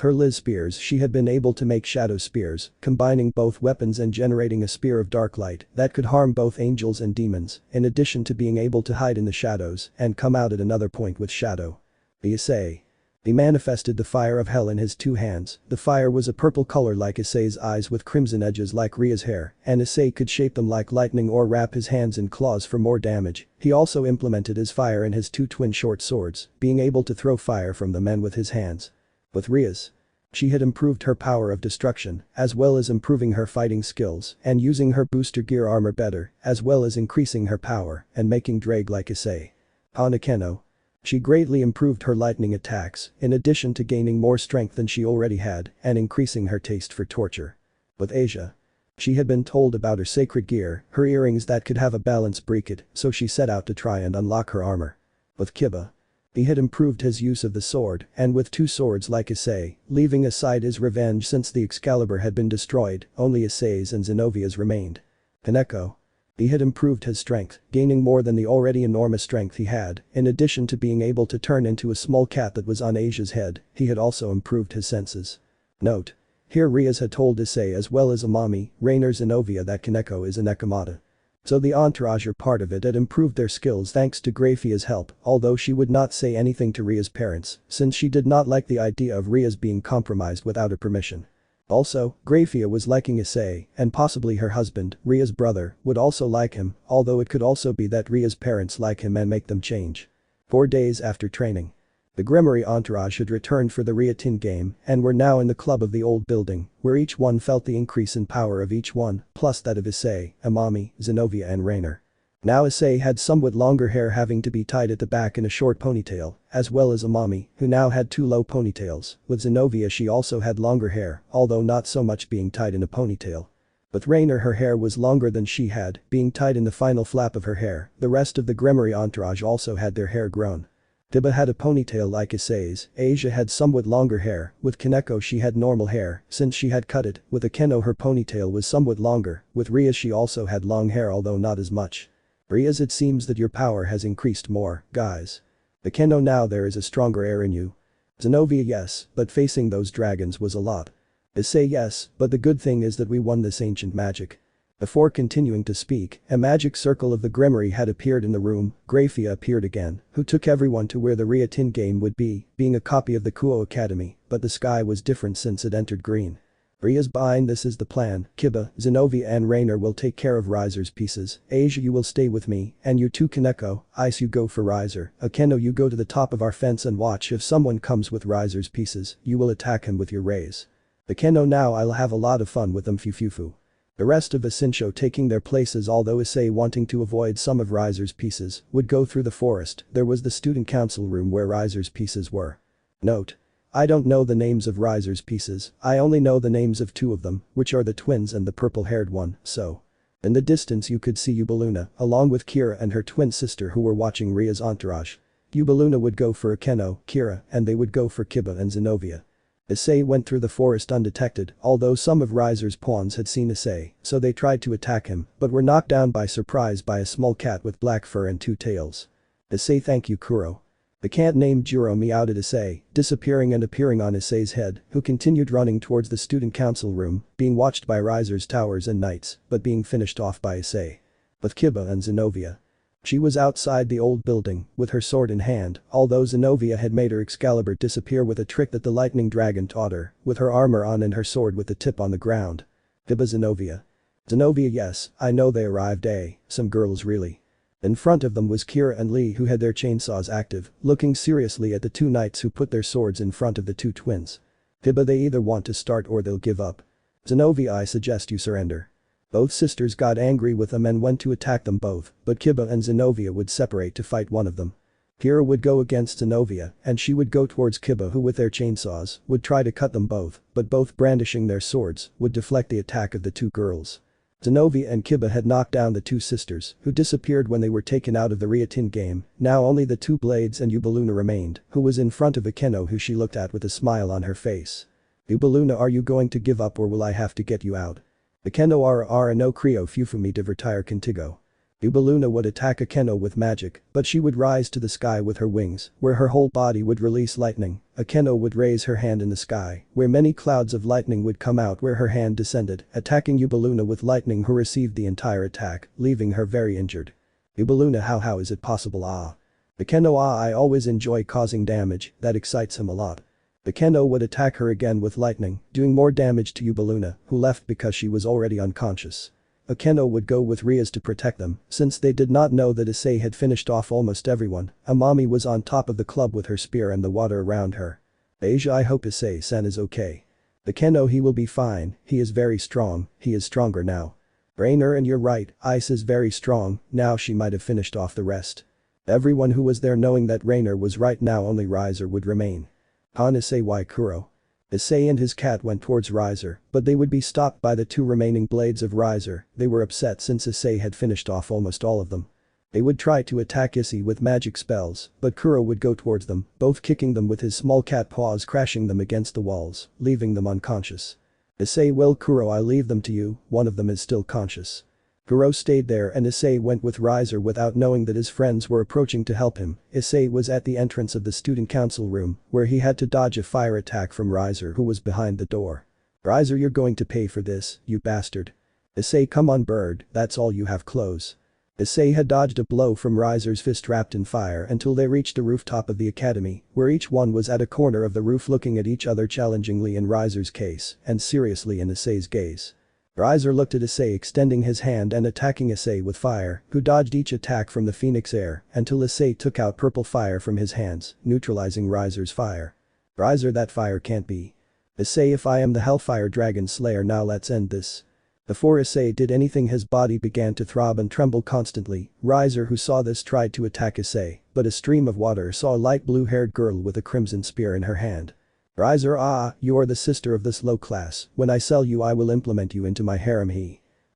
her Liz spears she had been able to make shadow spears, combining both weapons and generating a spear of dark light that could harm both angels and demons, in addition to being able to hide in the shadows and come out at another point with shadow. Issei. He manifested the fire of hell in his 2 hands. The fire was a purple color like Issei's eyes with crimson edges like Ria's hair, and Issei could shape them like lightning or wrap his hands in claws for more damage. He also implemented his fire in his 2 twin short swords, being able to throw fire from the men with his hands. With Rias. She had improved her power of destruction, as well as improving her fighting skills and using her booster gear armor better, as well as increasing her power and making Ddraig like Issei. Hanakeno. She greatly improved her lightning attacks, in addition to gaining more strength than she already had and increasing her taste for torture. With Asia. She had been told about her sacred gear, her earrings that could have a balance break, so she set out to try and unlock her armor. With Kiba. He had improved his use of the sword, and with 2 swords like Issei, leaving aside his revenge since the Excalibur had been destroyed, only Issei's and Zenovia's remained. Kaneko. He had improved his strength, gaining more than the already enormous strength he had, in addition to being able to turn into a small cat that was on Asia's head. He had also improved his senses. Note. Here Rias had told Issei as well as Amami, Rainer, Zenovia that Kaneko is a Nekomata. So the entourage or part of it had improved their skills thanks to Grafiya's help, although she would not say anything to Ria's parents, since she did not like the idea of Rias being compromised without her permission. Also, Grafiya was liking Issei, and possibly her husband, Ria's brother, would also like him, although it could also be that Ria's parents like him and make them change. 4 days after training. The Gremory entourage had returned for the Ria Tin game and were now in the club of the old building, where each one felt the increase in power of each one, plus that of Issei, Amami, Zenovia and Rainer. Now Issei had somewhat longer hair having to be tied at the back in a short ponytail, as well as Amami, who now had 2 low ponytails. With Zenovia she also had longer hair, although not so much being tied in a ponytail. With Rainer her hair was longer than she had, being tied in the final flap of her hair. The rest of the Gremory entourage also had their hair grown. Tiba had a ponytail like Issei's, Asia had somewhat longer hair, with Kaneko she had normal hair since she had cut it, with Akeno her ponytail was somewhat longer, with Rias she also had long hair although not as much. Rias, it seems that your power has increased more, guys. Akeno, now there is a stronger air in you. Zenovia, yes, but facing those dragons was a lot. Issei, yes, but the good thing is that we won this ancient magic. Before continuing to speak, a magic circle of the Gremory had appeared in the room. Grafiya appeared again, who took everyone to where the Ria Tin game would be, being a copy of the Kuo Academy, but the sky was different since it entered green. Rias, behind this is the plan. Kiba, Zenovia and Rainer will take care of Riser's pieces. Asia, you will stay with me, and you too Kaneko. Ice, you go for Riser. Akeno, you go to the top of our fence and watch. If someone comes with Riser's pieces, you will attack him with your rays. Akeno, now I'll have a lot of fun with them fufufu. The rest of the Shinsho taking their places, although Issei, wanting to avoid some of Riser's pieces, would go through the forest. There was the student council room where Riser's pieces were. Note. I don't know the names of Riser's pieces, I only know the names of 2 of them, which are the twins and the purple-haired one, so. In the distance you could see Yubaluna, along with Kira and her twin sister who were watching Ria's entourage. Yubaluna would go for Akeno, Kira, and they would go for Kiba and Zenovia. Issei went through the forest undetected, although some of Riser's pawns had seen Issei, so they tried to attack him, but were knocked down by surprise by a small cat with black fur and 2 tails. Issei, thank you Kuro. The cat named Jiro meowed at Issei, disappearing and appearing on Issei's head, who continued running towards the student council room, being watched by Riser's towers and knights, but being finished off by Issei. With Kiba and Zenovia. She was outside the old building, with her sword in hand, although Zenobia had made her Excalibur disappear with a trick that the lightning dragon taught her, with her armor on and her sword with the tip on the ground. Biba Zenobia. Zenobia, yes, I know they arrived, some girls really. In front of them was Kira and Lee, who had their chainsaws active, looking seriously at the two knights who put their swords in front of the two twins. Biba, they either want to start or they'll give up. Zenobia, I suggest you surrender. Both sisters got angry with them and went to attack them both, but Kiba and Zenobia would separate to fight one of them. Kira would go against Zenobia, and she would go towards Kiba, who with their chainsaws, would try to cut them both, but both brandishing their swords, would deflect the attack of the two girls. Zenobia and Kiba had knocked down the two sisters, who disappeared when they were taken out of the Riatin game, now only the two blades and Ubaluna remained, who was in front of Akeno, who she looked at with a smile on her face. Ubaluna, are you going to give up or will I have to get you out? Akeno ara no Creo Fufumi divertire contigo. Ubaluna would attack Akeno with magic, but she would rise to the sky with her wings, where her whole body would release lightning. Akeno would raise her hand in the sky, where many clouds of lightning would come out where her hand descended, attacking Ubaluna with lightning, who received the entire attack, leaving her very injured. Ubaluna, how is it possible? Akeno, I always enjoy causing damage, that excites him a lot. Akeno would attack her again with lightning, doing more damage to Ubaluna, who left because she was already unconscious. Akeno would go with Rias to protect them, since they did not know that Issei had finished off almost everyone. Amami was on top of the club with her spear and the water around her. Asia, I hope Issei-san is okay. Akeno, he will be fine, he is very strong, he is stronger now. Rainer, and you're right, Ice is very strong, now she might have finished off the rest. Everyone who was there knowing that Rainer was right, now only Riser would remain. Han Issei y Kuro. Issei and his cat went towards Riser, but they would be stopped by the two remaining blades of Riser. They were upset since Issei had finished off almost all of them. They would try to attack Issei with magic spells, but Kuro would go towards them, both kicking them with his small cat paws, crashing them against the walls, leaving them unconscious. Issei, well Kuro, I leave them to you, one of them is still conscious. Kuro stayed there and Issei went with Riser without knowing that his friends were approaching to help him. Issei was at the entrance of the student council room, where he had to dodge a fire attack from Riser, who was behind the door. Riser, you're going to pay for this, you bastard. Issei, come on bird, that's all you have, close. Issei had dodged a blow from Riser's fist wrapped in fire until they reached the rooftop of the academy, where each one was at a corner of the roof looking at each other challengingly in Riser's case and seriously in Issei's gaze. Riser looked at Issei, extending his hand and attacking Issei with fire, who dodged each attack from the Phoenix Air until Issei took out purple fire from his hands, neutralizing Riser's fire. Riser, that fire can't be. Issei, if I am the Hellfire Dragon Slayer, now let's end this. Before Issei did anything, his body began to throb and tremble constantly. Riser, who saw this, tried to attack Issei, but a stream of water saw a light blue-haired girl with a crimson spear in her hand. Riser, you are the sister of this low class, when I sell you I will implement you into my harem.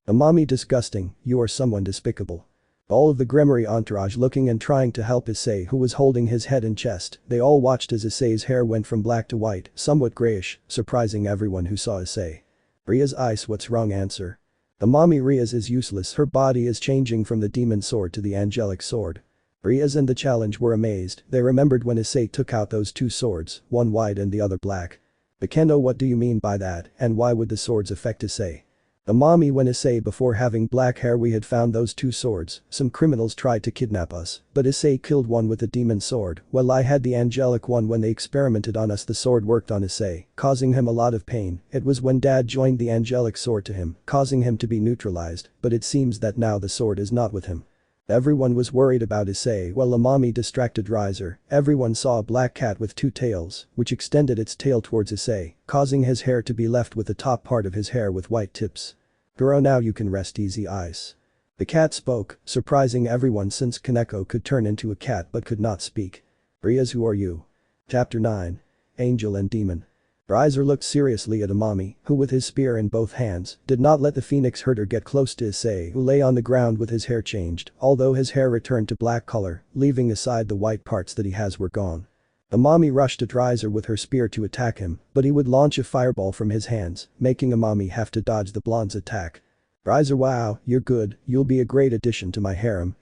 Amami, disgusting, you are someone despicable. All of the Gremory entourage looking and trying to help Issei, who was holding his head and chest. They all watched as Issei's hair went from black to white, somewhat grayish, surprising everyone who saw Issei. Rias, Ice, what's wrong? Answer. Amami, Rias is useless, her body is changing from the demon sword to the angelic sword. Rias and the challenge were amazed. They remembered when Issei took out those two swords, one white and the other black. Akeno, what do you mean by that, and why would the swords affect Issei? Amami, when Issei, before having black hair, we had found those two swords. Some criminals tried to kidnap us, but Issei killed one with the demon sword, while I had the angelic one. When they experimented on us, the sword worked on Issei, causing him a lot of pain. It was when Dad joined the angelic sword to him, causing him to be neutralized, but it seems that now the sword is not with him. Everyone was worried about Issei while Amami distracted Riser. Everyone saw a black cat with two tails, which extended its tail towards Issei, causing his hair to be left with the top part of his hair with white tips. Kuro, now you can rest easy, Ice. The cat spoke, surprising everyone since Kaneko could turn into a cat but could not speak. Rias, who are you? Chapter 9. Angel and Demon. Riser looked seriously at Amami, who with his spear in both hands, did not let the phoenix herder get close to Issei, who lay on the ground with his hair changed, although his hair returned to black color, leaving aside the white parts that he has were gone. Amami rushed at Riser with her spear to attack him, but he would launch a fireball from his hands, making Amami have to dodge the blonde's attack. Riser, wow, you're good, you'll be a great addition to my harem,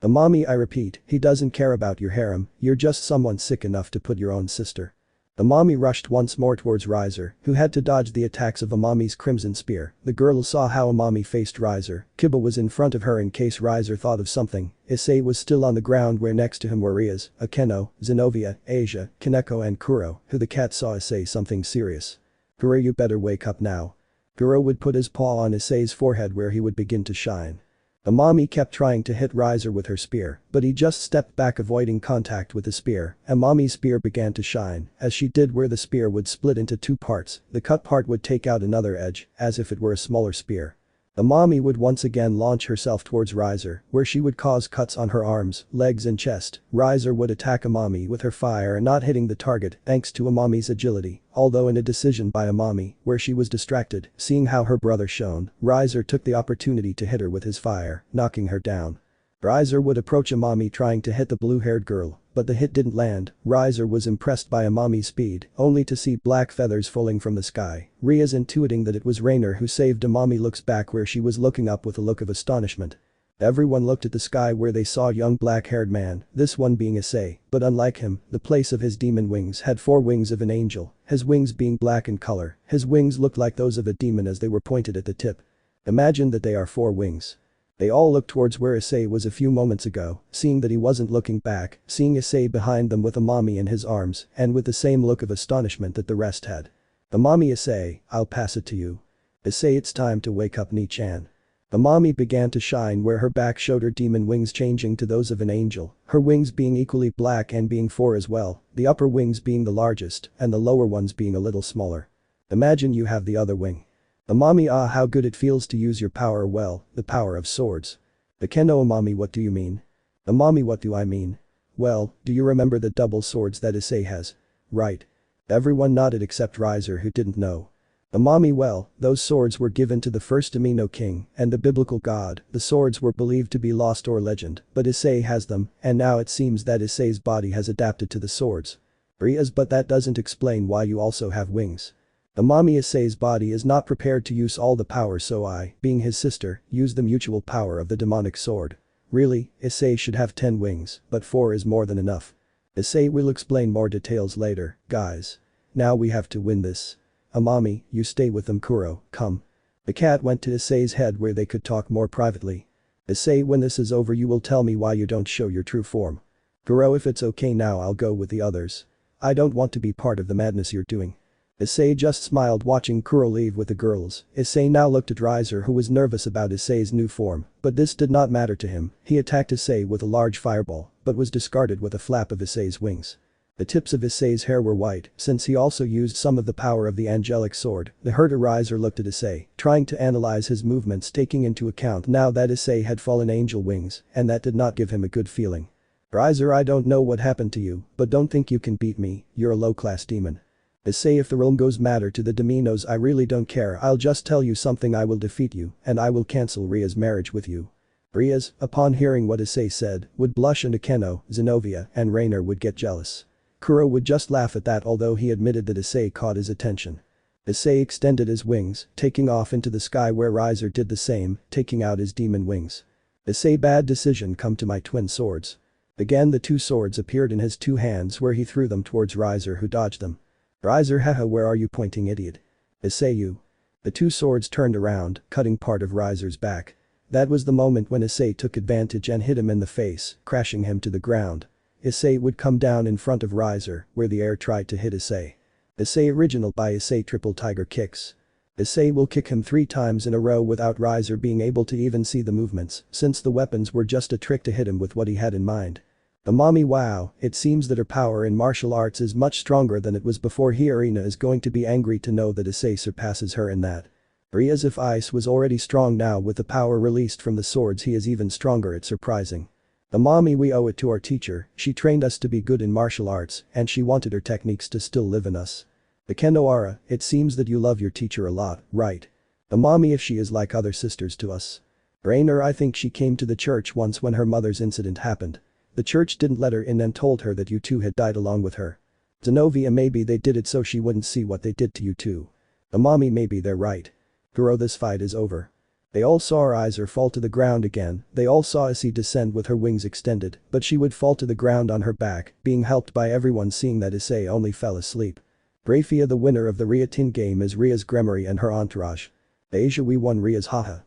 Amami, I repeat, he doesn't care about your harem, you're just someone sick enough to put your own sister. Amami rushed once more towards Riser, who had to dodge the attacks of Amami's crimson spear. The girl saw how Amami faced Riser. Kiba was in front of her in case Riser thought of something. Issei was still on the ground where next to him were Rias, Akeno, Zenobia, Asia, Kaneko and Kuro, who the cat saw Issei something serious. Kuro, you better wake up now. Kuro would put his paw on Issei's forehead where he would begin to shine. Amami kept trying to hit Riser with her spear, but he just stepped back avoiding contact with the spear. Amami's spear began to shine, as she did where the spear would split into two parts, the cut part would take out another edge, as if it were a smaller spear. Amami would once again launch herself towards Riser, where she would cause cuts on her arms, legs and chest. Riser would attack Amami with her fire not hitting the target thanks to Amami's agility, although in a decision by Amami, where she was distracted, seeing how her brother shone, Riser took the opportunity to hit her with his fire, knocking her down. Riser would approach Amami trying to hit the blue-haired girl, but the hit didn't land. Riser was impressed by Amami's speed, only to see black feathers falling from the sky. Rias, intuiting that it was Rainer who saved Amami, looks back where she was looking up with a look of astonishment. Everyone looked at the sky where they saw a young black-haired man, this one being Issei, but unlike him, the place of his demon wings had 4 wings of an angel, his wings being black in color. His wings looked like those of a demon as they were pointed at the tip. Imagine that they are 4 wings. They all looked towards where Issei was a few moments ago, seeing that he wasn't looking back, seeing Issei behind them with Amami in his arms, and with the same look of astonishment that the rest had. Amami, Issei, I'll pass it to you. Issei, it's time to wake up Ni-chan. Amami began to shine where her back showed her demon wings changing to those of an angel, her wings being equally black and being 4 as well, the upper wings being the largest and the lower ones being a little smaller. Imagine you have the other wing. Amami, how good it feels to use your power well, the power of swords. Akeno, Amami, what do you mean? Amami, what do I mean? Well, do you remember the double swords that Issei has? Right. Everyone nodded except Riser, who didn't know. Amami, well, those swords were given to the first Amino king and the biblical god. The swords were believed to be lost or legend, but Issei has them, and now it seems that Issei's body has adapted to the swords. Rias, but that doesn't explain why you also have wings. Amami, Issei's body is not prepared to use all the power, so I, being his sister, use the mutual power of the demonic sword. Really, Issei should have 10 wings, but 4 is more than enough. Issei will explain more details later, guys. Now we have to win this. Amami, you stay with them. Kuro, come. The cat went to Issei's head where they could talk more privately. Issei, when this is over you will tell me why you don't show your true form. Kuro, if it's okay now I'll go with the others. I don't want to be part of the madness you're doing. Issei just smiled watching Kuro leave with the girls. Issei now looked at Riser, who was nervous about Issei's new form, but this did not matter to him. He attacked Issei with a large fireball, but was discarded with a flap of Issei's wings. The tips of Issei's hair were white, since he also used some of the power of the angelic sword. The hurt Riser looked at Issei, trying to analyze his movements, taking into account now that Issei had fallen angel wings, and that did not give him a good feeling. Riser, I don't know what happened to you, but don't think you can beat me, you're a low-class demon. Issei, if the realm goes matter to the Dominos I really don't care. I'll just tell you something, I will defeat you, and I will cancel Ria's marriage with you. Rias, upon hearing what Issei said, would blush, and Akeno, Zenobia, and Rainer would get jealous. Kuro would just laugh at that, although he admitted that Issei caught his attention. Issei extended his wings, taking off into the sky where Riser did the same, taking out his demon wings. Issei, bad decision, come to my twin swords. Again the 2 swords appeared in his 2 hands where he threw them towards Riser, who dodged them. Riser, haha, where are you pointing, idiot? Issei, you. The 2 swords turned around, cutting part of Riser's back. That was the moment when Issei took advantage and hit him in the face, crashing him to the ground. Issei would come down in front of Riser, where the air tried to hit Issei. Issei original by Issei triple tiger kicks. Issei will kick him 3 times in a row without Riser being able to even see the movements, since the weapons were just a trick to hit him with what he had in mind. Amami, wow, it seems that her power in martial arts is much stronger than it was before. Hierina is going to be angry to know that Issei surpasses her in that. Rias, if Ice was already strong, now with the power released from the swords he is even stronger, it's surprising. Amami, we owe it to our teacher, she trained us to be good in martial arts and she wanted her techniques to still live in us. Akenoara, it seems that you love your teacher a lot, right? Amami, if she is like other sisters to us. Rainer, I think she came to the church once when her mother's incident happened. The church didn't let her in and told her that you 2 had died along with her. Zenobia, maybe they did it so she wouldn't see what they did to you 2. Amami, maybe they're right. Kuro, this fight is over. They all saw Riser fall to the ground again. They all saw Issei descend with her wings extended, but she would fall to the ground on her back, being helped by everyone, seeing that Issei only fell asleep. Grafiya, the winner of the Ria Tin game, is Rias Gremory and her entourage. Asia, we won Rias, haha.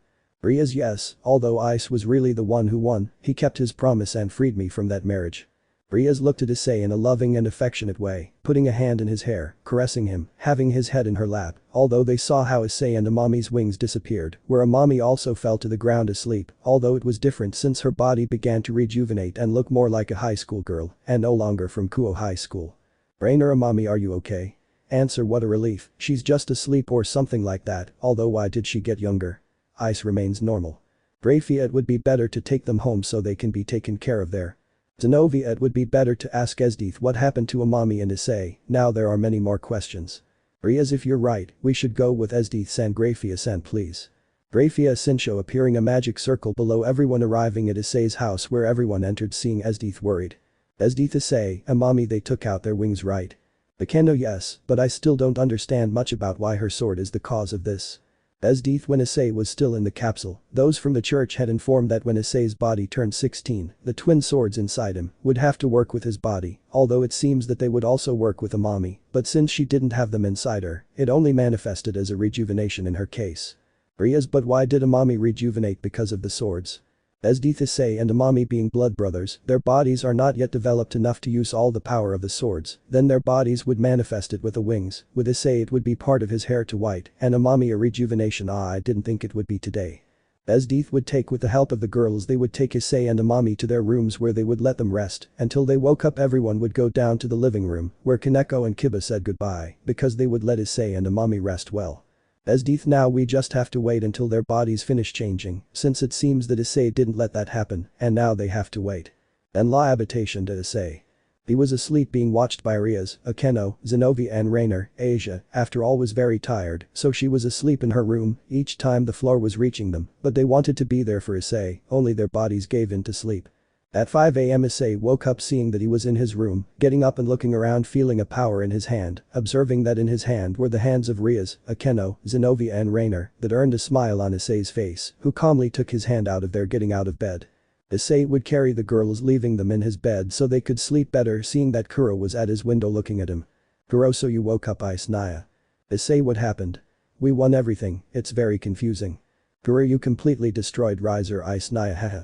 Rias, yes, although Ice was really the one who won, he kept his promise and freed me from that marriage. Rias looked at Issei in a loving and affectionate way, putting a hand in his hair, caressing him, having his head in her lap, although they saw how Issei and Amami's wings disappeared, where Amami also fell to the ground asleep, although it was different since her body began to rejuvenate and look more like a high school girl, and no longer from Kuo High School. Rainer, Amami, are you okay? Answer, what a relief, she's just asleep or something like that, although why did she get younger? Ice remains normal. Grafiya, it would be better to take them home so they can be taken care of there. Zenovia, it would be better to ask Esdeath what happened to Amami and Issei, now there are many more questions. Rias, if you're right, we should go with Esdeath-san. Grafiya-san, please. Grafiya, Sincho, appearing a magic circle below everyone arriving at Issei's house where everyone entered, seeing Esdeath worried. Esdeath, Issei, Amami, they took out their wings, right? The Kendo, yes, but I still don't understand much about why her sword is the cause of this. Esdeath, when Issei was still in the capsule, those from the church had informed that when Issei's body turned 16, the twin swords inside him would have to work with his body, although it seems that they would also work with Amami, but since she didn't have them inside her, it only manifested as a rejuvenation in her case. Rias, but why did Amami rejuvenate? Because of the swords. Esdeath, Issei and Amami being blood brothers, their bodies are not yet developed enough to use all the power of the swords, then their bodies would manifest it with the wings, with Issei it would be part of his hair to white, and Amami a rejuvenation. I didn't think it would be today. Esdeath would take, with the help of the girls, they would take Issei and Amami to their rooms where they would let them rest, until they woke up everyone would go down to the living room, where Kaneko and Kiba said goodbye, because they would let Issei and Amami rest well. Esdeath, now we just have to wait until their bodies finish changing, since it seems that Issei didn't let that happen, and now they have to wait. Then la habitation to Issei. He was asleep being watched by Rias, Akeno, Zenovia and Rainer. Asia, after all, was very tired, so she was asleep in her room each time the floor was reaching them, but they wanted to be there for Issei, only their bodies gave in to sleep. At 5 a.m. Issei woke up seeing that he was in his room, getting up and looking around, feeling a power in his hand, observing that in his hand were the hands of Rias, Akeno, Zenovia and Rainer, that earned a smile on Issei's face, who calmly took his hand out of their getting out of bed. Issei would carry the girls, leaving them in his bed so they could sleep better, seeing that Kuro was at his window looking at him. Kuro, so you woke up? Ice Naya. Issei, what happened? We won everything, it's very confusing. Kuro, you completely destroyed Riser. Ice Naya, haha.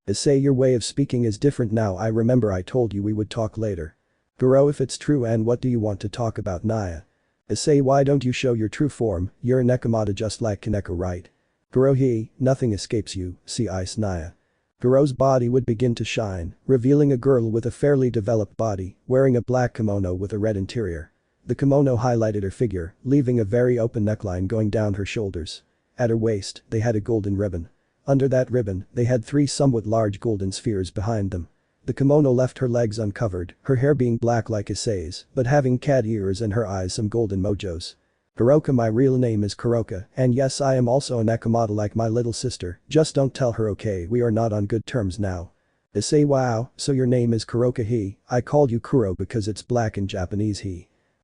Issei, your way of speaking is different now. I remember I told you we would talk later. Kuro, if it's true, and what do you want to talk about? Naya. Issei, why don't you show your true form? You're a Nekomata just like Kaneko, right? Kuro, nothing escapes you, see Ice Naya. Kuro's body would begin to shine, revealing a girl with a fairly developed body, wearing a black kimono with a red interior. The kimono highlighted her figure, leaving a very open neckline going down her shoulders. At her waist, they had a golden ribbon. Under that ribbon, they had 3 somewhat large golden spheres behind them. The kimono left her legs uncovered, her hair being black like Issei's, but having cat ears and her eyes some golden mojos. Kuroka, my real name is Kuroka, and yes, I am also a Nekomata like my little sister, just don't tell her, okay? We are not on good terms now. Issei, wow, so your name is Kuroka. I called you Kuro because it's black in Japanese.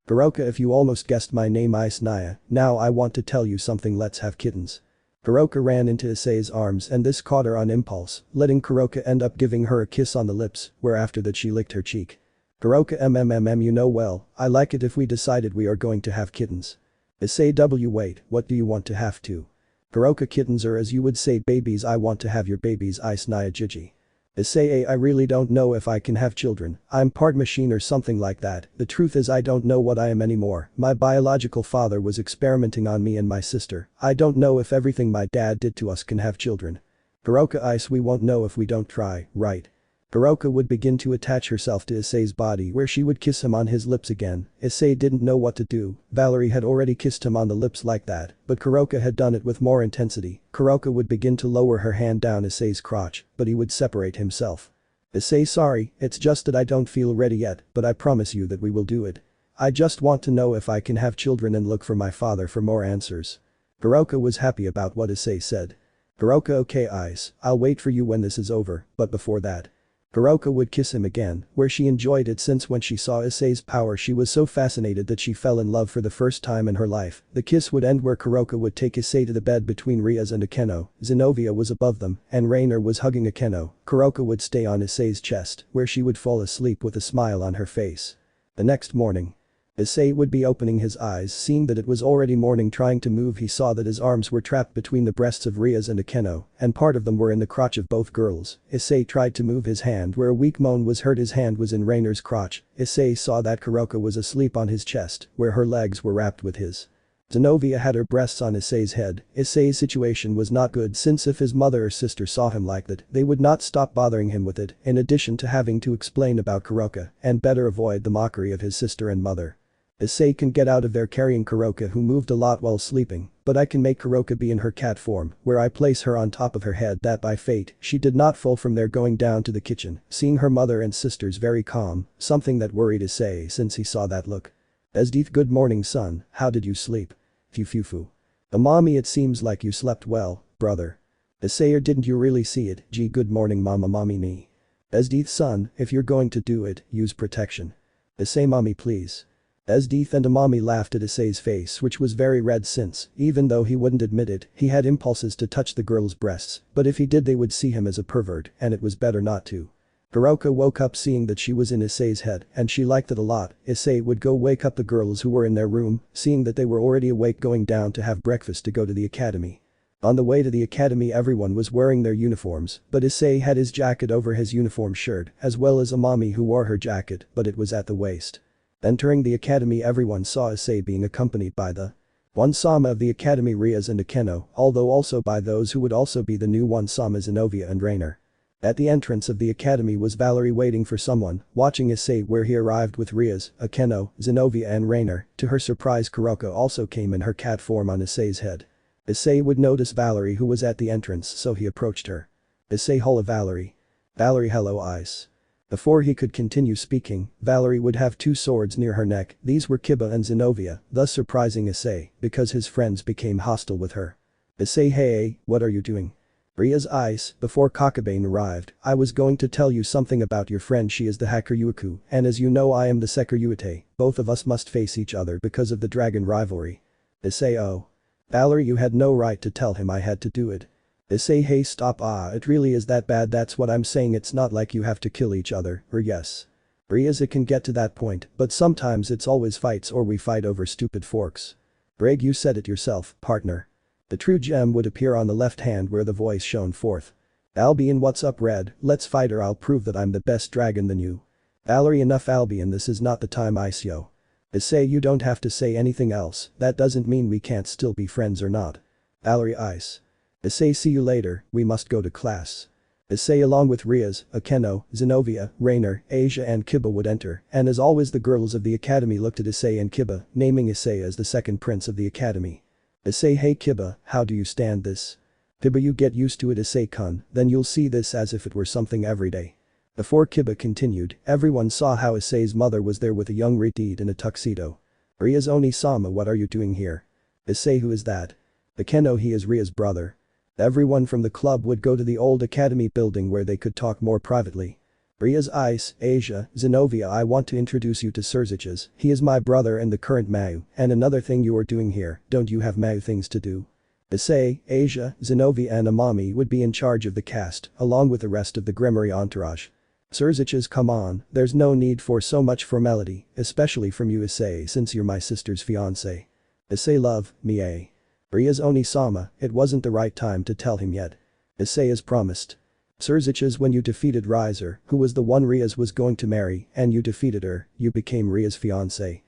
Kuroka, if you almost guessed my name. Ice Naya, now I want to tell you something, let's have kittens. Kuroka ran into Issei's arms and this caught her on impulse, letting Kuroka end up giving her a kiss on the lips, where after that she licked her cheek. Kuroka, you know well, I like it if we decided we are going to have kittens. Issei, wait, what do you want to have to? Kuroka, kittens, or as you would say babies. I want to have your babies. Ice Naya, Gigi. Issei, I really don't know if I can have children, I'm part machine or something like that. The truth is I don't know what I am anymore. My biological father was experimenting on me and my sister. I don't know if everything my dad did to us can have children. Kuroka, Ice, we won't know if we don't try, right? Kuroka would begin to attach herself to Issei's body where she would kiss him on his lips again. Issei didn't know what to do. Valerie had already kissed him on the lips like that, but Kuroka had done it with more intensity. Kuroka would begin to lower her hand down Issei's crotch, but he would separate himself. Issei, sorry, it's just that I don't feel ready yet, but I promise you that we will do it. I just want to know if I can have children and look for my father for more answers. Kuroka was happy about what Issei said. Kuroka, okay Ice, I'll wait for you when this is over, but before that. Kuroka would kiss him again, where she enjoyed it since when she saw Issei's power she was so fascinated that she fell in love for the first time in her life. The kiss would end where Kuroka would take Issei to the bed between Rias and Akeno, Zenovia was above them, and Rainer was hugging Akeno. Kuroka would stay on Issei's chest, where she would fall asleep with a smile on her face. The next morning. Issei would be opening his eyes, seeing that it was already morning. Trying to move, he saw that his arms were trapped between the breasts of Rias and Akeno, and part of them were in the crotch of both girls. Issei tried to move his hand where a weak moan was heard. His hand was in Rainer's crotch. Issei saw that Kuroko was asleep on his chest, where her legs were wrapped with his. Zenovia had her breasts on Issei's head. Issei's situation was not good, since if his mother or sister saw him like that, they would not stop bothering him with it, in addition to having to explain about Kuroko, and better avoid the mockery of his sister and mother. Issei can get out of there carrying Kuroko, who moved a lot while sleeping, but I can make Kuroko be in her cat form, where I place her on top of her head. That by fate, she did not fall from there. Going down to the kitchen, seeing her mother and sisters very calm, something that worried Issei since he saw that look. Esdeath, good morning son, how did you sleep? Fufufu. Mommy, it seems like you slept well, brother. Issei, or didn't you really see it? Gee, good morning mama. Mommy me. Esdeath, son, if you're going to do it, use protection. Issei, mommy please. Esdeath and Amami laughed at Issei's face, which was very red since, even though he wouldn't admit it, he had impulses to touch the girl's breasts, but if he did they would see him as a pervert, and it was better not to. Kuroko woke up seeing that she was in Issei's head, and she liked it a lot. Issei would go wake up the girls who were in their room, seeing that they were already awake, going down to have breakfast to go to the academy. On the way to the academy, everyone was wearing their uniforms, but Issei had his jacket over his uniform shirt, as well as Amami, who wore her jacket, but it was at the waist. Entering the academy, everyone saw Issei being accompanied by the one-sama of the academy, Rias and Akeno, although also by those who would also be the new one-sama, Zenovia and Rainer. At the entrance of the academy was Valerie waiting for someone, watching Issei where he arrived with Rias, Akeno, Zenovia and Rainer. To her surprise, Kuroko also came in her cat form on Issei's head. Issei would notice Valerie, who was at the entrance, so he approached her. Issei, hola Valerie. Valerie, hello Ice. Before he could continue speaking, Valerie would have two swords near her neck. These were Kiba and Zenovia, thus surprising Issei, because his friends became hostile with her. Issei, hey, what are you doing? Rias, Ice, before Kakabane arrived, I was going to tell you something about your friend. She is the Hakuryuku, and as you know I am the Sekiryuutei. Both of us must face each other because of the dragon rivalry. Issei, oh. Valerie, you had no right to tell him I had to do it. Issei, hey stop, it really is that bad? That's what I'm saying, it's not like you have to kill each other, or yes. Rias, it can get to that point, but sometimes it's always fights or we fight over stupid forks. Ddraig, you said it yourself, partner. The true gem would appear on the left hand where the voice shone forth. Albion, what's up Red, let's fight or I'll prove that I'm the best dragon than you. Valerie, enough Albion, this is not the time Ice yo. Issei, you don't have to say anything else, that doesn't mean we can't still be friends or not. Valerie, Ice. Issei, see you later, we must go to class. Issei along with Rias, Akeno, Zenovia, Rainer, Asia and Kiba would enter, and as always the girls of the academy looked at Issei and Kiba, naming Issei as the second prince of the academy. Issei, hey Kiba, how do you stand this? Kiba, you get used to it Issei-kun, then you'll see this as if it were something everyday. Before Kiba continued, everyone saw how Issei's mother was there with a young Rited in a tuxedo. Rias, Oni-sama, what are you doing here? Issei, who is that? Akeno, he is Rias' brother. Everyone from the club would go to the old academy building where they could talk more privately. Rias, Ice, Asia, Zenovia, I want to introduce you to Surziches, he is my brother and the current Mayu, and another thing you are doing here, don't you have Mayu things to do? Issei, Asia, Zenovia and Amami would be in charge of the cast, along with the rest of the Gremory entourage. Surziches, come on, there's no need for so much formality, especially from you Issei since you're my sister's fiancé. Issei, love, mie. Rias, Oni-sama, it wasn't the right time to tell him yet. Issei, as promised. Surziches, when you defeated Riser, who was the one Rias was going to marry, and you defeated her, you became Rias' fiancé,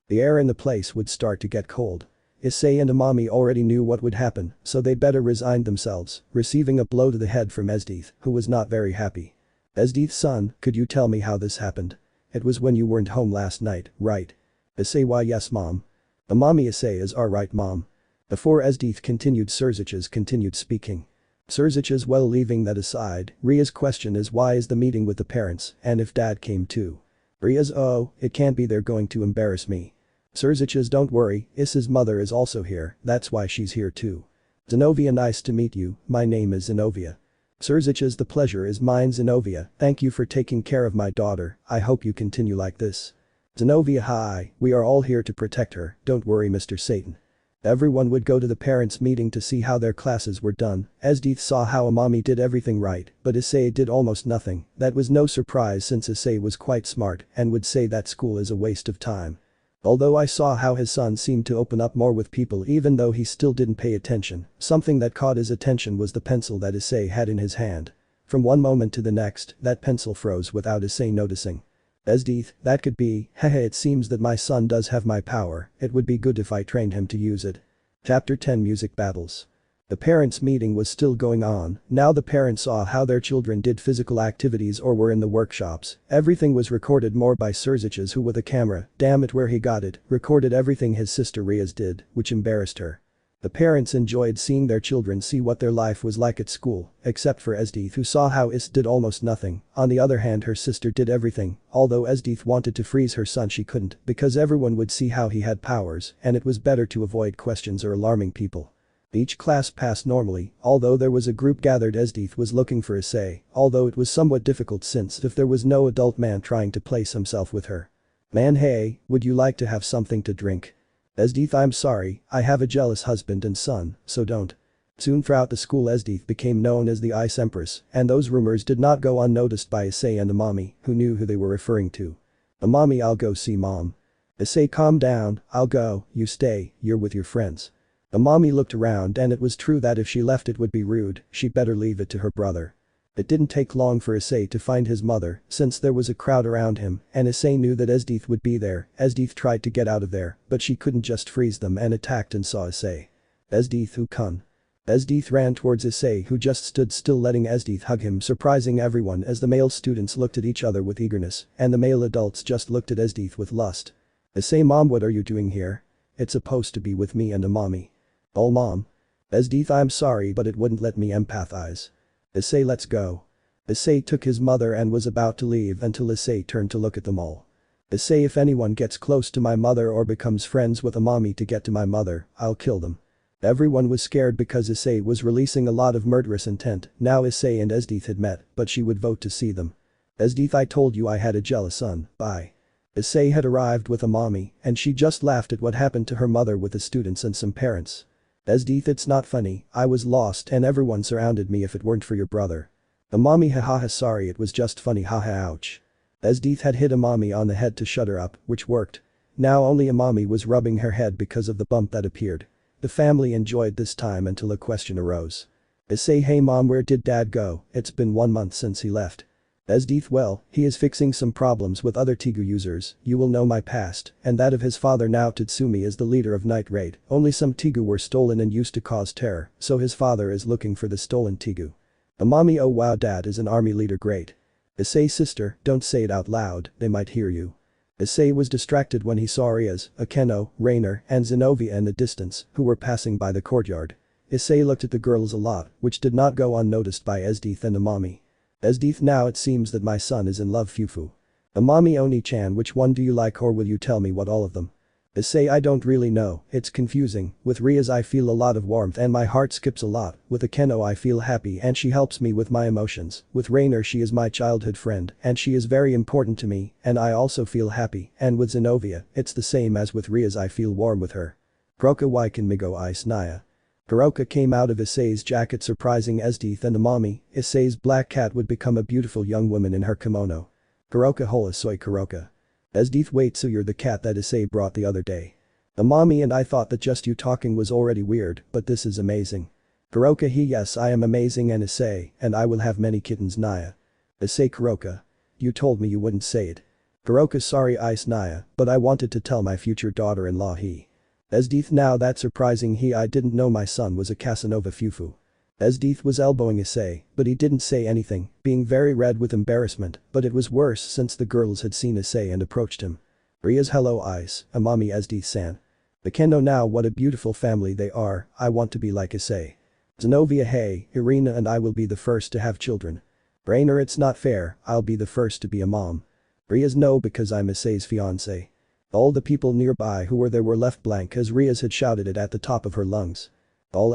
The air in the place would start to get cold. Issei and Amami already knew what would happen, so they better resigned themselves, receiving a blow to the head from Esdeath, who was not very happy. Esdeath, son, could you tell me how this happened? It was when you weren't home last night, right? Issei, why yes mom. Amami, Issei is alright mom. Before Esdeath continued, Surziches continued speaking. Surziches, well, leaving that aside, Ria's question is why is the meeting with the parents, and if dad came too? Rias, oh, it can't be they're going to embarrass me. Surziches, don't worry, Issei's mother is also here, that's why she's here too. Zenovia, nice to meet you, my name is Zenovia. Surziches, the pleasure is mine Zenovia, thank you for taking care of my daughter, I hope you continue like this. Zenovia, hi, we are all here to protect her, don't worry Mr. Satan. Everyone would go to the parents' meeting to see how their classes were done. Esdeath saw how Amami did everything right, but Issei did almost nothing. That was no surprise since Issei was quite smart and would say that school is a waste of time. Although I saw how his son seemed to open up more with people even though he still didn't pay attention, something that caught his attention was the pencil that Issei had in his hand. From one moment to the next, that pencil froze without Issei noticing. Esdeath, that could be, hehe, it seems that my son does have my power, it would be good if I trained him to use it. Chapter 10 Music Battles. The parents' meeting was still going on, now the parents saw how their children did physical activities or were in the workshops, everything was recorded more by Surziches who with a camera, damn it where he got it, recorded everything his sister Rias did, which embarrassed her. The parents enjoyed seeing their children see what their life was like at school, except for Esdeath who saw how Is did almost nothing, on the other hand her sister did everything, although Esdeath wanted to freeze her son she couldn't because everyone would see how he had powers and it was better to avoid questions or alarming people. Each class passed normally, although there was a group gathered Esdeath was looking for Issei, although it was somewhat difficult since if there was no adult man trying to place himself with her. Man hey, would you like to have something to drink? Esdeath I'm sorry, I have a jealous husband and son, so don't. Soon throughout the school Esdeath became known as the Ice Empress, and those rumors did not go unnoticed by Issei and Amami, who knew who they were referring to. Amami I'll go see mom. Issei calm down, I'll go, you stay, you're with your friends. Amami looked around and it was true that if she left it would be rude, she better leave it to her brother. It didn't take long for Issei to find his mother since there was a crowd around him and Issei knew that Esdeath would be there. Esdeath tried to get out of there but she couldn't just freeze them and attacked and saw Issei. Esdeath who kun. Esdeath ran towards Issei who just stood still letting Esdeath hug him surprising everyone as the male students looked at each other with eagerness and the male adults just looked at Esdeath with lust. Issei mom what are you doing here? It's supposed to be with me and Amami. Oh mom. Esdeath I'm sorry but it wouldn't let me empathize. Issei let's go. Issei took his mother and was about to leave until Issei turned to look at them all. Issei if anyone gets close to my mother or becomes friends with Amami to get to my mother, I'll kill them. Everyone was scared because Issei was releasing a lot of murderous intent, now Issei and Esdeath had met, but she would vote to see them. Esdeath I told you I had a jealous son, bye. Issei had arrived with Amami and she just laughed at what happened to her mother with the students and some parents. Esdeath it's not funny, I was lost and everyone surrounded me if it weren't for your brother. Amami hahaha sorry it was just funny haha ouch. Esdeath had hit Amami on the head to shut her up, which worked. Now only Amami was rubbing her head because of the bump that appeared. The family enjoyed this time until a question arose. Issei hey mom where did dad go, it's been 1 month since he left. Esdeath well, he is fixing some problems with other Tigu users, you will know my past, and that of his father now Tatsumi is the leader of Night Raid, only some Tigu were stolen and used to cause terror, so his father is looking for the stolen Tigu. Amami oh wow dad is an army leader great. Issei sister, don't say it out loud, they might hear you. Issei was distracted when he saw Rias, Akeno, Rainer, and Zenobia in the distance, who were passing by the courtyard. Issei looked at the girls a lot, which did not go unnoticed by Esdeath and Amami. Esdeath now it seems that my son is in love Fufu. Amami Oni-chan which one do you like or will you tell me what all of them? Issei I don't really know, it's confusing, with Rias I feel a lot of warmth and my heart skips a lot, with Akeno I feel happy and she helps me with my emotions, with Rainer she is my childhood friend and she is very important to me and I also feel happy and with Zenobia, it's the same as with Rias I feel warm with her. Kuroka Waiken Migo Ice Naya. Kuroka came out of Issei's jacket surprising Esdeath and Amami, Issei's black cat would become a beautiful young woman in her kimono. Kuroka hola soy Kuroka. Esdeath wait so you're the cat that Issei brought the other day. Amami and I thought that just you talking was already weird, but this is amazing. Kuroka he yes I am amazing and Issei, and I will have many kittens Naya. Issei Kuroka. You told me you wouldn't say it. Kuroka sorry Ice Naya, but I wanted to tell my future daughter-in-law he. Esdeath now that's surprising I didn't know my son was a Casanova Fufu. Esdeath was elbowing Issei, but he didn't say anything, being very red with embarrassment, but it was worse since the girls had seen Issei and approached him. Rias hello Ice, Amami Esdeath-san. Akeno now what a beautiful family they are, I want to be like Issei. Zenobia hey, Irina and I will be the first to have children. Rainer it's not fair, I'll be the first to be a mom. Rias no because I'm Issei's fiancé. All the people nearby who were there were left blank as Rias had shouted it at the top of her lungs. All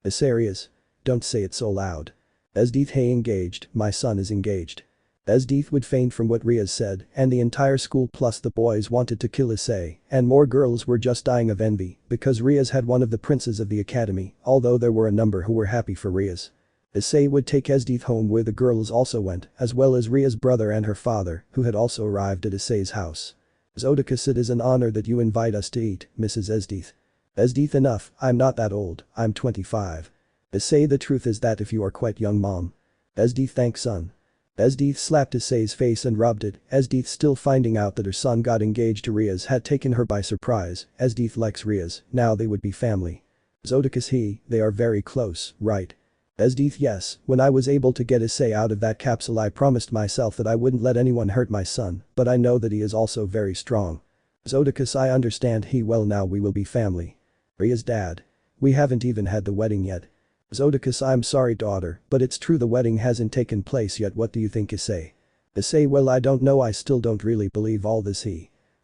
Issei Rias. Don't say it so loud. Esdeath hey engaged, my son is engaged. Esdeath would faint from what Rias said and the entire school plus the boys wanted to kill Issei and more girls were just dying of envy because Rias had one of the princes of the academy, although there were a number who were happy for Rias. Issei would take Esdeath home where the girls also went, as well as Ria's brother and her father, who had also arrived at Issei's house. Zodicus, it is an honor that you invite us to eat, Mrs. Esdeath. Esdeath, enough, I'm not that old, I'm 25. Issei, the truth is that if you are quite young, mom. Esdeath, thanks son. Esdeath slapped Issei's face and rubbed it. Esdeath, still finding out that her son got engaged to Rias, had taken her by surprise. Esdeath likes Rias, now they would be family. Zodicus, they are very close, right? Esdeath, yes, when I was able to get Issei out of that capsule I promised myself that I wouldn't let anyone hurt my son, but I know that he is also very strong. Zodicus, I understand well now we will be family. Rias' dad. We haven't even had the wedding yet. Zodicus, I'm sorry daughter, but it's true the wedding hasn't taken place yet. What do you think, Issei? Issei, well I don't know, I still don't really believe all this.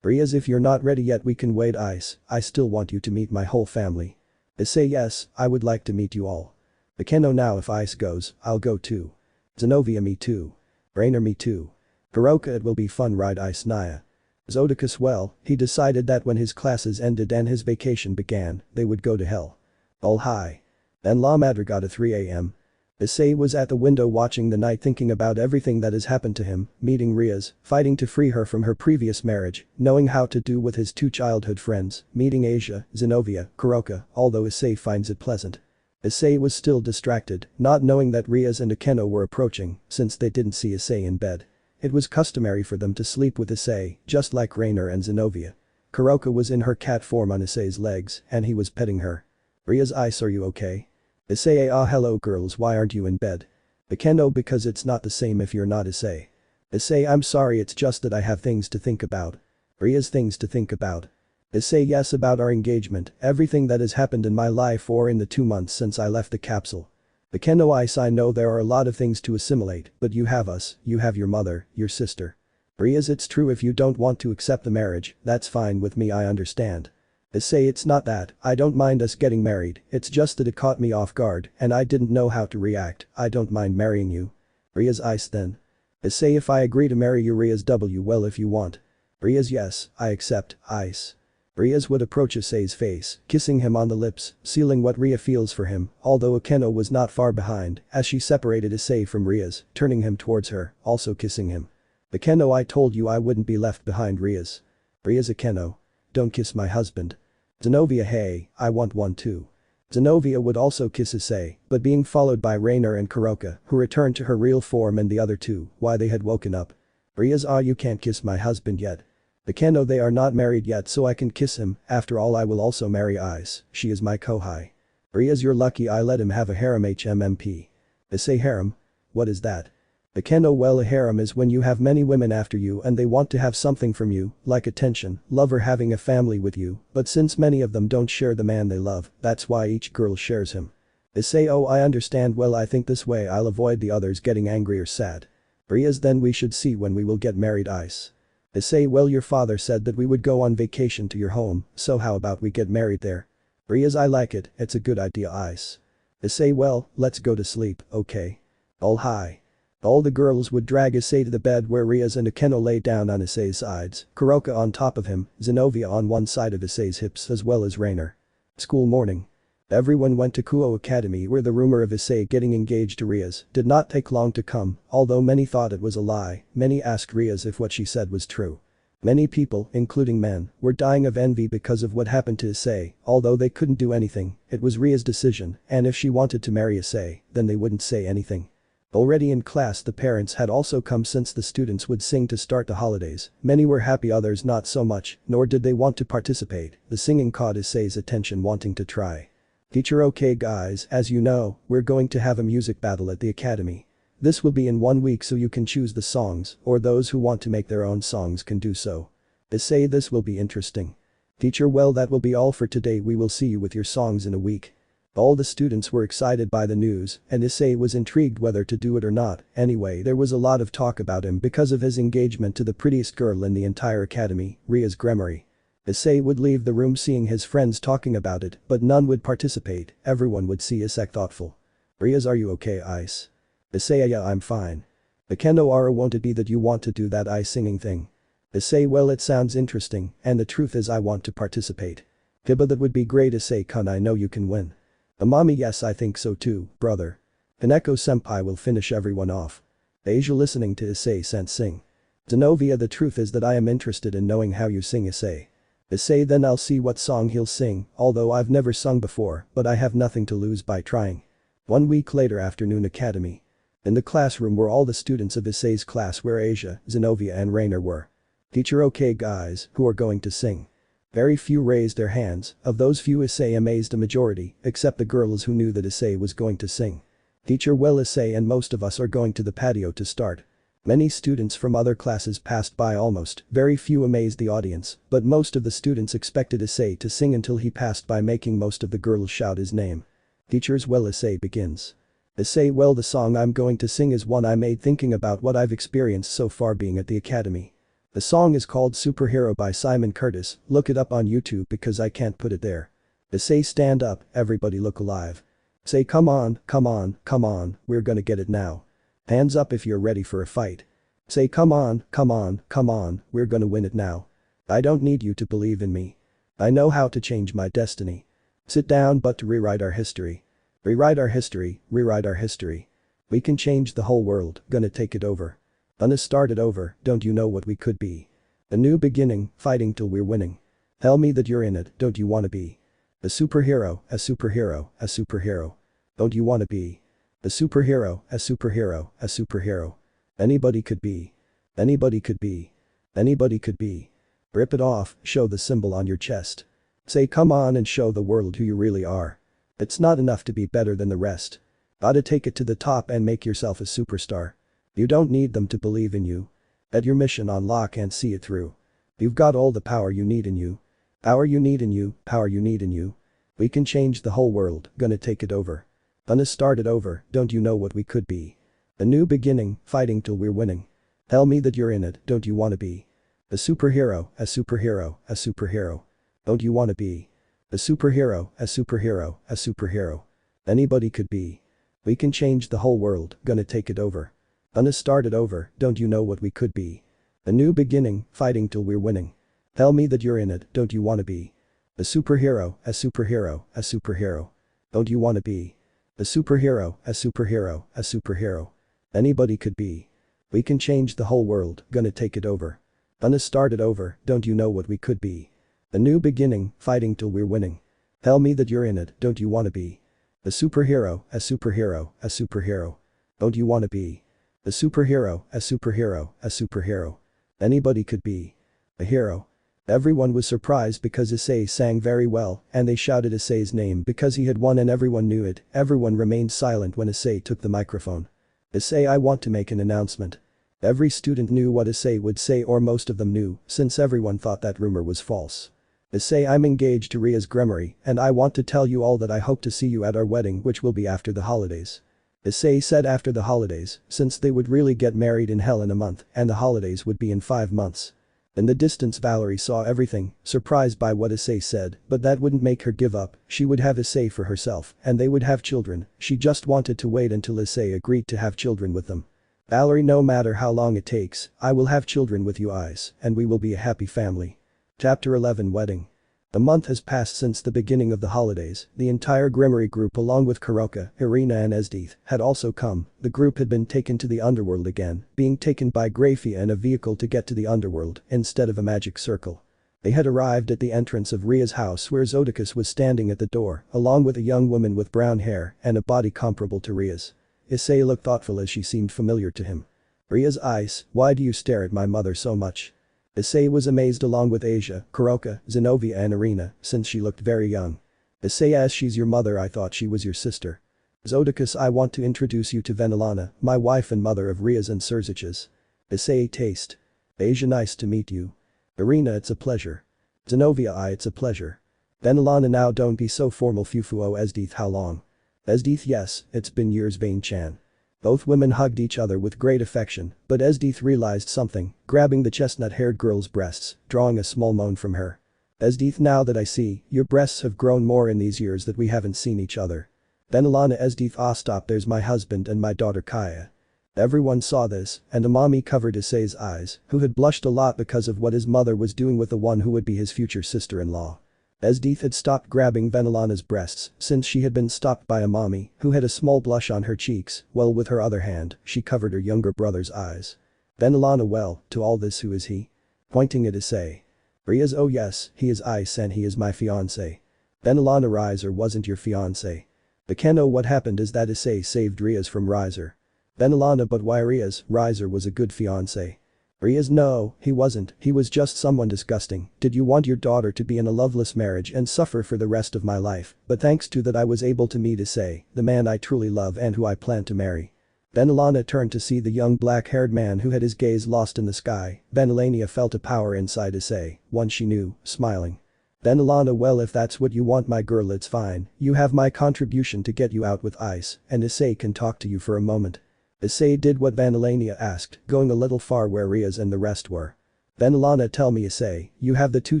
Rias, if you're not ready yet we can wait. Ice, I still want you to meet my whole family. Issei, yes, I would like to meet you all. Ekeno, now if Ice goes, I'll go too. Zenobia, me too. Rainer, me too. Kuroka, it will be fun, right Ice? Naya. Zodicus, well, he decided that when his classes ended and his vacation began, they would go to hell. All hi. Then La Madrugada 3 a.m. Issei was at the window watching the night, thinking about everything that has happened to him, meeting Rias, fighting to free her from her previous marriage, knowing how to do with his two childhood friends, meeting Asia, Zenobia, Kuroka, although Issei finds it pleasant. Issei was still distracted, not knowing that Rias and Ekeno were approaching, since they didn't see Issei in bed. It was customary for them to sleep with Issei, just like Rainer and Zenobia. Kuroka was in her cat form on Issei's legs, and he was petting her. Rias, Ice, are you okay? Issei, ah hello girls, why aren't you in bed? Ekeno, because it's not the same if you're not Issei. Issei, I'm sorry, it's just that I have things to think about. Rias, things to think about. Issei, yes, about our engagement, everything that has happened in my life or in the 2 months since I left the capsule. Ekeno, Ice, I know there are a lot of things to assimilate, but you have us, you have your mother, your sister. Rias, it's true, if you don't want to accept the marriage, that's fine with me, I understand. Issei, it's not that, I don't mind us getting married, it's just that it caught me off guard and I didn't know how to react. I don't mind marrying you. Rias, Ice then. Issei, if I agree to marry you Rias, well if you want. Rias, yes, I accept, Ice. Rias would approach Issei's face, kissing him on the lips, sealing what Ria feels for him, although Ekeno was not far behind, as she separated Issei from Rias, turning him towards her, also kissing him. Ekeno, I told you I wouldn't be left behind Rias. Rias, Ekeno. Don't kiss my husband. Zenobia, hey, I want one too. Zenobia would also kiss Issei, but being followed by Rainer and Kuroka, who returned to her real form, and the other two, why they had woken up. Rias, ah, you can't kiss my husband yet. Ekeno, they are not married yet so I can kiss him, after all I will also marry Ice, she is my kohai. Rias, you're lucky I let him have a harem HMMP. Issei, harem? What is that? Ekeno, well a harem is when you have many women after you and they want to have something from you, like attention, love or having a family with you, but since many of them don't share the man they love, that's why each girl shares him. Issei, oh I understand, well I think this way I'll avoid the others getting angry or sad. Rias, then we should see when we will get married Ice. Issei, well your father said that we would go on vacation to your home, so how about we get married there? Rias, I like it, it's a good idea Ice. Issei, well, let's go to sleep, okay? All hi. All the girls would drag Issei to the bed where Rias and Ekeno lay down on Issei's sides, Kuroka on top of him, Zenobia on one side of Issei's hips as well as Rainer. School morning. Everyone went to Kuo Academy where the rumor of Issei getting engaged to Rias did not take long to come, although many thought it was a lie, many asked Rias if what she said was true. Many people, including men, were dying of envy because of what happened to Issei, although they couldn't do anything, it was Rias' decision, and if she wanted to marry Issei, then they wouldn't say anything. Already in class the parents had also come since the students would sing to start the holidays, many were happy, others not so much, nor did they want to participate, the singing caught Issei's attention, wanting to try. Teacher, okay guys, as you know, we're going to have a music battle at the academy. This will be in 1 week so you can choose the songs, or those who want to make their own songs can do so. Issei, this will be interesting. Teacher, well that will be all for today, we will see you with your songs in a week. All the students were excited by the news, and Issei was intrigued whether to do it or not. Anyway, there was a lot of talk about him because of his engagement to the prettiest girl in the entire academy, Rias Gremory. Issei would leave the room seeing his friends talking about it, but none would participate, everyone would see Issei thoughtful. Rias, are you okay Ice? Issei, yeah I'm fine. Ekeno, Ara, won't it be that you want to do that Ice singing thing? Issei, well it sounds interesting, and the truth is I want to participate. Hiba, that would be great Issei-kun, I know you can win. Amami, yes I think so too, brother. Kaneko senpai will finish everyone off. Asia, listening to Issei sent sing. Zenovia, the truth is that I am interested in knowing how you sing Issei. Issei, then I'll see what song he'll sing, although I've never sung before, but I have nothing to lose by trying. 1 week later, afternoon academy. In the classroom were all the students of Issei's class where Asia, Zenovia and Rainer were. Teacher, okay guys, who are going to sing? Very few raised their hands, of those few Issei amazed a majority, except the girls who knew that Issei was going to sing. Teacher, well Issei and most of us are going to the patio to start. Many students from other classes passed by almost, very few amazed the audience, but most of the students expected Issei to sing until he passed by, making most of the girls shout his name. Teachers, well Issei begins. Issei, well the song I'm going to sing is one I made thinking about what I've experienced so far being at the academy. The song is called Superhero by Simon Curtis, look it up on YouTube because I can't put it there. Issei, stand up, everybody look alive. Say come on, come on, come on, we're gonna get it now. Hands up if you're ready for a fight. Say come on, come on, come on, we're gonna win it now. I don't need you to believe in me. I know how to change my destiny. Sit down but to rewrite our history. Rewrite our history, rewrite our history. We can change the whole world, gonna take it over. Gonna start it over, don't you know what we could be? A new beginning, fighting till we're winning. Tell me that you're in it, don't you wanna be? A superhero, a superhero, a superhero. Don't you wanna be? A superhero, a superhero, a superhero. Anybody could be. Anybody could be. Anybody could be. Rip it off, show the symbol on your chest. Say come on and show the world who you really are. It's not enough to be better than the rest. Gotta take it to the top and make yourself a superstar. You don't need them to believe in you. Get your mission on lock and see it through. You've got all the power you need in you. Power you need in you, power you need in you. We can change the whole world, gonna take it over. Gonna start it over, don't you know what we could be? A new beginning, fighting till we're winning. Tell me that you're in it, don't you wanna be? A superhero, a superhero, a superhero. Don't you wanna be? A superhero, a superhero, a superhero. Anybody could be. We can change the whole world, gonna take it over. Gonna start it over, don't you know what we could be? A new beginning, fighting till we're winning. Tell me that you're in it, don't you wanna be? A superhero, a superhero, a superhero. Don't you wanna be? A superhero, a superhero, a superhero. Anybody could be. We can change the whole world, gonna take it over. Gonna start it over, don't you know what we could be? A new beginning, fighting till we're winning. Tell me that you're in it, don't you wanna be? A superhero, a superhero, a superhero. Don't you wanna be? A superhero, a superhero, a superhero. Anybody could be. A hero. Everyone was surprised because Issei sang very well, and they shouted Issei's name because he had won and everyone knew it. Everyone remained silent when Issei took the microphone. Issei, I want to make an announcement. Every student knew what Issei would say, or most of them knew, since everyone thought that rumor was false. Issei, I'm engaged to Rias Gremory, and I want to tell you all that I hope to see you at our wedding, which will be after the holidays. Issei said after the holidays, since they would really get married in hell in a month, and the holidays would be in 5 months. In the distance Valerie saw everything, surprised by what Issei said, but that wouldn't make her give up. She would have Issei for herself, and they would have children. She just wanted to wait until Issei agreed to have children with them. Valerie, no matter how long it takes, I will have children with you eyes, and we will be a happy family. Chapter 11 Wedding. A month has passed since the beginning of the holidays. The entire Gremory group along with Kuroka, Irina and Esdeath had also come. The group had been taken to the underworld again, being taken by Grafiya in a vehicle to get to the underworld instead of a magic circle. They had arrived at the entrance of Ria's house where Zodicus was standing at the door, along with a young woman with brown hair and a body comparable to Ria's. Issei looked thoughtful as she seemed familiar to him. Ria's eyes, why do you stare at my mother so much? Issei was amazed along with Asia, Kuroka, Zenovia and Irina, since she looked very young. Issei, as she's your mother, I thought she was your sister. Zodicus, I want to introduce you to Venelana, my wife and mother of Rias and Surzich's. Issei, taste. Asia, nice to meet you. Irina, it's a pleasure. Zenovia, it's a pleasure. Venelana, now don't be so formal. Fufuo. Esdeath, how long? Esdeath, yes, it's been years. Vane-chan. Both women hugged each other with great affection, but Esdeath realized something, grabbing the chestnut-haired girl's breasts, drawing a small moan from her. Esdeath, now that I see, your breasts have grown more in these years that we haven't seen each other. Venelana. Esdeath, stop, there's my husband and my daughter Kaya. Everyone saw this, and Amami covered Issei's eyes, who had blushed a lot because of what his mother was doing with the one who would be his future sister-in-law. Esdeath had stopped grabbing Venelana's breasts since she had been stopped by Amami, who had a small blush on her cheeks, while with her other hand, she covered her younger brother's eyes. Venelana, well, to all this who is he? Pointing at Issei. Rias, oh yes, he is Ice and he is my fiancé. Venelana, Riser wasn't your fiancé. Bekeno, what happened is that Issei saved Rias from Riser. Venelana, but why Rias? Riser was a good fiancé. Rias, no, he wasn't, he was just someone disgusting. Did you want your daughter to be in a loveless marriage and suffer for the rest of my life? But thanks to that I was able to meet Issei, the man I truly love and who I plan to marry. Venelana turned to see the young black-haired man who had his gaze lost in the sky. Venelania felt a power inside Issei, one she knew, smiling. Venelana, well, if that's what you want, my girl, it's fine. You have my contribution to get you out with Ice, and Issei can talk to you for a moment. Issei did what Venelania asked, going a little far where Rias and the rest were. Venelana, tell me, Issei, you have the two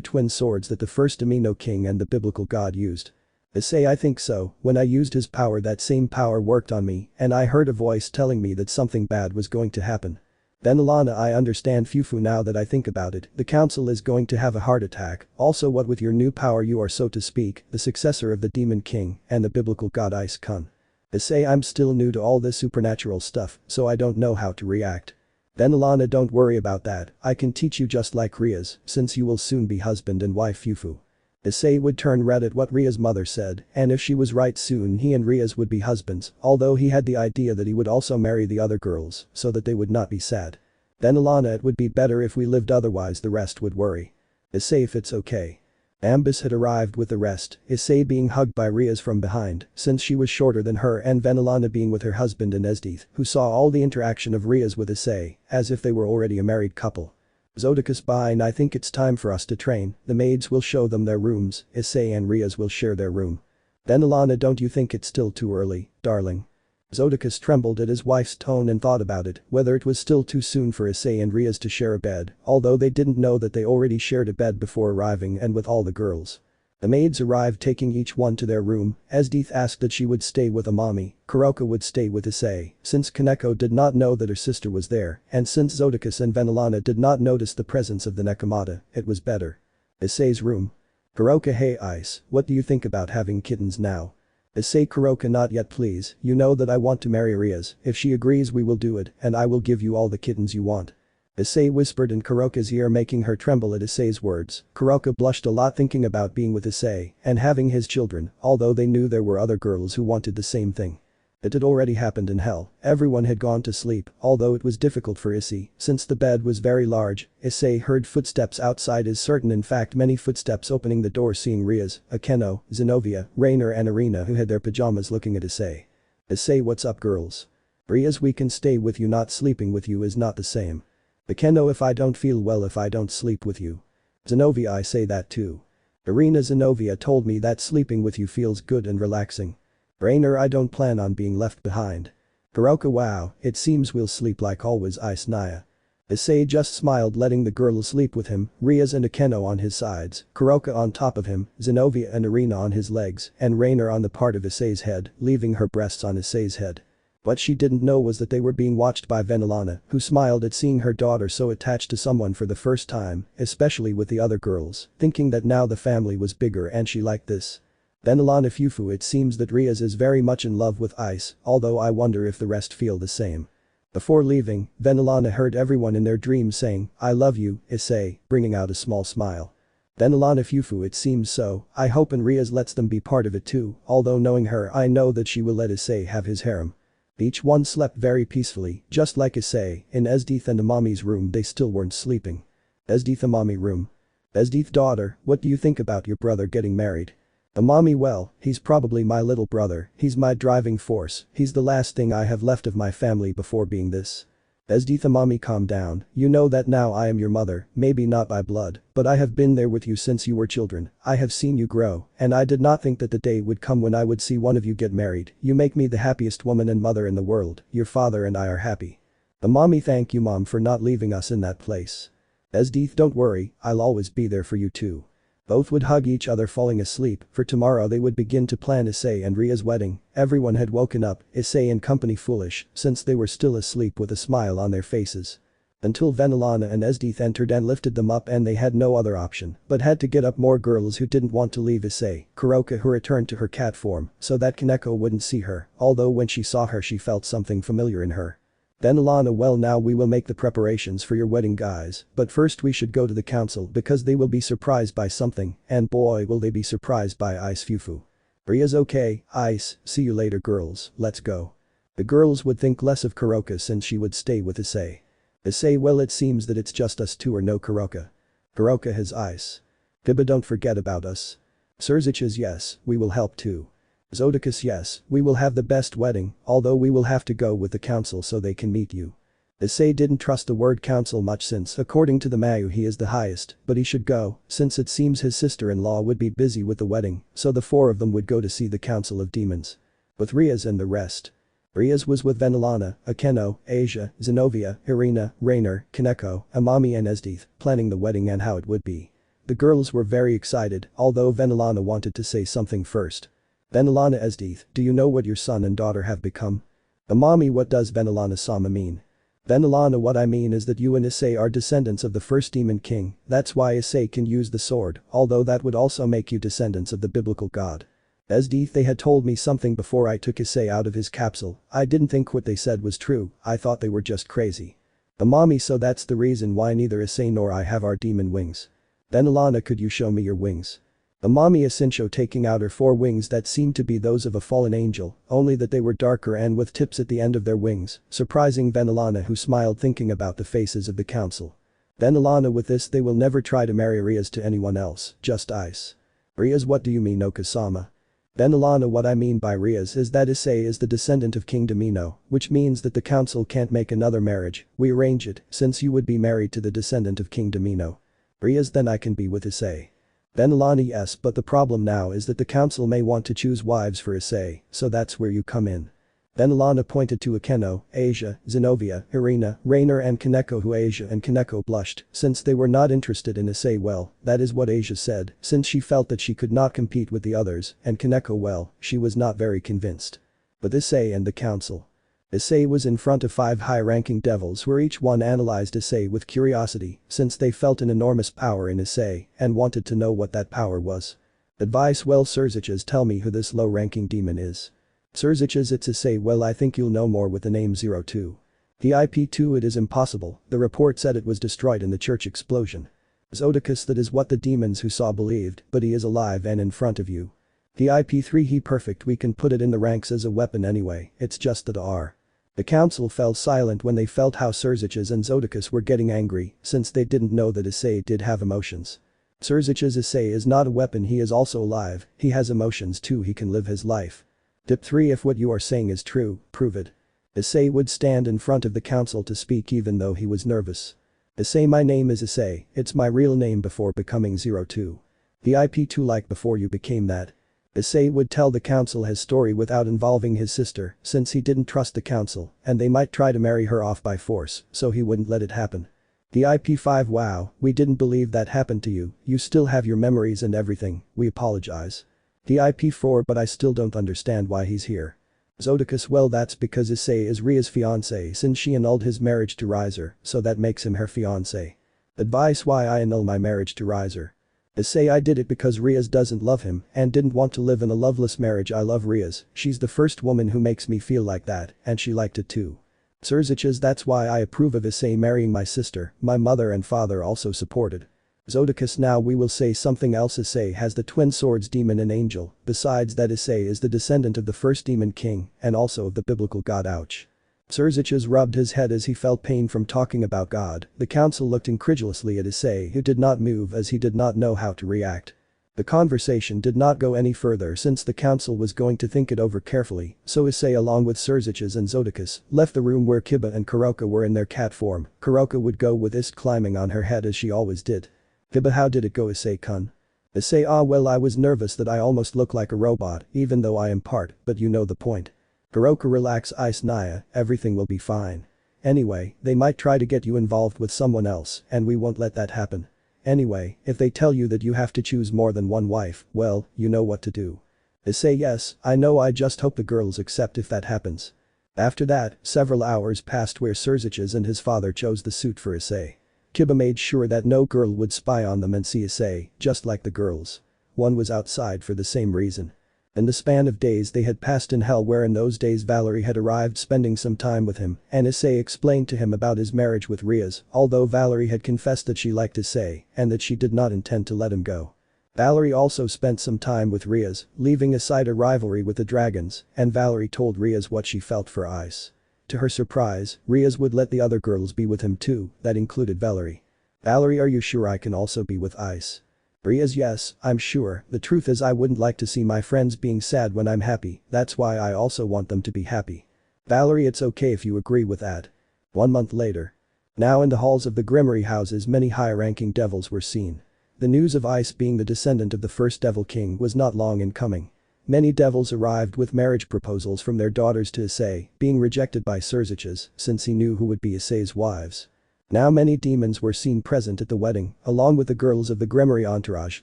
twin swords that the first Amino king and the biblical god used. Issei, I think so. When I used his power, that same power worked on me, and I heard a voice telling me that something bad was going to happen. Venelana, I understand Fufu now that I think about it. The council is going to have a heart attack. Also, what with your new power, you are, so to speak, the successor of the demon king and the biblical god Ice-kun. Issei, I'm still new to all this supernatural stuff, so I don't know how to react. Venelana, don't worry about that, I can teach you just like Rias, since you will soon be husband and wife Fufu. Issei would turn red at what Rias' mother said, and if she was right, soon he and Rias would be husbands, although he had the idea that he would also marry the other girls, so that they would not be sad. Venelana, it would be better if we lived, otherwise the rest would worry. Issei, if it's okay. Ambus had arrived with the rest, Issei being hugged by Rias from behind, since she was shorter than her, and Venelana being with her husband and Esdeath, who saw all the interaction of Rias with Issei, as if they were already a married couple. Zodicus, bye, I think it's time for us to train. The maids will show them their rooms, Issei and Rias will share their room. Venelana, don't you think it's still too early, darling? Zodicus trembled at his wife's tone and thought about it, whether it was still too soon for Issei and Rias to share a bed, although they didn't know that they already shared a bed before arriving and with all the girls. The maids arrived, taking each one to their room. Esdeath asked that she would stay with Amami, Kuroka would stay with Issei, since Kaneko did not know that her sister was there, and since Zodicus and Venelana did not notice the presence of the Nekomata, it was better. Issei's room. Kuroka, hey Ice, what do you think about having kittens now? Issei, Kuroka, not yet please, you know that I want to marry Rias, if she agrees we will do it, and I will give you all the kittens you want. Issei whispered in Kuroka's ear, making her tremble at Issei's words. Kuroka blushed a lot thinking about being with Issei and having his children, although they knew there were other girls who wanted the same thing. It had already happened in hell, everyone had gone to sleep, although it was difficult for Issei, since the bed was very large. Issei heard footsteps outside, is certain, in fact many footsteps, opening the door, seeing Rias, Akeno, Zenobia, Rainer and Arena, who had their pajamas, looking at Issei. Issei, what's up girls? Rias, we can stay with you, not sleeping with you is not the same. Akeno, if I don't feel well if I don't sleep with you. Zenobia, I say that too. Arena, Zenobia told me that sleeping with you feels good and relaxing. Rainer, I don't plan on being left behind. Kuroka, wow, it seems we'll sleep like always. Ice, Naya. Issei just smiled, letting the girls sleep with him, Rias and Akeno on his sides, Kuroka on top of him, Zenobia and Arena on his legs, and Rainer on the part of Issei's head, leaving her breasts on Issei's head. What she didn't know was that they were being watched by Venelana, who smiled at seeing her daughter so attached to someone for the first time, especially with the other girls, thinking that now the family was bigger and she liked this. Venelana, Fufu, it seems that Rias is very much in love with Ice, although I wonder if the rest feel the same. Before leaving, Venelana heard everyone in their dreams saying, I love you, Issei, bringing out a small smile. Venelana, Fufu, it seems so, I hope and Rias lets them be part of it too, although knowing her I know that she will let Issei have his harem. Each one slept very peacefully, just like Issei. In Esdeath and Amami's room they still weren't sleeping. Esdeath, Amami room. Esdeath, daughter, what do you think about your brother getting married? Amami, well, he's probably my little brother, he's my driving force, he's the last thing I have left of my family before being this. Esdeath, Amami, calm down, you know that now I am your mother, maybe not by blood, but I have been there with you since you were children, I have seen you grow, and I did not think that the day would come when I would see one of you get married, you make me the happiest woman and mother in the world, your father and I are happy. Amami, thank you mom for not leaving us in that place. Esdeath, don't worry, I'll always be there for you too. Both would hug each other falling asleep, for tomorrow they would begin to plan Issei and Ria's wedding. Everyone had woken up, Issei and company foolish, since they were still asleep with a smile on their faces. Until Venelana and Esdeath entered and lifted them up, and they had no other option, but had to get up more girls who didn't want to leave Issei, Kuroka, who returned to her cat form, so that Kaneko wouldn't see her, although when she saw her she felt something familiar in her. Venelana, well, now we will make the preparations for your wedding, guys, but first we should go to the council because they will be surprised by something, and boy will they be surprised by Ice Fufu. Rias, okay, Ice, see you later girls, let's go. The girls would think less of Kuroka since she would stay with Issei. Issei, well, it seems that it's just us two or no Kuroka. Kuroka has Ice. Biba, don't forget about us. Surziches, yes, we will help too. Zodicus, yes, we will have the best wedding, although we will have to go with the council so they can meet you. Issei didn't trust the word council much since according to the Mayu he is the highest, but he should go, since it seems his sister-in-law would be busy with the wedding, so the four of them would go to see the council of demons. With Rias and the rest. Rias was with Venelana, Akeno, Asia, Zenobia, Irina, Rainer, Kaneko, Amami and Esdeath, planning the wedding and how it would be. The girls were very excited, although Venelana wanted to say something first. Venelana, Esdeath, do you know what your son and daughter have become? Amami, what does Venelana-sama mean? Venelana, what I mean is that you and Issei are descendants of the first demon king, that's why Issei can use the sword, although that would also make you descendants of the biblical god. Esdeath, they had told me something before I took Issei out of his capsule, I didn't think what they said was true, I thought they were just crazy. Amami, so that's the reason why neither Issei nor I have our demon wings. Venelana, could you show me your wings? Amami Asincho taking out her 4 wings that seemed to be those of a fallen angel, only that they were darker and with tips at the end of their wings, surprising Venelana, who smiled thinking about the faces of the council. Venelana, with this they will never try to marry Rias to anyone else, just Ice. Rias, what do you mean, Okasama? Venelana, what I mean by Rias is that Issei is the descendant of King Domino, which means that the council can't make another marriage, we arrange it, since you would be married to the descendant of King Domino. Rias, then I can be with Issei. Venelana, yes, but the problem now is that the council may want to choose wives for Issei, so that's where you come in. Venelana pointed to Akeno, Asia, Zenobia, Irina, Rainer and Kaneko, who Asia and Kaneko blushed since they were not interested in Issei. Well, that is what Asia said since she felt that she could not compete with the others, and Kaneko, well, she was not very convinced. But Issei and the council. Issei was in front of 5 high-ranking devils where each one analyzed Issei with curiosity since they felt an enormous power in Issei and wanted to know what that power was. Advice, well, Surziches, tell me who this low-ranking demon is. Surziches, it's Issei. Well, I think you'll know more with the name 02. The IP2, it is impossible, the report said it was destroyed in the church explosion. Zodicus, that is what the demons who saw believed, but he is alive and in front of you. The IP3, he perfect, we can put it in the ranks as a weapon anyway, it's just that R. The council fell silent when they felt how Surziches and Zodicus were getting angry since they didn't know that Issei did have emotions. Surziches, Issei is not a weapon, he is also alive, he has emotions too, he can live his life. Tip 3, if what you are saying is true, prove it. Issei would stand in front of the council to speak even though he was nervous. Issei, my name is Issei, it's my real name before becoming 02. The IP2, like before you became that. Issei would tell the council his story without involving his sister since he didn't trust the council and they might try to marry her off by force, so he wouldn't let it happen. The IP5, wow, we didn't believe that happened to you, you still have your memories and everything, we apologize. The IP4, but I still don't understand why he's here. Zodicus, well, that's because Issei is Ria's fiancé since she annulled his marriage to Riser, so that makes him her fiancé. Advice, why I annul my marriage to Riser. Issei, I did it because Rias doesn't love him and didn't want to live in a loveless marriage. I love Rias, she's the first woman who makes me feel like that and she liked it too. Surziches, that's why I approve of Issei marrying my sister, my mother and father also supported. Zodicus, now we will say something else. Issei has the twin swords, demon and angel, besides that Issei is the descendant of the first demon king and also of the biblical god. Ouch. Surziches rubbed his head as he felt pain from talking about God. The council looked incredulously at Issei, who did not move as he did not know how to react. The conversation did not go any further since the council was going to think it over carefully, so Issei along with Surziches and Zodicus left the room where Kiba and Kuroka were in their cat form. Kuroka would go with Ist climbing on her head as she always did. Kiba, how did it go, Issei-kun? Issei, ah, well, I was nervous that I almost look like a robot even though I am part, but you know the point. Kuroka, relax, Ice Naya, everything will be fine. Anyway, they might try to get you involved with someone else and we won't let that happen. Anyway, if they tell you that you have to choose more than one wife, well, you know what to do. Issei, yes, I know, I just hope the girls accept if that happens. After that, several hours passed where Surziches and his father chose the suit for Issei. Kiba made sure that no girl would spy on them and see Issei, just like the girls. One was outside for the same reason. In the span of days they had passed in hell, where in those days Valerie had arrived spending some time with him, and Issei explained to him about his marriage with Rias, although Valerie had confessed that she liked Issei and that she did not intend to let him go. Valerie also spent some time with Rias, leaving aside a rivalry with the dragons, and Valerie told Rias what she felt for Ice. To her surprise, Rias would let the other girls be with him too, that included Valerie. "Valerie, are you sure I can also be with Ice?" Rias: "Yes, I'm sure. The truth is I wouldn't like to see my friends being sad when I'm happy, that's why I also want them to be happy." "Valerie, it's okay if you agree with that." 1 month later. Now in the halls of the Gremory houses many high-ranking devils were seen. The news of Ice being the descendant of the first Devil King was not long in coming. Many devils arrived with marriage proposals from their daughters to Issei, being rejected by Surziches since he knew who would be Issei's wives. Now many demons were seen present at the wedding, along with the girls of the Gremory entourage,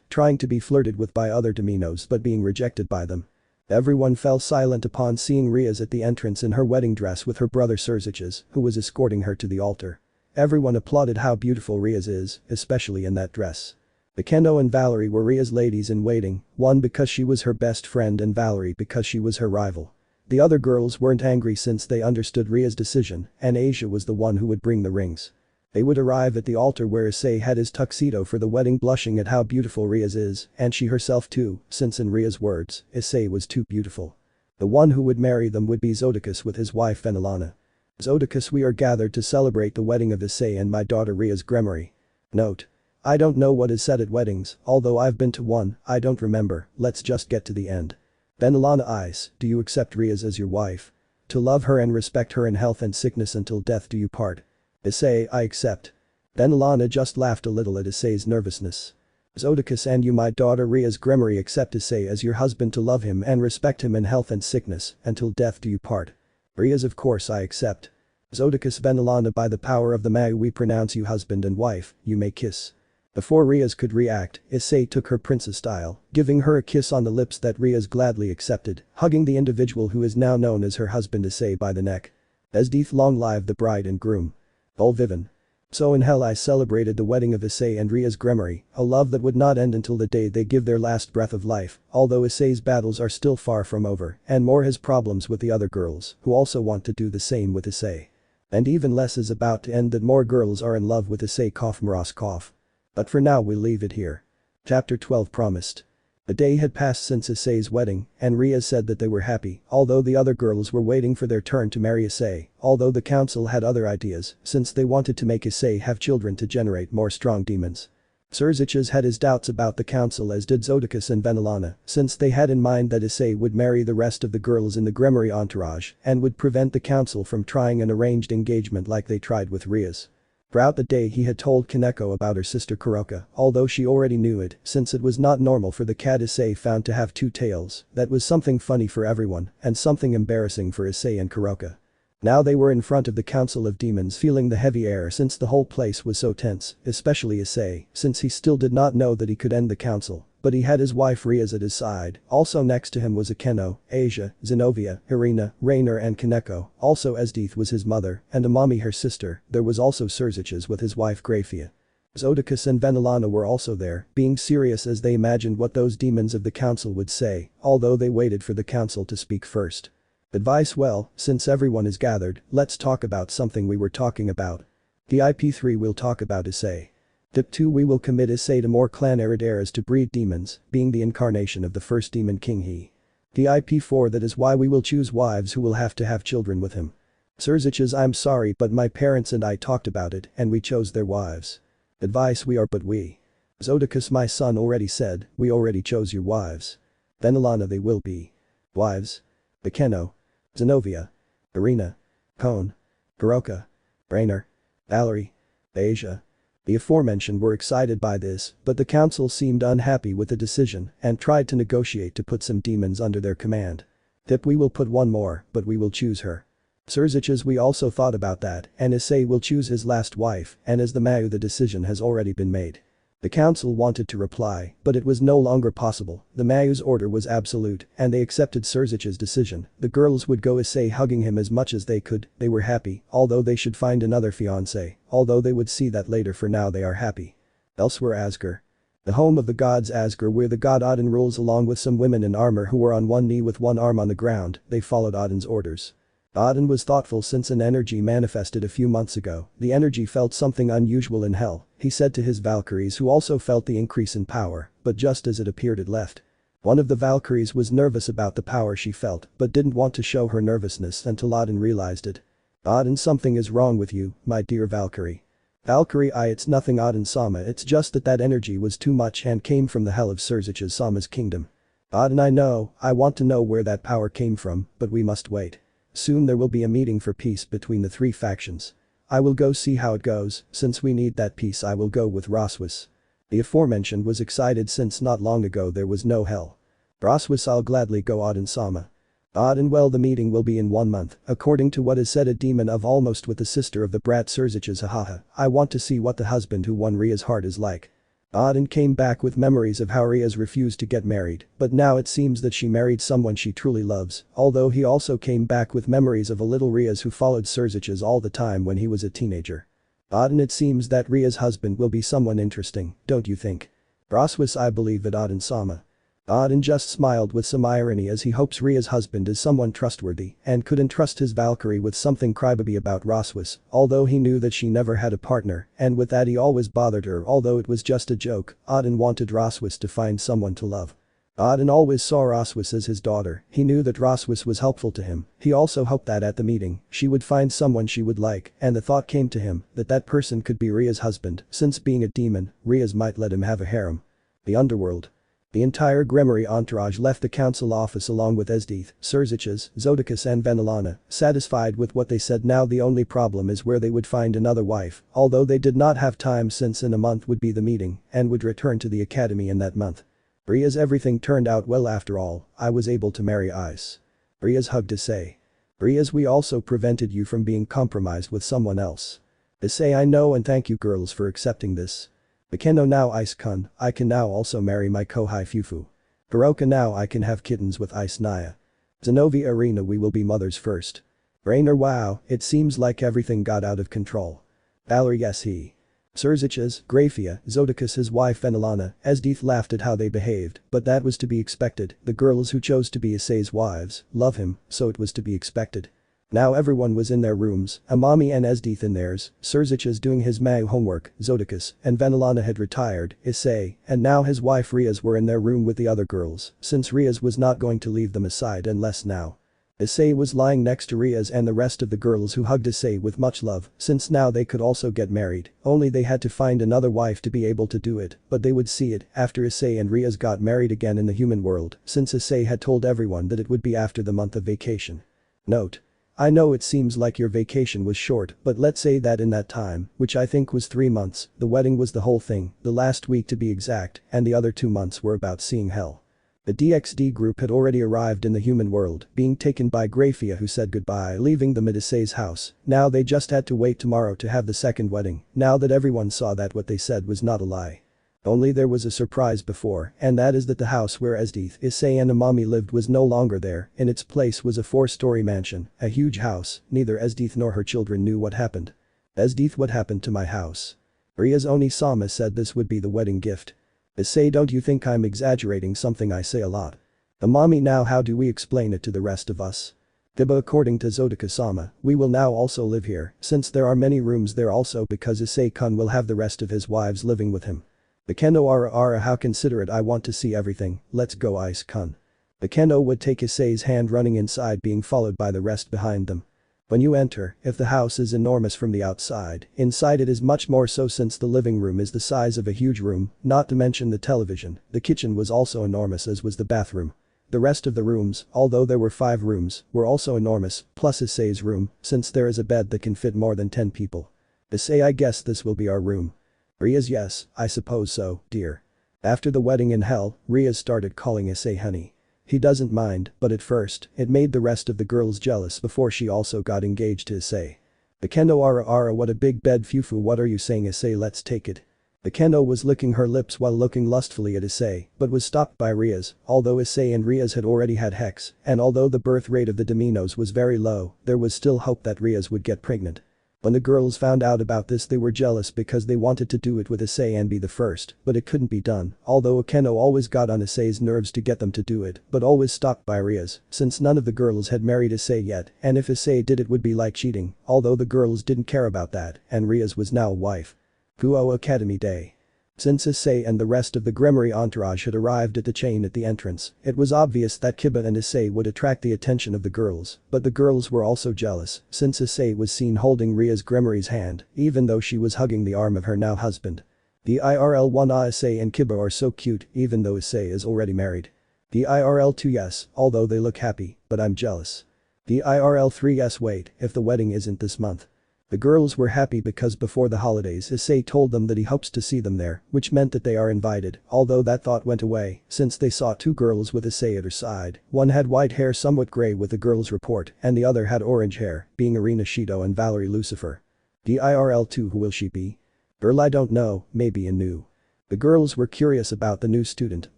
trying to be flirted with by other Dominos but being rejected by them. Everyone fell silent upon seeing Rias at the entrance in her wedding dress with her brother Surziches, who was escorting her to the altar. Everyone applauded how beautiful Rias is, especially in that dress. Bekeno and Valerie were Rias' ladies-in-waiting, one because she was her best friend and Valerie because she was her rival. The other girls weren't angry since they understood Rias' decision, and Asia was the one who would bring the rings. They would arrive at the altar where Issei had his tuxedo for the wedding, blushing at how beautiful Rias is, and she herself too, since in Rias' words, Issei was too beautiful. The one who would marry them would be Zodicus with his wife Venelana. "Zodicus, we are gathered to celebrate the wedding of Issei and my daughter Rias Gremory." Note: I don't know what is said at weddings, although I've been to one, I don't remember, let's just get to the end. Venelana: Ice, do you accept Rias as your wife? To love her and respect her in health and sickness until death do you part? Issei: I accept. Venelana just laughed a little at Issei's nervousness. Zodicus: and you, my daughter Rias Gremory, accept Issei as your husband to love him and respect him in health and sickness, until death do you part? Rias: of course I accept. Zodicus: Venelana, by the power of the Mau we pronounce you husband and wife, you may kiss. Before Rias could react, Issei took her princess style, giving her a kiss on the lips that Rias gladly accepted, hugging the individual who is now known as her husband Issei by the neck. Esdeath: long live the bride and groom. Viven. So in hell I celebrated the wedding of Issei and Rias Gremory, a love that would not end until the day they give their last breath of life, although Issei's battles are still far from over, and more has problems with the other girls, who also want to do the same with Issei. And even less is about to end, that more girls are in love with Issei. Maros. But for now we'll leave it here. Chapter 12 Promised. A day had passed since Issei's wedding, and Rias said that they were happy, although the other girls were waiting for their turn to marry Issei, although the council had other ideas, since they wanted to make Issei have children to generate more strong demons. Surziches had his doubts about the council, as did Zodicus and Venelana, since they had in mind that Issei would marry the rest of the girls in the Gremory entourage and would prevent the council from trying an arranged engagement like they tried with Rias. Throughout the day he had told Kaneko about her sister Kuroka, although she already knew it, since it was not normal for the cat Issei found to have 2 tails. That was something funny for everyone, and something embarrassing for Issei and Kuroka. Now they were in front of the Council of Demons, feeling the heavy air since the whole place was so tense, especially Issei, since he still did not know that he could end the council. But he had his wife Rias at his side. Also next to him was Akeno, Asia, Zenobia, Irina, Rainer and Kaneko. Also Esdeath was his mother, and Amami her sister. There was also Surziches with his wife Grafiya. Zodicus and Venelana were also there, being serious as they imagined what those demons of the council would say, although they waited for the council to speak first. Advice: well, since everyone is gathered, let's talk about something we were talking about. Tip 3 we'll talk about Issei. Tip 2 we will commit Issei to more clan Eridaras to breed demons, being the incarnation of the first demon king he. Tip 4 that is why we will choose wives who will have to have children with him. Surziches: I'm sorry but my parents and I talked about it and we chose their wives. Advice: we. Zodicus: my son already said, we already chose your wives. Venelana: they will be. Wives. Akeno. Zenobia. Irina. Kone. Kuroka. Rainer. Valerie. Asia. The aforementioned were excited by this, but the council seemed unhappy with the decision and tried to negotiate to put some demons under their command. Tip: we will put one more, but we will choose her. Surziches: we also thought about that, and Issei will choose his last wife, and as the Mau the decision has already been made. The council wanted to reply, but it was no longer possible. The Mau's order was absolute, and they accepted Surzich's decision. The girls would go Issei hugging him as much as they could. They were happy, although they should find another fiancé, although they would see that later. For now they are happy. Elsewhere Asgore. The home of the gods Asgard, where the god Odin rules, along with some women in armor who were on one knee with one arm on the ground. They followed Odin's orders. Odin was thoughtful since an energy manifested a few months ago. The energy felt something unusual in hell, he said to his Valkyries, who also felt the increase in power, but just as it appeared it left. One of the Valkyries was nervous about the power she felt, but didn't want to show her nervousness until Odin realized it. Odin, something is wrong with you, my dear Valkyrie. Valkyrie, it's nothing Odin-sama, it's just that energy was too much and came from the hell of Surzich's-sama's kingdom. Odin, I know, I want to know where that power came from, but we must wait. Soon there will be a meeting for peace between the three factions. I will go see how it goes, since we need that peace I will go with Rossweisse. The aforementioned was excited since not long ago there was no hell. Rossweisse, I'll gladly go Odin-sama. Odin, well, the meeting will be in 1 month, according to what is said, a demon of almost with the sister of the brat Surzich's, hahaha. I want to see what the husband who won Ria's heart is like. Odin came back with memories of how Rias refused to get married, but now it seems that she married someone she truly loves, although he also came back with memories of a little Rias who followed Surzich's all the time when he was a teenager. Odin, it seems that Ria's husband will be someone interesting, don't you think? Rossweisse, I believe it, Odin-sama. Odin just smiled with some irony as he hopes Ria's husband is someone trustworthy and could entrust his Valkyrie with something crybaby about Rossweisse, although he knew that she never had a partner, and with that he always bothered her, although it was just a joke. Odin wanted Rossweisse to find someone to love. Odin always saw Rossweisse as his daughter, he knew that Rossweisse was helpful to him, he also hoped that at the meeting, she would find someone she would like, and the thought came to him that that person could be Ria's husband, since being a demon, Rias might let him have a harem. The underworld. The entire Gremory entourage left the council office along with Esdeath, Surzich's, Zodikus and Venelana, satisfied with what they said. Now the only problem is where they would find another wife, although they did not have time since in a month would be the meeting and would return to the academy in that month. Rias, everything turned out well after all, I was able to marry Ice. Rias hugged Issei. Rias, we also prevented you from being compromised with someone else. Issei, I know, and thank you girls for accepting this. Bakendo, now Ice-kun, I can now also marry my Kohai Fufu. Baroka, now I can have kittens with Ice Naya. Zenovi Arena, we will be mothers first. Rainer, wow, it seems like everything got out of control. Valor, yes he. Surzich's, Grafiya, Zodikus, his wife Venelana, Esdeath laughed at how they behaved, but that was to be expected, the girls who chose to be Issei's wives, love him, so it was to be expected. Now everyone was in their rooms, Amami and Esdeath in theirs, Surzich's doing his mag homework, Zodikus and Venelana had retired, Issei, and now his wife Rias were in their room with the other girls, since Rias was not going to leave them aside unless now. Issei was lying next to Rias and the rest of the girls who hugged Issei with much love, since now they could also get married, only they had to find another wife to be able to do it, but they would see it after Issei and Rias got married again in the human world, since Issei had told everyone that it would be after the month of vacation. Note. I know it seems like your vacation was short, but let's say that in that time, which I think was 3 months, the wedding was the whole thing, the last week to be exact, and the other 2 months were about seeing hell. The DXD group had already arrived in the human world, being taken by Grafiya, who said goodbye, leaving them at Issei's house. Now they just had to wait tomorrow to have the second wedding, now that everyone saw that what they said was not a lie. Only there was a surprise before, and that is that the house where Esdeath, Issei and Amami lived was no longer there, in its place was a 4-story mansion, a huge house. Neither Esdeath nor her children knew what happened. Esdeath, what happened to my house? Rias Oni-sama said this would be the wedding gift. Issei, don't you think I'm exaggerating something I say a lot? Amami, now how do we explain it to the rest of us? Diba, according to Zodiku-sama, we will now also live here, since there are many rooms there also because Issei-kun will have the rest of his wives living with him. Bakendo, ara, how considerate, I want to see everything, let's go Ice-kun. Bakendo would take Issei's hand, running inside, being followed by the rest behind them. When you enter, if the house is enormous from the outside, inside it is much more so since the living room is the size of a huge room, not to mention the television. The kitchen was also enormous, as was the bathroom. The rest of the rooms, although there were 5 rooms, were also enormous, plus Issei's room, since there is a bed that can fit more than 10 people. Issei, I guess this will be our room. Rias, yes, I suppose so, dear. After the wedding in hell, Rias started calling Issei honey. He doesn't mind, but at first, it made the rest of the girls jealous before she also got engaged to Issei. Bakendo, ara, what a big bed, Fufu, what are you saying, Issei, let's take it. Bakendo was licking her lips while looking lustfully at Issei, but was stopped by Rias. Although Issei and Rias had already had Hex, and although the birth rate of the Dominos was very low, there was still hope that Rias would get pregnant. When the girls found out about this they were jealous because they wanted to do it with Issei and be the first, but it couldn't be done, although Akeno always got on Issei's nerves to get them to do it, but always stopped by Rias, since none of the girls had married Issei yet, and if Issei did it would be like cheating, although the girls didn't care about that, and Rias was now a wife. Guo Academy Day. Since Issei and the rest of the Gremory entourage had arrived at the chain at the entrance, it was obvious that Kiba and Issei would attract the attention of the girls, but the girls were also jealous, since Issei was seen holding Rias Gremory's hand, even though she was hugging the arm of her now husband. The IRL 1 Issei and Kiba are so cute, even though Issei is already married. The IRL 2 yes, although they look happy, but I'm jealous. The IRL 3 yes wait, if the wedding isn't this month. The girls were happy because before the holidays Issei told them that he hopes to see them there, which meant that they are invited, although that thought went away, since they saw two girls with Issei at her side. One had white hair somewhat grey with the girl's report, and the other had orange hair, being Irina Shido and Valerie Lucifer. The IRL 2 who will she be? Girl I don't know, maybe a new. The girls were curious about the new student,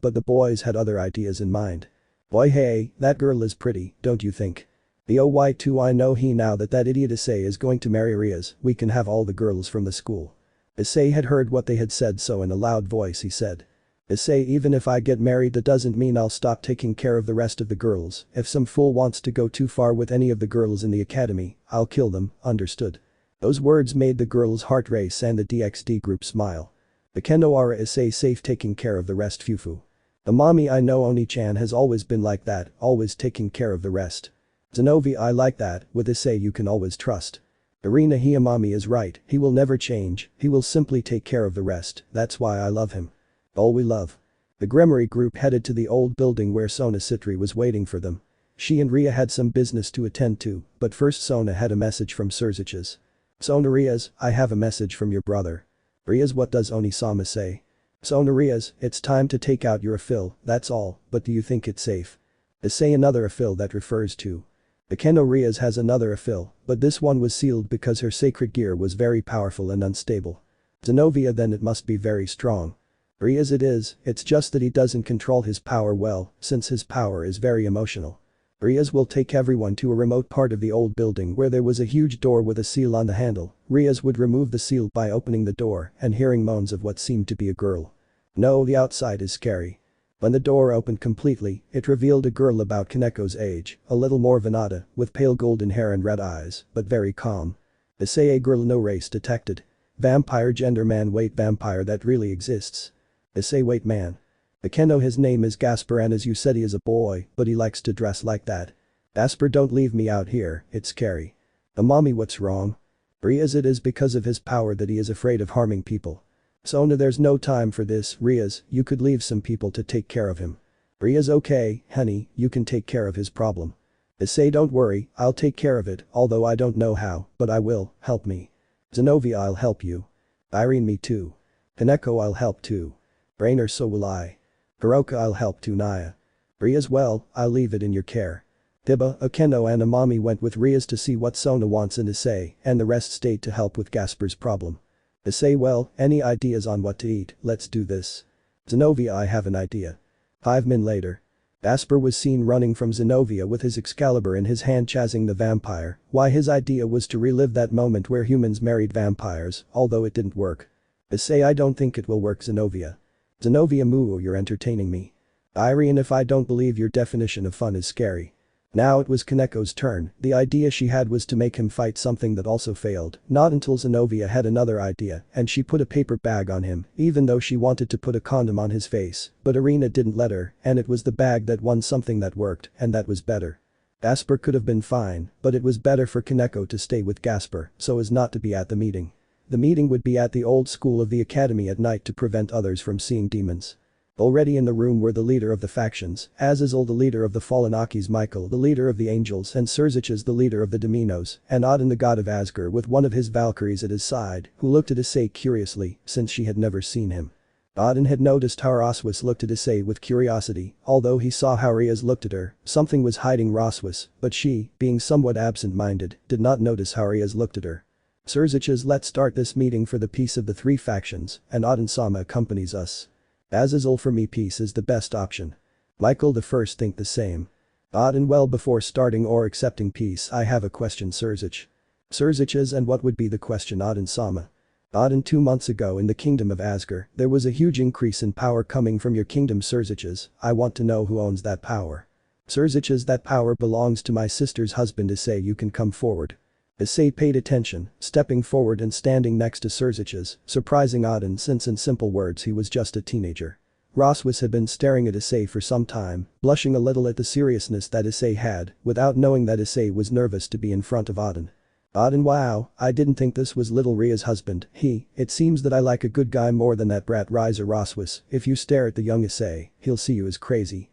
but the boys had other ideas in mind. Boy hey, that girl is pretty, don't you think? The OY2 I know he now that idiot Issei is going to marry Rias, we can have all the girls from the school. Issei had heard what they had said, so in a loud voice he said. Issei, even if I get married that doesn't mean I'll stop taking care of the rest of the girls, if some fool wants to go too far with any of the girls in the academy, I'll kill them, understood? Those words made the girls' heart race and the DXD group smile. The Kenoara Issei safe taking care of the rest Fufu. The mommy I know Oni-chan has always been like that, always taking care of the rest. Zenovi I like that, with Issei you can always trust. Irina Hiyamami is right, he will never change, he will simply take care of the rest, that's why I love him. All we love. The Gremory group headed to the old building where Sona Citri was waiting for them. She and Ria had some business to attend to, but first Sona had a message from Surziches. Sona Rias, I have a message from your brother. Rias, what does Oni-sama say? Sona Rias, it's time to take out your afil, that's all, but do you think it's safe? Issei another afil that refers to. Akeno Rias has another afil, but this one was sealed because her sacred gear was very powerful and unstable. Zenovia then it must be very strong. Rias it is, it's just that he doesn't control his power well, since his power is very emotional. Rias will take everyone to a remote part of the old building where there was a huge door with a seal on the handle. Rias would remove the seal by opening the door and hearing moans of what seemed to be a girl. No, the outside is scary. When the door opened completely, it revealed a girl about Kaneko's age, a little more Venata, with pale golden hair and red eyes, but very calm. Issei girl no race detected. Vampire gender man wait vampire that really exists. Issei wait man. Akeno his name is Gasper and as you said he is a boy, but he likes to dress like that. Gasper don't leave me out here, it's scary. Mommy what's wrong? Rias it is because of his power that he is afraid of harming people. Sona there's no time for this, Rias, you could leave some people to take care of him. Rias okay, honey, you can take care of his problem. Issei don't worry, I'll take care of it, although I don't know how, but I will, help me. Zenovia I'll help you. Irene me too. Kaneko I'll help too. Rainer so will I. Hiroka I'll help too Naya. Rias well, I'll leave it in your care. Tiba, Akeno and Amami went with Rias to see what Sona wants in Issei, and the rest stayed to help with Gasper's problem. Issei well, any ideas on what to eat, let's do this. Zenovia I have an idea. 5 min later. Gasper was seen running from Zenovia with his Excalibur in his hand chasing the vampire, why his idea was to relive that moment where humans married vampires, although it didn't work. Issei I don't think it will work Zenovia. Zenovia moo you're entertaining me. Irene if I don't believe your definition of fun is scary. Now it was Kaneko's turn, the idea she had was to make him fight something that also failed, not until Zenovia had another idea and she put a paper bag on him, even though she wanted to put a condom on his face, but Irina didn't let her, and it was the bag that won something that worked, and that was better. Gasper could have been fine, but it was better for Kaneko to stay with Gasper, so as not to be at the meeting. The meeting would be at the old school of the academy at night to prevent others from seeing demons. Already in the room were the leader of the factions, Azazel the leader of the fallen Akis, Michael the leader of the angels and Surziches the leader of the Dominos, and Odin the god of Asgard with one of his Valkyries at his side, who looked at Issei curiously, since she had never seen him. Odin had noticed how Rossweisse looked at Issei with curiosity, although he saw how Rias looked at her, something was hiding Rossweisse, but she, being somewhat absent-minded, did not notice how Rias looked at her. Surziches let's start this meeting for the peace of the 3 factions, and Odin-sama accompanies us. Azazel for me peace is the best option. Michael the first think the same. Odin well before starting or accepting peace I have a question Surzich. Surziches, and what would be the question, Odin-sama? Odin, 2 months ago in the kingdom of Asgard, there was a huge increase in power coming from your kingdom, Surziches. I want to know who owns that power. Surziches, that power belongs to my sister's husband Issei. You can come forward. Issei paid attention, stepping forward and standing next to Surziches, surprising Odin since in simple words he was just a teenager. Rossweisse had been staring at Issei for some time, blushing a little at the seriousness that Issei had, without knowing that Issei was nervous to be in front of Odin. Odin, wow, I didn't think this was little Ria's husband. It seems that I like a good guy more than that brat Rias or Rossweisse. If you stare at the young Issei, he'll see you as crazy.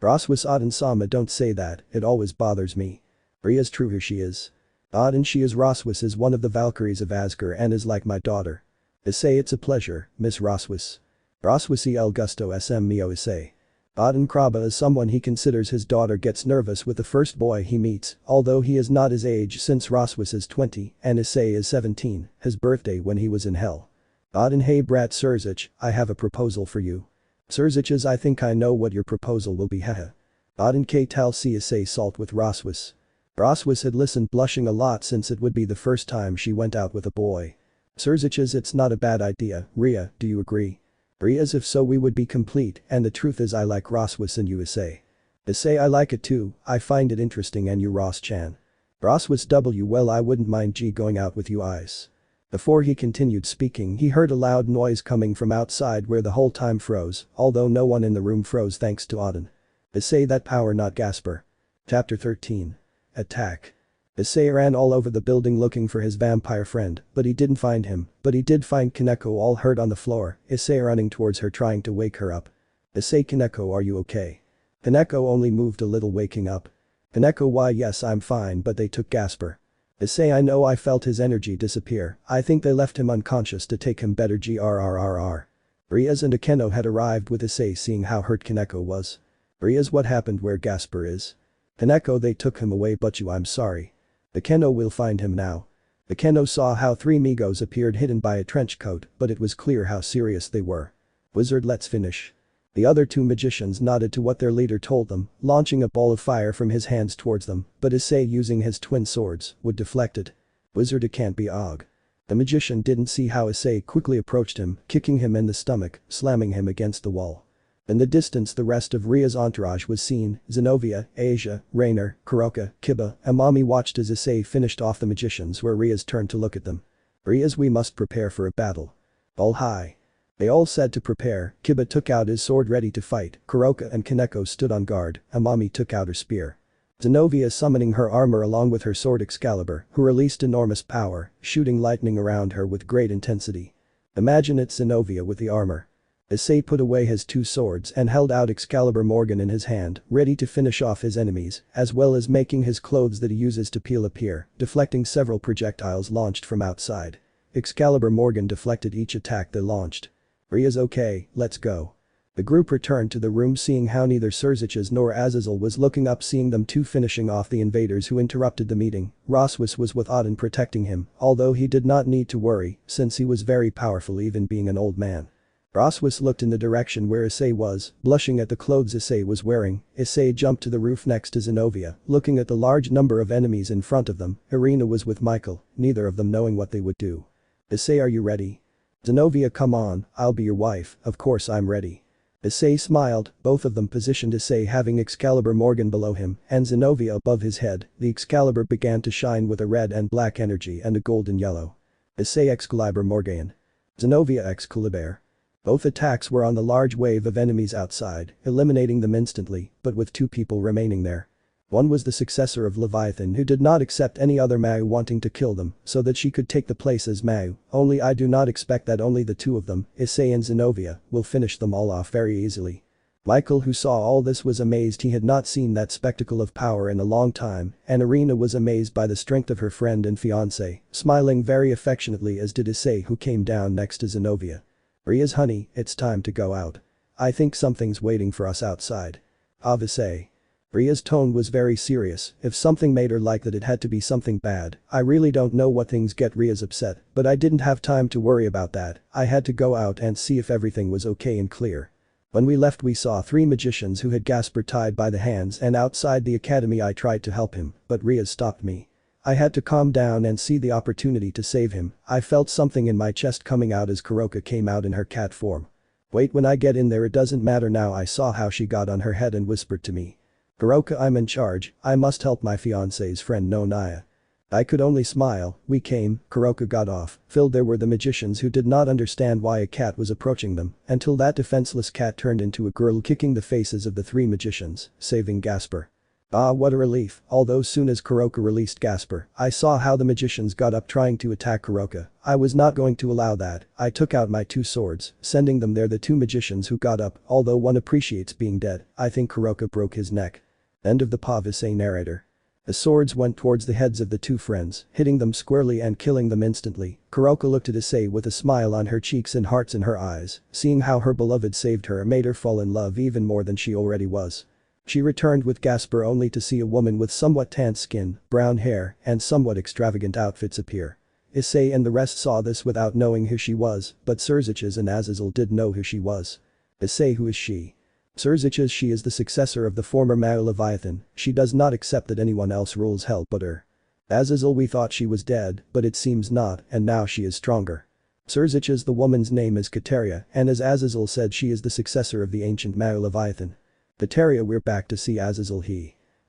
Rossweisse, Odin-sama, don't say that, it always bothers me. Rias, true, here she is. Odin, she is. Rossweisse is one of the Valkyries of Asgard and is like my daughter. Issei, it's a pleasure, Miss Rossweisse. Rossweisse, el gusto sm mio Issei. Odin, Kraba is someone he considers his daughter, gets nervous with the first boy he meets, although he is not his age since Rossweisse is 20 and Issei is 17, his birthday when he was in hell. Odin, hey brat Surzich, I have a proposal for you. Surziches, I think I know what your proposal will be, haha. Odin, k tal si Issei salt with Rossweisse. Rossweisse had listened, blushing a lot since it would be the first time she went out with a boy. Surziches, it's not a bad idea. Ria, do you agree? Rias, if so we would be complete, and the truth is I like Rossweisse and you Issei. Issei, I like it too, I find it interesting, and you Ross-chan. Rossweisse, w well I wouldn't mind going out with you eyes. Before he continued speaking he heard a loud noise coming from outside where the whole time froze, although no one in the room froze thanks to Odin. Issei, that power, not Gasper. Chapter 13. Attack. Issei ran all over the building looking for his vampire friend, but he didn't find him, but he did find Kaneko all hurt on the floor, Issei running towards her trying to wake her up. Issei, Kaneko, are you okay? Kaneko only moved a little, waking up. Kaneko, why yes I'm fine, but they took Gasper. Issei, I know, I felt his energy disappear, I think they left him unconscious to take him better. Grrrr. Rias and Akeno had arrived with Issei seeing how hurt Kaneko was. Rias, what happened, where Gasper is? Kaneko, they took him away, but I'm sorry. Akeno will find him now. Akeno saw how 3 Migos appeared hidden by a trench coat, but it was clear how serious they were. Wizard, let's finish. The other 2 magicians nodded to what their leader told them, launching a ball of fire from his hands towards them, but Issei using his twin swords would deflect it. Wizard, it can't be Og. The magician didn't see how Issei quickly approached him, kicking him in the stomach, slamming him against the wall. In the distance the rest of Ria's entourage was seen, Zenobia, Asia, Rainer, Kuroka, Kiba, and Mami watched as Issei finished off the magicians where Rias turned to look at them. Rias, we must prepare for a battle. All high. They all said to prepare, Kiba took out his sword ready to fight, Kuroka and Kaneko stood on guard, and Mami took out her spear. Zenobia summoning her armor along with her sword Excalibur, who released enormous power, shooting lightning around her with great intensity. Imagine it's Zenobia with the armor. Issei put away his 2 swords and held out Excalibur Morgan in his hand, ready to finish off his enemies, as well as making his clothes that he uses to peel appear, deflecting several projectiles launched from outside. Excalibur Morgan deflected each attack they launched. Ria's, okay, let's go. The group returned to the room seeing how neither Surziches nor Azazel was looking up, seeing them 2 finishing off the invaders who interrupted the meeting. Rossweisse was with Odin protecting him, although he did not need to worry since he was very powerful even being an old man. Rossweisse looked in the direction where Issei was, blushing at the clothes Issei was wearing. Issei jumped to the roof next to Zenobia, looking at the large number of enemies in front of them. Irina was with Michael, neither of them knowing what they would do. Issei, are you ready? Zenobia, come on, I'll be your wife, of course I'm ready. Issei smiled, both of them positioned Issei having Excalibur Morgan below him and Zenobia above his head. The Excalibur began to shine with a red and black energy and a golden yellow. Issei Excalibur Morgan. Zenobia Excalibur. Both attacks were on the large wave of enemies outside, eliminating them instantly, but with 2 people remaining there. One was the successor of Leviathan who did not accept any other Mau wanting to kill them so that she could take the place as Mau, only I do not expect that only the 2 of them, Issei and Zenobia, will finish them all off very easily. Michael, who saw all this, was amazed. He had not seen that spectacle of power in a long time, and Irina was amazed by the strength of her friend and fiancé, smiling very affectionately, as did Issei, who came down next to Zenobia. Rias, honey, it's time to go out. I think something's waiting for us outside. Issei. Ria's tone was very serious. If something made her like that, it had to be something bad. I really don't know what things get Rias upset, but I didn't have time to worry about that. I had to go out and see if everything was okay and clear. When we left we saw 3 magicians who had Gasper tied by the hands, and outside the academy I tried to help him, but Rias stopped me. I had to calm down and see the opportunity to save him. I felt something in my chest coming out as Kuroka came out in her cat form. Wait, when I get in there it doesn't matter now. I saw how she got on her head and whispered to me. Kuroka, I'm in charge, I must help my fiance's friend no Naya. I could only smile. We came, Kuroka got off. Filled there were the magicians who did not understand why a cat was approaching them until that defenseless cat turned into a girl kicking the faces of the three magicians, saving Gasper. Ah, what a relief, although soon as Kuroka released Gasper, I saw how the magicians got up trying to attack Kuroka. I was not going to allow that. I took out my two swords, sending them there. The two magicians who got up, although one appreciates being dead, I think Kuroka broke his neck. End of the Issei narrator. The swords went towards the heads of the two friends, hitting them squarely and killing them instantly. Kuroka looked at Issei with a smile on her cheeks and hearts in her eyes, seeing how her beloved saved her made her fall in love even more than she already was. She returned with Gasper only to see a woman with somewhat tanned skin, brown hair, and somewhat extravagant outfits appear. Issei and the rest saw this without knowing who she was, but Surziches and Azazel did know who she was. Issei, who is she? Surziches, she is the successor of the former Mao Leviathan. She does not accept that anyone else rules hell but her. Azazel, we thought she was dead, but it seems not, and now she is stronger. Surziches, the woman's name is Kateria, and as Azazel said, she is the successor of the ancient Mao Leviathan. Kateria, we're back to see Azazel.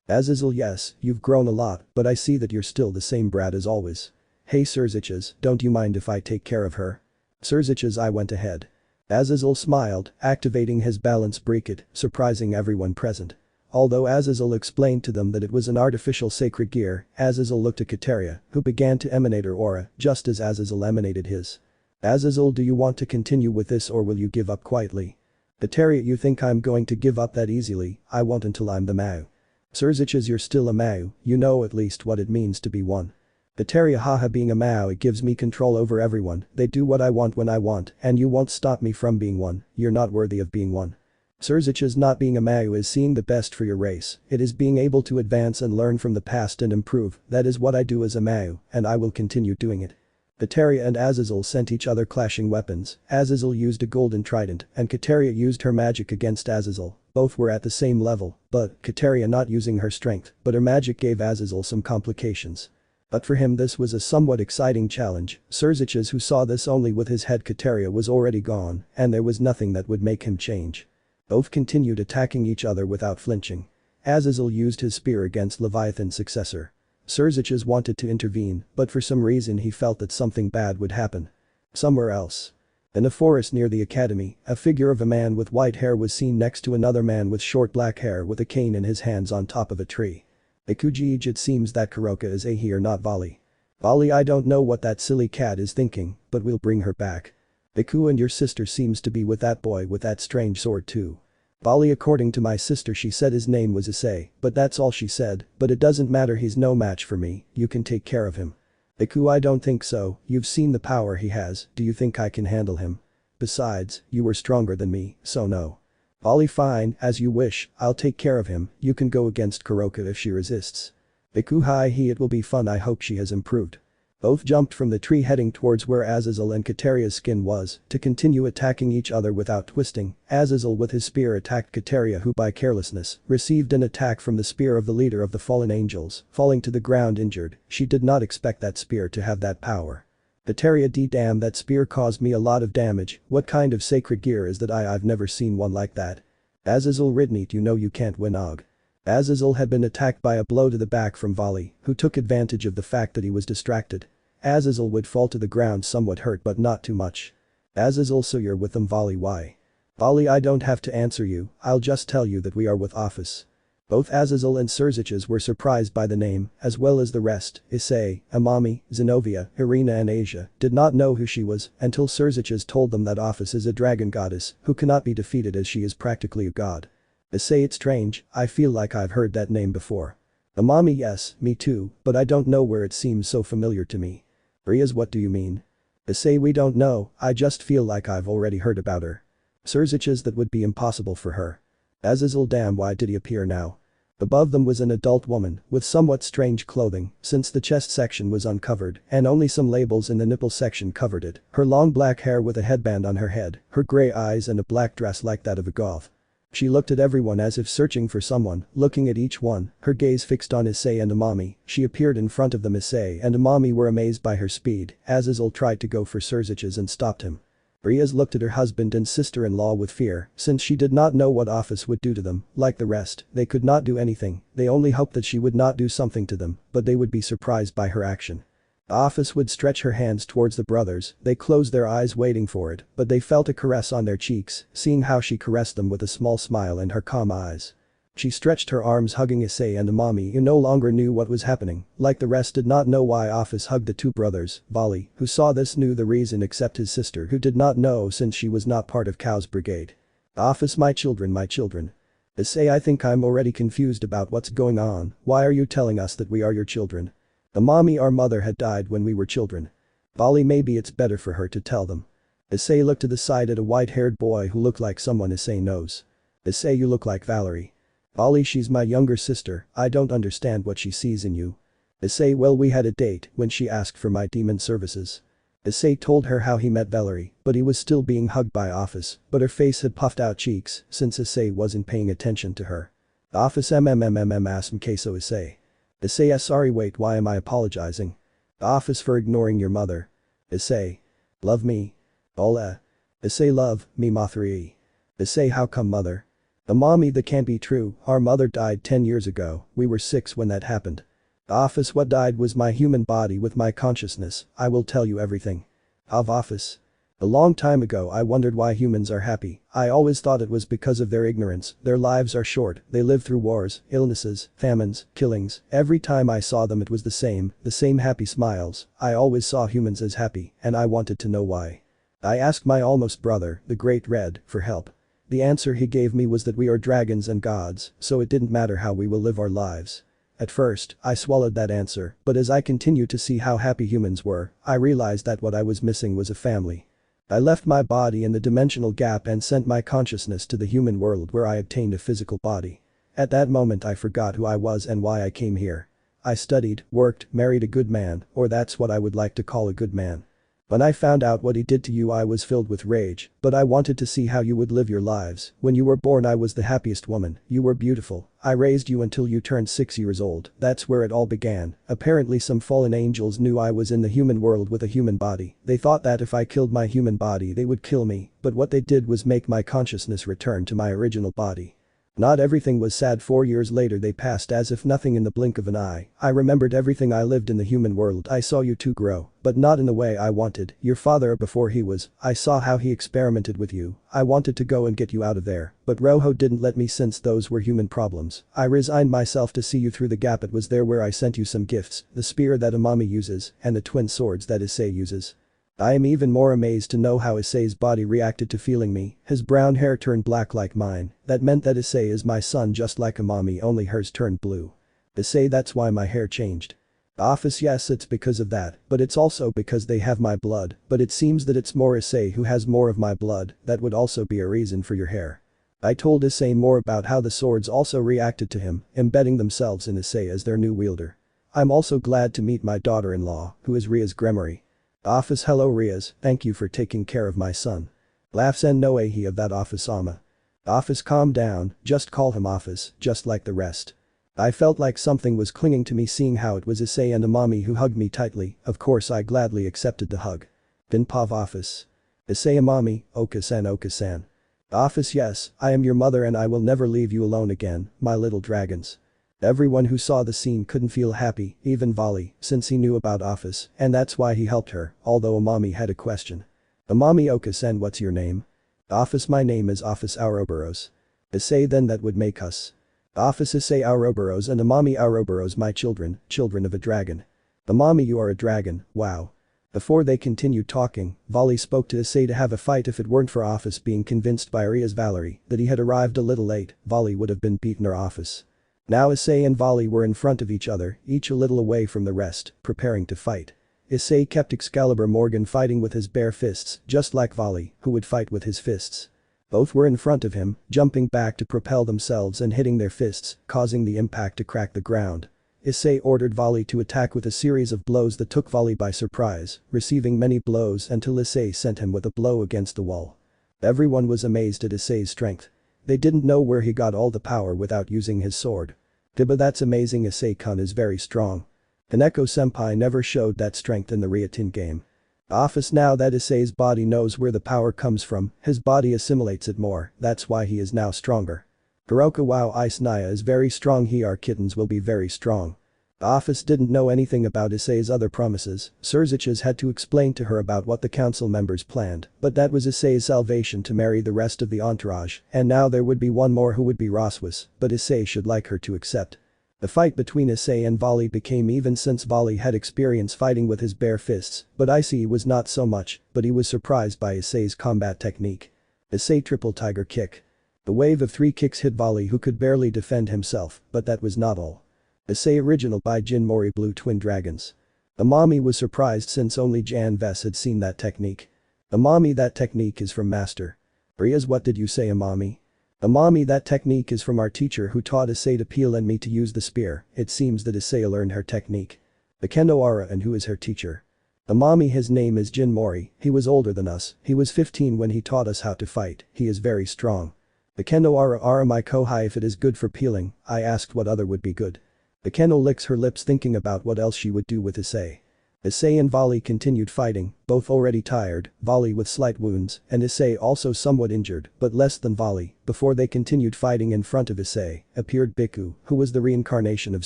Azazel, yes, you've grown a lot, but I see that you're still the same brat as always. Hey Surziches, don't you mind if I take care of her? Surziches, I went ahead. Azazel smiled, activating his balance briquet, surprising everyone present. Although Azazel explained to them that it was an artificial sacred gear, Azazel looked at Kateria, who began to emanate her aura, just as Azazel emanated his. Azazel, do you want to continue with this or will you give up quietly? Kateria, you think I'm going to give up that easily? I won't until I'm the Mao. Surziches, you're still a Mao, you know at least what it means to be one. Kateria, haha, being a Mao it gives me control over everyone, they do what I want when I want, and you won't stop me from being one, you're not worthy of being one. Surziches, not being a Mao is seeing the best for your race, it is being able to advance and learn from the past and improve, that is what I do as a Mao, and I will continue doing it. Kateria and Azazel sent each other clashing weapons. Azazel used a golden trident and Kateria used her magic against Azazel. Both were at the same level, but Kateria not using her strength, but her magic gave Azazel some complications. But for him this was a somewhat exciting challenge. Surziches, who saw this only with his head, Kateria was already gone, and there was nothing that would make him change. Both continued attacking each other without flinching. Azazel used his spear against Leviathan's successor. Surziches wanted to intervene, but for some reason he felt that something bad would happen. Somewhere else. In a forest near the academy, a figure of a man with white hair was seen next to another man with short black hair with a cane in his hands on top of a tree. Ikujij, it seems that Kuroka is a he or not Vali. Vali, I don't know what that silly cat is thinking, but we'll bring her back. Iku, and your sister seems to be with that boy with that strange sword too. Vali, according to my sister she said his name was Issei, but that's all she said, but it doesn't matter, he's no match for me, you can take care of him. Iku, I don't think so, you've seen the power he has, do you think I can handle him? Besides, you were stronger than me, so no. Vali, fine, as you wish, I'll take care of him, you can go against Kuroka if she resists. Iku, hi he, it will be fun, I hope she has improved. Both jumped from the tree heading towards where Azazel and Kateria's skin was, to continue attacking each other without twisting. Azazel with his spear attacked Kateria, who by carelessness, received an attack from the spear of the leader of the fallen angels, falling to the ground injured. She did not expect that spear to have that power. Kateria, damn, that spear caused me a lot of damage, what kind of sacred gear is that? I've never seen one like that. Azazel, Ridneat, you know you can't win Og. Azazel had been attacked by a blow to the back from Vali, who took advantage of the fact that he was distracted. Azazel would fall to the ground somewhat hurt but not too much. Azazel, so you're with them, Vali, why? Vali, I don't have to answer you, I'll just tell you that we are with Office. Both Azazel and Surziches were surprised by the name, as well as the rest. Issei, Amami, Zenobia, Irina and Asia did not know who she was until Surziches told them that Office is a dragon goddess who cannot be defeated as she is practically a god. Issei, it's strange, I feel like I've heard that name before. Amami, yes, me too, but I don't know where, it seems so familiar to me. Rias, what do you mean? Issei, we don't know, I just feel like I've already heard about her. Surziches, that would be impossible for her. Azazel, damn, why did he appear now? Above them was an adult woman with somewhat strange clothing since the chest section was uncovered and only some labels in the nipple section covered it. Her long black hair with a headband on her head, her grey eyes and a black dress like that of a goth. She looked at everyone as if searching for someone, looking at each one, her gaze fixed on Issei and Amami. She appeared in front of them. Issei and Amami were amazed by her speed, as Isel tried to go for Surziches and stopped him. Rias looked at her husband and sister-in-law with fear, since she did not know what Office would do to them. Like the rest, they could not do anything, they only hoped that she would not do something to them, but they would be surprised by her action. Office would stretch her hands towards the brothers, they closed their eyes waiting for it, but they felt a caress on their cheeks, seeing how she caressed them with a small smile in her calm eyes. She stretched her arms hugging Issei and Amami, who no longer knew what was happening, like the rest did not know why Office hugged the two brothers. Vali, who saw this, knew the reason except his sister, who did not know since she was not part of Cow's brigade. Office, my children, my children. Issei, I think I'm already confused about what's going on. Why are you telling us that we are your children? Amami, our mother had died when we were children. Vali, maybe it's better for her to tell them. Issei looked to the side at a white-haired boy who looked like someone Issei knows. Issei, you look like Valerie. Vali, she's my younger sister, I don't understand what she sees in you. Issei, well, we had a date when she asked for my demon services. Issei told her how he met Valerie, but he was still being hugged by Office, but her face had puffed out cheeks since Issei wasn't paying attention to her. Office asked queso Issei. Issei, sorry, wait, why am I apologizing? Office, for ignoring your mother. Issei. Love me? Ola. Issei, love me Mothri. Issei, how come, mother? Amami, that can't be true, our mother died 10 years ago, we were 6 when that happened. Office, what died was my human body with my consciousness, I will tell you everything. Office. A long time ago I wondered why humans are happy, I always thought it was because of their ignorance, their lives are short, they live through wars, illnesses, famines, killings, every time I saw them it was the same happy smiles, I always saw humans as happy, and I wanted to know why. I asked my almost brother, the Great Red, for help. The answer he gave me was that we are dragons and gods, so it didn't matter how we will live our lives. At first, I swallowed that answer, but as I continued to see how happy humans were, I realized that what I was missing was a family. I left my body in the dimensional gap and sent my consciousness to the human world where I obtained a physical body. At that moment I forgot who I was and why I came here. I studied, worked, married a good man, or that's what I would like to call a good man. When I found out what he did to you I was filled with rage, but I wanted to see how you would live your lives. When you were born I was the happiest woman, you were beautiful, I raised you until you turned 6 years old, that's where it all began. Apparently some fallen angels knew I was in the human world with a human body, they thought that if I killed my human body they would kill me, but what they did was make my consciousness return to my original body. Not everything was sad. 4 years later they passed as if nothing in the blink of an eye. I remembered everything. I lived in the human world. I saw you two grow, but not in the way I wanted. Your father before he was, I saw how he experimented with you. I wanted to go and get you out of there, but Rojo didn't let me since those were human problems. I resigned myself to see you through the gap. It was there where I sent you some gifts, the spear that Amami uses, and the twin swords that Issei uses. I am even more amazed to know how Issei's body reacted to feeling me, his brown hair turned black like mine, that meant that Issei is my son just like Amami, only hers turned blue. Issei, that's why my hair changed. Office, yes, it's because of that, but it's also because they have my blood, but it seems that it's more Issei who has more of my blood, that would also be a reason for your hair. I told Issei more about how the swords also reacted to him, embedding themselves in Issei as their new wielder. I'm also glad to meet my daughter-in-law, who is Rias Gremory. Office, hello Rias, thank you for taking care of my son. Laughs and no he of that Office Ama. Office, calm down, just call him Office, just like the rest. I felt like something was clinging to me seeing how it was Issei and Amami who hugged me tightly, of course I gladly accepted the hug. Vinpav Office. Issei Amami, Oka-san. Office, yes, I am your mother and I will never leave you alone again, my little dragons. Everyone who saw the scene couldn't feel happy, even Vali, since he knew about Office, and that's why he helped her, although Amami had a question. Amami, Oka-san, what's your name? Office, my name is Office Ouroboros. Issei, then that would make us. Office, Issei Ouroboros and Amami Ouroboros, my children of a dragon. Amami, you are a dragon, wow. Before they continued talking, Vali spoke to Issei to have a fight. If it weren't for Office being convinced by Rias Valerie that he had arrived a little late, Vali would have been beaten or Office. Now Issei and Vali were in front of each other, each a little away from the rest, preparing to fight. Issei kept Excalibur Morgan fighting with his bare fists, just like Vali, who would fight with his fists. Both were in front of him, jumping back to propel themselves and hitting their fists, causing the impact to crack the ground. Issei ordered Vali to attack with a series of blows that took Vali by surprise, receiving many blows until Issei sent him with a blow against the wall. Everyone was amazed at Issei's strength. They didn't know where he got all the power without using his sword. But that's amazing. Issei-kun is very strong. Kaneko-senpai never showed that strength in the Ryaten game. Office now that Issei's body knows where the power comes from, his body assimilates it more, that's why he is now stronger. Kuroka wow Ice Naya is very strong. Our kittens will be very strong. Office didn't know anything about Issei's other promises, Surziches had to explain to her about what the council members planned, but that was Issei's salvation to marry the rest of the entourage, and now there would be one more who would be Rossweisse, but Issei should like her to accept. The fight between Issei and Volley became even since Volley had experience fighting with his bare fists, but Issei was not so much, but he was surprised by Issei's combat technique. Issei triple tiger kick. The wave of 3 kicks hit Volley, who could barely defend himself, but that was not all. Issei original by Gremory Blue Twin Dragons. Amami was surprised since only Jan Vess had seen that technique. Amami, that technique is from Master. Rias, what did you say, Amami? Amami, that technique is from our teacher who taught Issei to peel and me to use the spear. It seems that Issei learned her technique. Akenoara, and who is her teacher? Amami, his name is Gremory, he was older than us, he was 15 when he taught us how to fight, he is very strong. Akenoara ara my kohai, if it is good for peeling, I asked what other would be good. Akeno licks her lips thinking about what else she would do with Issei. Issei and Volley continued fighting, both already tired, Volley with slight wounds, and Issei also somewhat injured, but less than Volley. Before they continued fighting, in front of Issei appeared Biku, who was the reincarnation of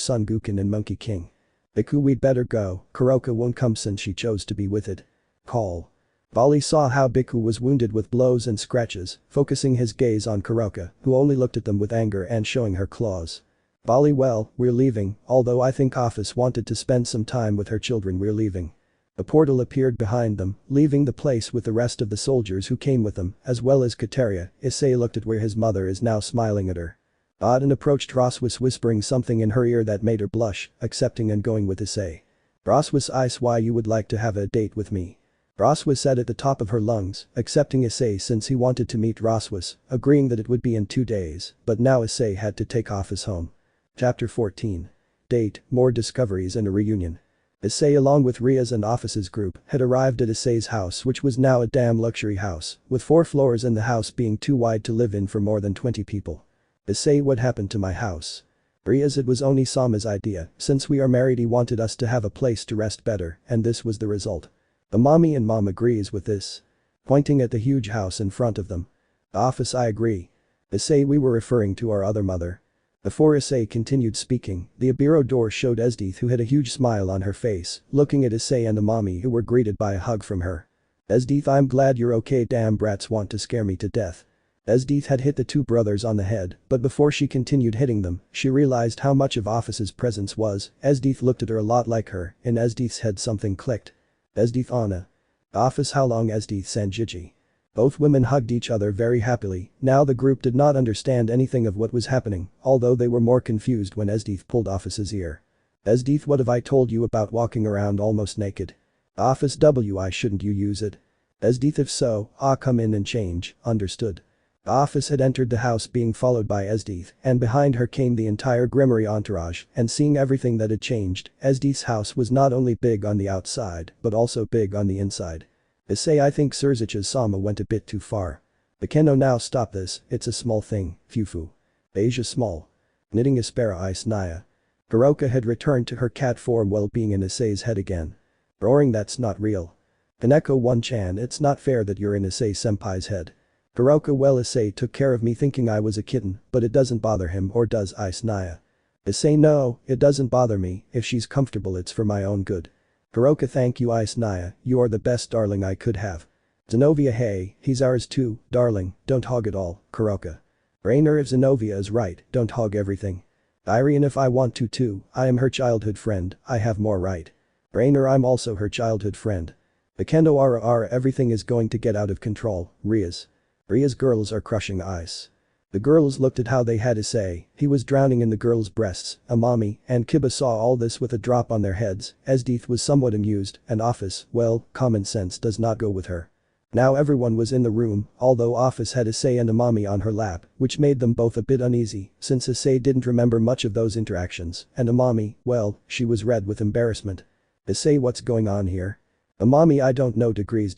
Son Goku and Monkey King. Biku, we'd better go, Kuroka won't come since she chose to be with it. Call. Volley saw how Biku was wounded with blows and scratches, focusing his gaze on Kuroka, who only looked at them with anger and showing her claws. Volley, well, we're leaving, although I think Office wanted to spend some time with her children. We're leaving. A portal appeared behind them, leaving the place with the rest of the soldiers who came with them, as well as Kateria. Issei looked at where his mother is now, smiling at her. Auden approached Rossweisse, whispering something in her ear that made her blush, accepting and going with Issei. Rossweisse, Ice, why you would like to have a date with me? Rossweisse said at the top of her lungs, accepting Issei since he wanted to meet Rossweisse, agreeing that it would be in 2 days, but now Issei had to take Office home. Chapter 14. Date, more discoveries and a reunion. Issei along with Rias and Office's group had arrived at Issei's house, which was now a damn luxury house, with 4 floors and the house being too wide to live in for more than 20 people. Issei, what happened to my house? Rias, it was only Sama's idea, since we are married he wanted us to have a place to rest better, and this was the result. Amami and Mom agrees with this. Pointing at the huge house in front of them. Office, I agree. Issei, we were referring to our other mother. Before Issei continued speaking, the bureau door showed Esdeath, who had a huge smile on her face, looking at Issei and Amami, who were greeted by a hug from her. Esdeath, I'm glad you're okay, damn brats want to scare me to death. Esdeath had hit the 2 brothers on the head, but before she continued hitting them, she realized how much of Office's presence was. Esdeath looked at her a lot like her, in Esdeath's head something clicked. Esdeath, Anna. Office, how long? Esdeath Sanjiji. Both women hugged each other very happily. Now the group did not understand anything of what was happening, although they were more confused when Esdeath pulled Office's ear. Esdeath, what have I told you about walking around almost naked? Office, why shouldn't you use it? Esdeath, if so, come in and change, understood. Office had entered the house being followed by Esdeath, and behind her came the entire Gremory entourage, and seeing everything that had changed, Esdeath's house was not only big on the outside, but also big on the inside. Issei, I think Surzich's Sama went a bit too far. Akeno, now stop this, it's a small thing, Fufu. Asia small. Knitting Aspera Ice Naya. Kuroka had returned to her cat form while being in Issei's head again. Roaring, that's not real. Kaneko 1-chan, it's not fair that you're in Issei senpai's head. Kuroka, well, Issei took care of me thinking I was a kitten, but it doesn't bother him, or does Ice Naya? Issei, no, it doesn't bother me, if she's comfortable it's for my own good. Kuroka, thank you Ice Naya, you are the best darling I could have. Zenovia, hey, he's ours too, darling, don't hog it all, Kuroka. Rainer, if Zenovia is right, don't hog everything. Irene, if I want to too, I am her childhood friend, I have more right. Rainer, I'm also her childhood friend. Akendo, ara everything is going to get out of control, Rias. Rias, girls are crushing ice. The girls looked at how they had Issei, he was drowning in the girls' breasts. Amami and Kiba saw all this with a drop on their heads. Esdeath was somewhat amused, and Office, well, common sense does not go with her. Now everyone was in the room, although Office had Issei and Amami on her lap, which made them both a bit uneasy, since Issei didn't remember much of those interactions, and Amami, well, she was red with embarrassment. Issei, what's going on here? Amami, I don't know, degrees.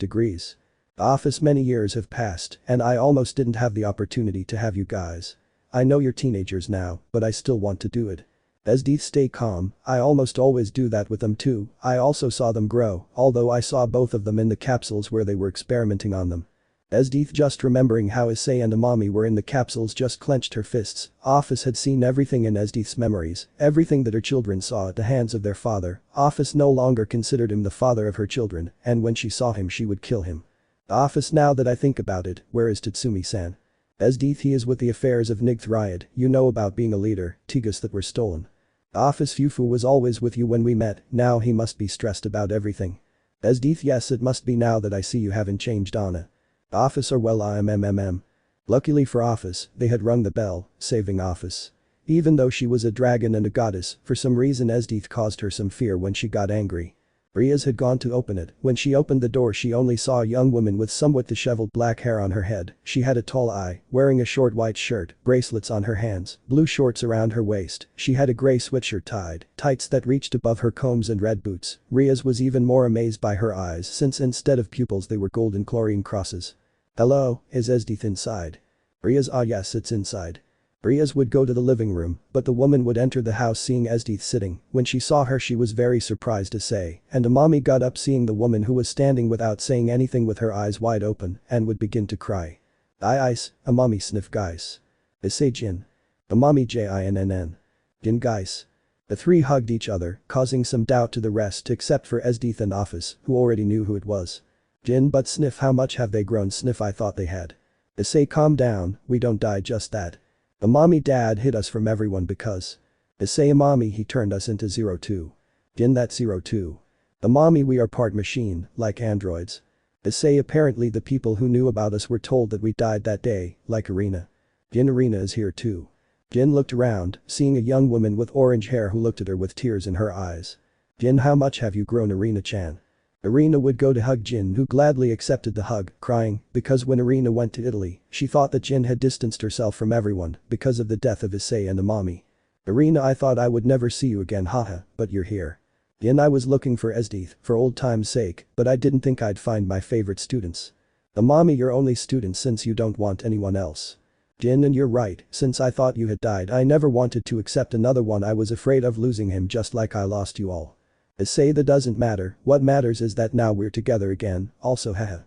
Office, many years have passed, and I almost didn't have the opportunity to have you guys. I know you're teenagers now, but I still want to do it. Esdeath, stay calm, I almost always do that with them too, I also saw them grow, although I saw both of them in the capsules where they were experimenting on them. Esdeath, just remembering how Issei and Amami were in the capsules, just clenched her fists. Office had seen everything in Esdeath's memories, everything that her children saw at the hands of their father. Office no longer considered him the father of her children, and when she saw him she would kill him. Office, now that I think about it, where is Tatsumi-san? Esdeath, he is with the affairs of Nigthriad, you know about being a leader, Tigas that were stolen. Office, Fufu was always with you when we met, now he must be stressed about everything. Esdeath, yes, it must be now that I see you haven't changed Anna. Office, or well Luckily for Office, they had rung the bell, saving Office. Even though she was a dragon and a goddess, for some reason Esdeath caused her some fear when she got angry. Rias had gone to open it. When she opened the door she only saw a young woman with somewhat disheveled black hair on her head. She had a tall eye, wearing a short white shirt, bracelets on her hands, blue shorts around her waist. She had a gray sweatshirt tied, tights that reached above her combs and red boots. Rias was even more amazed by her eyes since instead of pupils they were golden chlorine crosses. Hello, is Esdeath inside? Rias, ah yes, it's inside. Rias would go to the living room, but the woman would enter the house seeing Esdeath sitting. When she saw her she was very surprised to say, and Amami got up seeing the woman who was standing without saying anything with her eyes wide open, and would begin to cry. Ice, Amami sniff guys. Issei Jin. Amami Jinn. Jin guys. The three hugged each other, causing some doubt to the rest except for Esdeath and Office, who already knew who it was. Jin, but sniff, how much have they grown? Sniff, I thought they had. Issei, calm down, we don't die just that. Amami, dad hid us from everyone because. Issei, Amami, he turned us into 02. Jin, that's 02. Amami, we are part machine, like androids. Issei, apparently the people who knew about us were told that we died that day, like Arena. Jin, Arena is here too. Jin looked around, seeing a young woman with orange hair who looked at her with tears in her eyes. Jin, how much have you grown? Arena-chan. Arena would go to hug Jin, who gladly accepted the hug, crying, because when Arena went to Italy, she thought that Jin had distanced herself from everyone because of the death of Issei and Amami. Arena, I thought I would never see you again, haha, but you're here. Jin, I was looking for Esdeath, for old time's sake, but I didn't think I'd find my favorite students. Amami, your only student since you don't want anyone else. Jin, and you're right, since I thought you had died I never wanted to accept another one, I was afraid of losing him just like I lost you all. Issei, that doesn't matter, what matters is that now we're together again, also haha.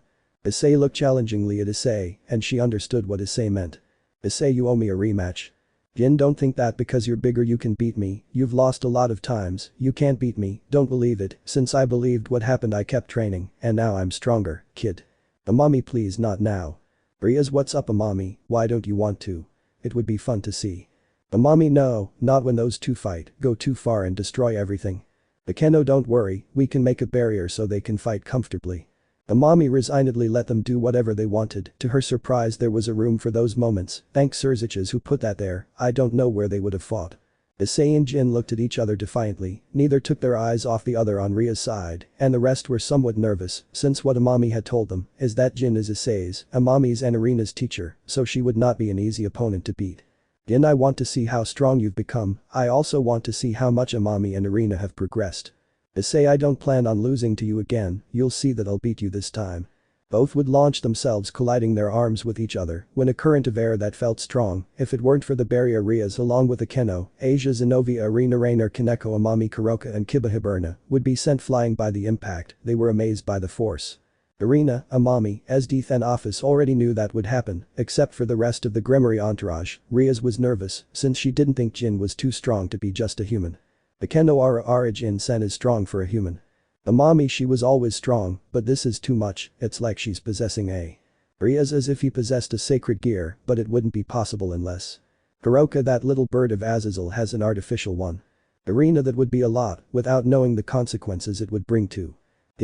Issei looked challengingly at Issei, and she understood what Issei meant. Issei, you owe me a rematch. Jin, don't think that because you're bigger you can beat me, you've lost a lot of times, you can't beat me, don't believe it, since I believed what happened I kept training, and now I'm stronger, kid. Amami, please not now. Rias, what's up Amami, why don't you want to? It would be fun to see. Amami, no, not when those two fight, go too far and destroy everything. Akeno, don't worry, we can make a barrier so they can fight comfortably. Amami resignedly let them do whatever they wanted. To her surprise there was a room for those moments, thanks Surziches who put that there, I don't know where they would have fought. Issei and Jin looked at each other defiantly, neither took their eyes off the other on Ria's side, and the rest were somewhat nervous, since what Amami had told them is that Jin is Issei's, Amami's and Arena's teacher, so she would not be an easy opponent to beat. Jin, I want to see how strong you've become, I also want to see how much Amami and Arena have progressed. Issei, I don't plan on losing to you again, you'll see that I'll beat you this time. Both would launch themselves, colliding their arms with each other when a current of air that felt strong. If it weren't for the barrier, Rias along with Akeno, Asia, Zenobia, Arena, Rainer, Kaneko, Amami, Kuroka and Kiba would be sent flying by the impact. They were amazed by the force. Arena, Amami, Esdeath and Office already knew that would happen, except for the rest of the Gremory entourage. Rias was nervous since she didn't think Jin was too strong to be just a human. Akeno, Ara Jin-san is strong for a human. Amami, she was always strong, but this is too much, it's like she's possessing a. Rias, as if he possessed a sacred gear, but it wouldn't be possible unless. Kuroka, that little bird of Azazel has an artificial one. Arena, that would be a lot, without knowing the consequences it would bring to.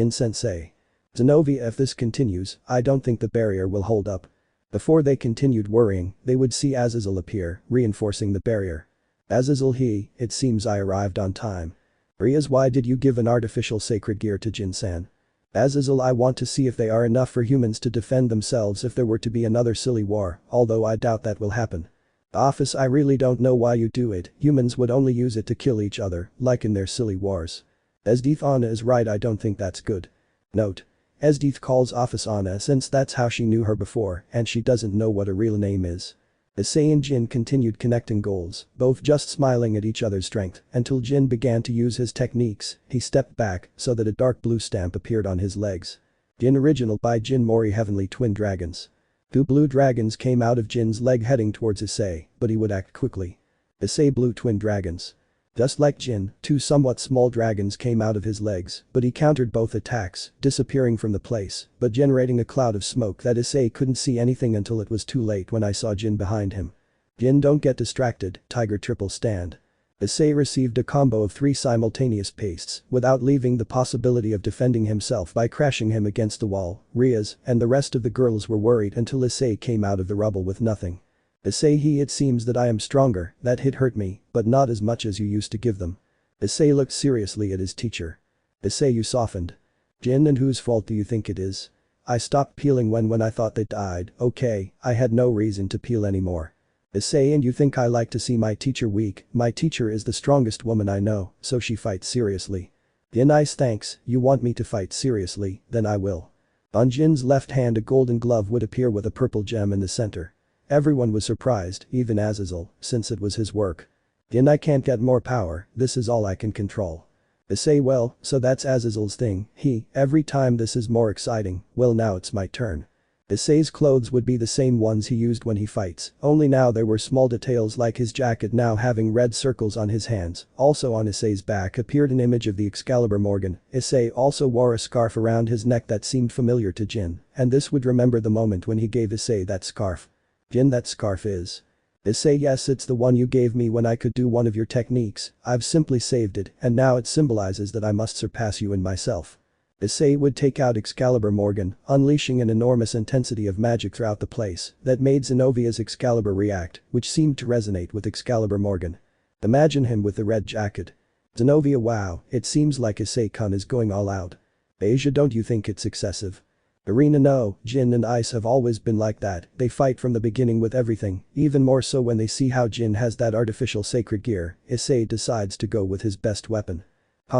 Sensei. Zenobia, if this continues, I don't think the barrier will hold up. Before they continued worrying, they would see Azazel appear, reinforcing the barrier. Azazel, it seems I arrived on time. Rias, why did you give an artificial sacred gear to Jin-san? Azazel, I want to see if they are enough for humans to defend themselves if there were to be another silly war, although I doubt that will happen. Office, I really don't know why you do it, humans would only use it to kill each other, like in their silly wars. Esdeath, Anna is right, I don't think that's good. Note. Esdeath calls office Anna since that's how she knew her before and she doesn't know what her real name is. Issei and Jin continued connecting goals, both just smiling at each other's strength, until Jin began to use his techniques. He stepped back so that a dark blue stamp appeared on his legs. Jin original by Gremory Heavenly Twin Dragons. Two blue dragons came out of Jin's leg heading towards Issei, but he would act quickly. Issei blue twin dragons. Just like Jin, two somewhat small dragons came out of his legs, but he countered both attacks, disappearing from the place, but generating a cloud of smoke that Issei couldn't see anything until it was too late when I saw Jin behind him. Jin, don't get distracted, Tiger triple stand. Issei received a combo of 3 simultaneous pastes without leaving the possibility of defending himself by crashing him against the wall. Rias and the rest of the girls were worried until Issei came out of the rubble with nothing. Issei, it seems that I am stronger, that hit hurt me, but not as much as you used to give them. Issei looked seriously at his teacher. Issei, you softened. Jin, and whose fault do you think it is? I stopped peeling when I thought they died. Okay, I had no reason to peel anymore. Issei, and you think I like to see my teacher weak? My teacher is the strongest woman I know, so she fights seriously. Jin, nice, thanks, you want me to fight seriously, then I will. On Jin's left hand a golden glove would appear with a purple gem in the center. Everyone was surprised, even Azazel, since it was his work. Jin, I can't get more power, this is all I can control. Issei, well, so that's Azazel's thing, every time this is more exciting, well now it's my turn. Issei's clothes would be the same ones he used when he fights, only now there were small details like his jacket now having red circles on his hands. Also on Issei's back appeared an image of the Excalibur Morgan. Issei also wore a scarf around his neck that seemed familiar to Jin, and this would remember the moment when he gave Issei that scarf. Jin, that scarf is. Issei, yes, it's the one you gave me when I could do one of your techniques. I've simply saved it and now it symbolizes that I must surpass you in myself. Issei would take out Excalibur Morgan, unleashing an enormous intensity of magic throughout the place that made Zenovia's Excalibur react, which seemed to resonate with Excalibur Morgan. Imagine him with the red jacket. Zenovia, wow, it seems like Issei-kun is going all out. Asia, don't you think it's excessive? Irina, no, Jin and Ice have always been like that, they fight from the beginning with everything, even more so when they see how Jin has that artificial sacred gear. Issei decides to go with his best weapon.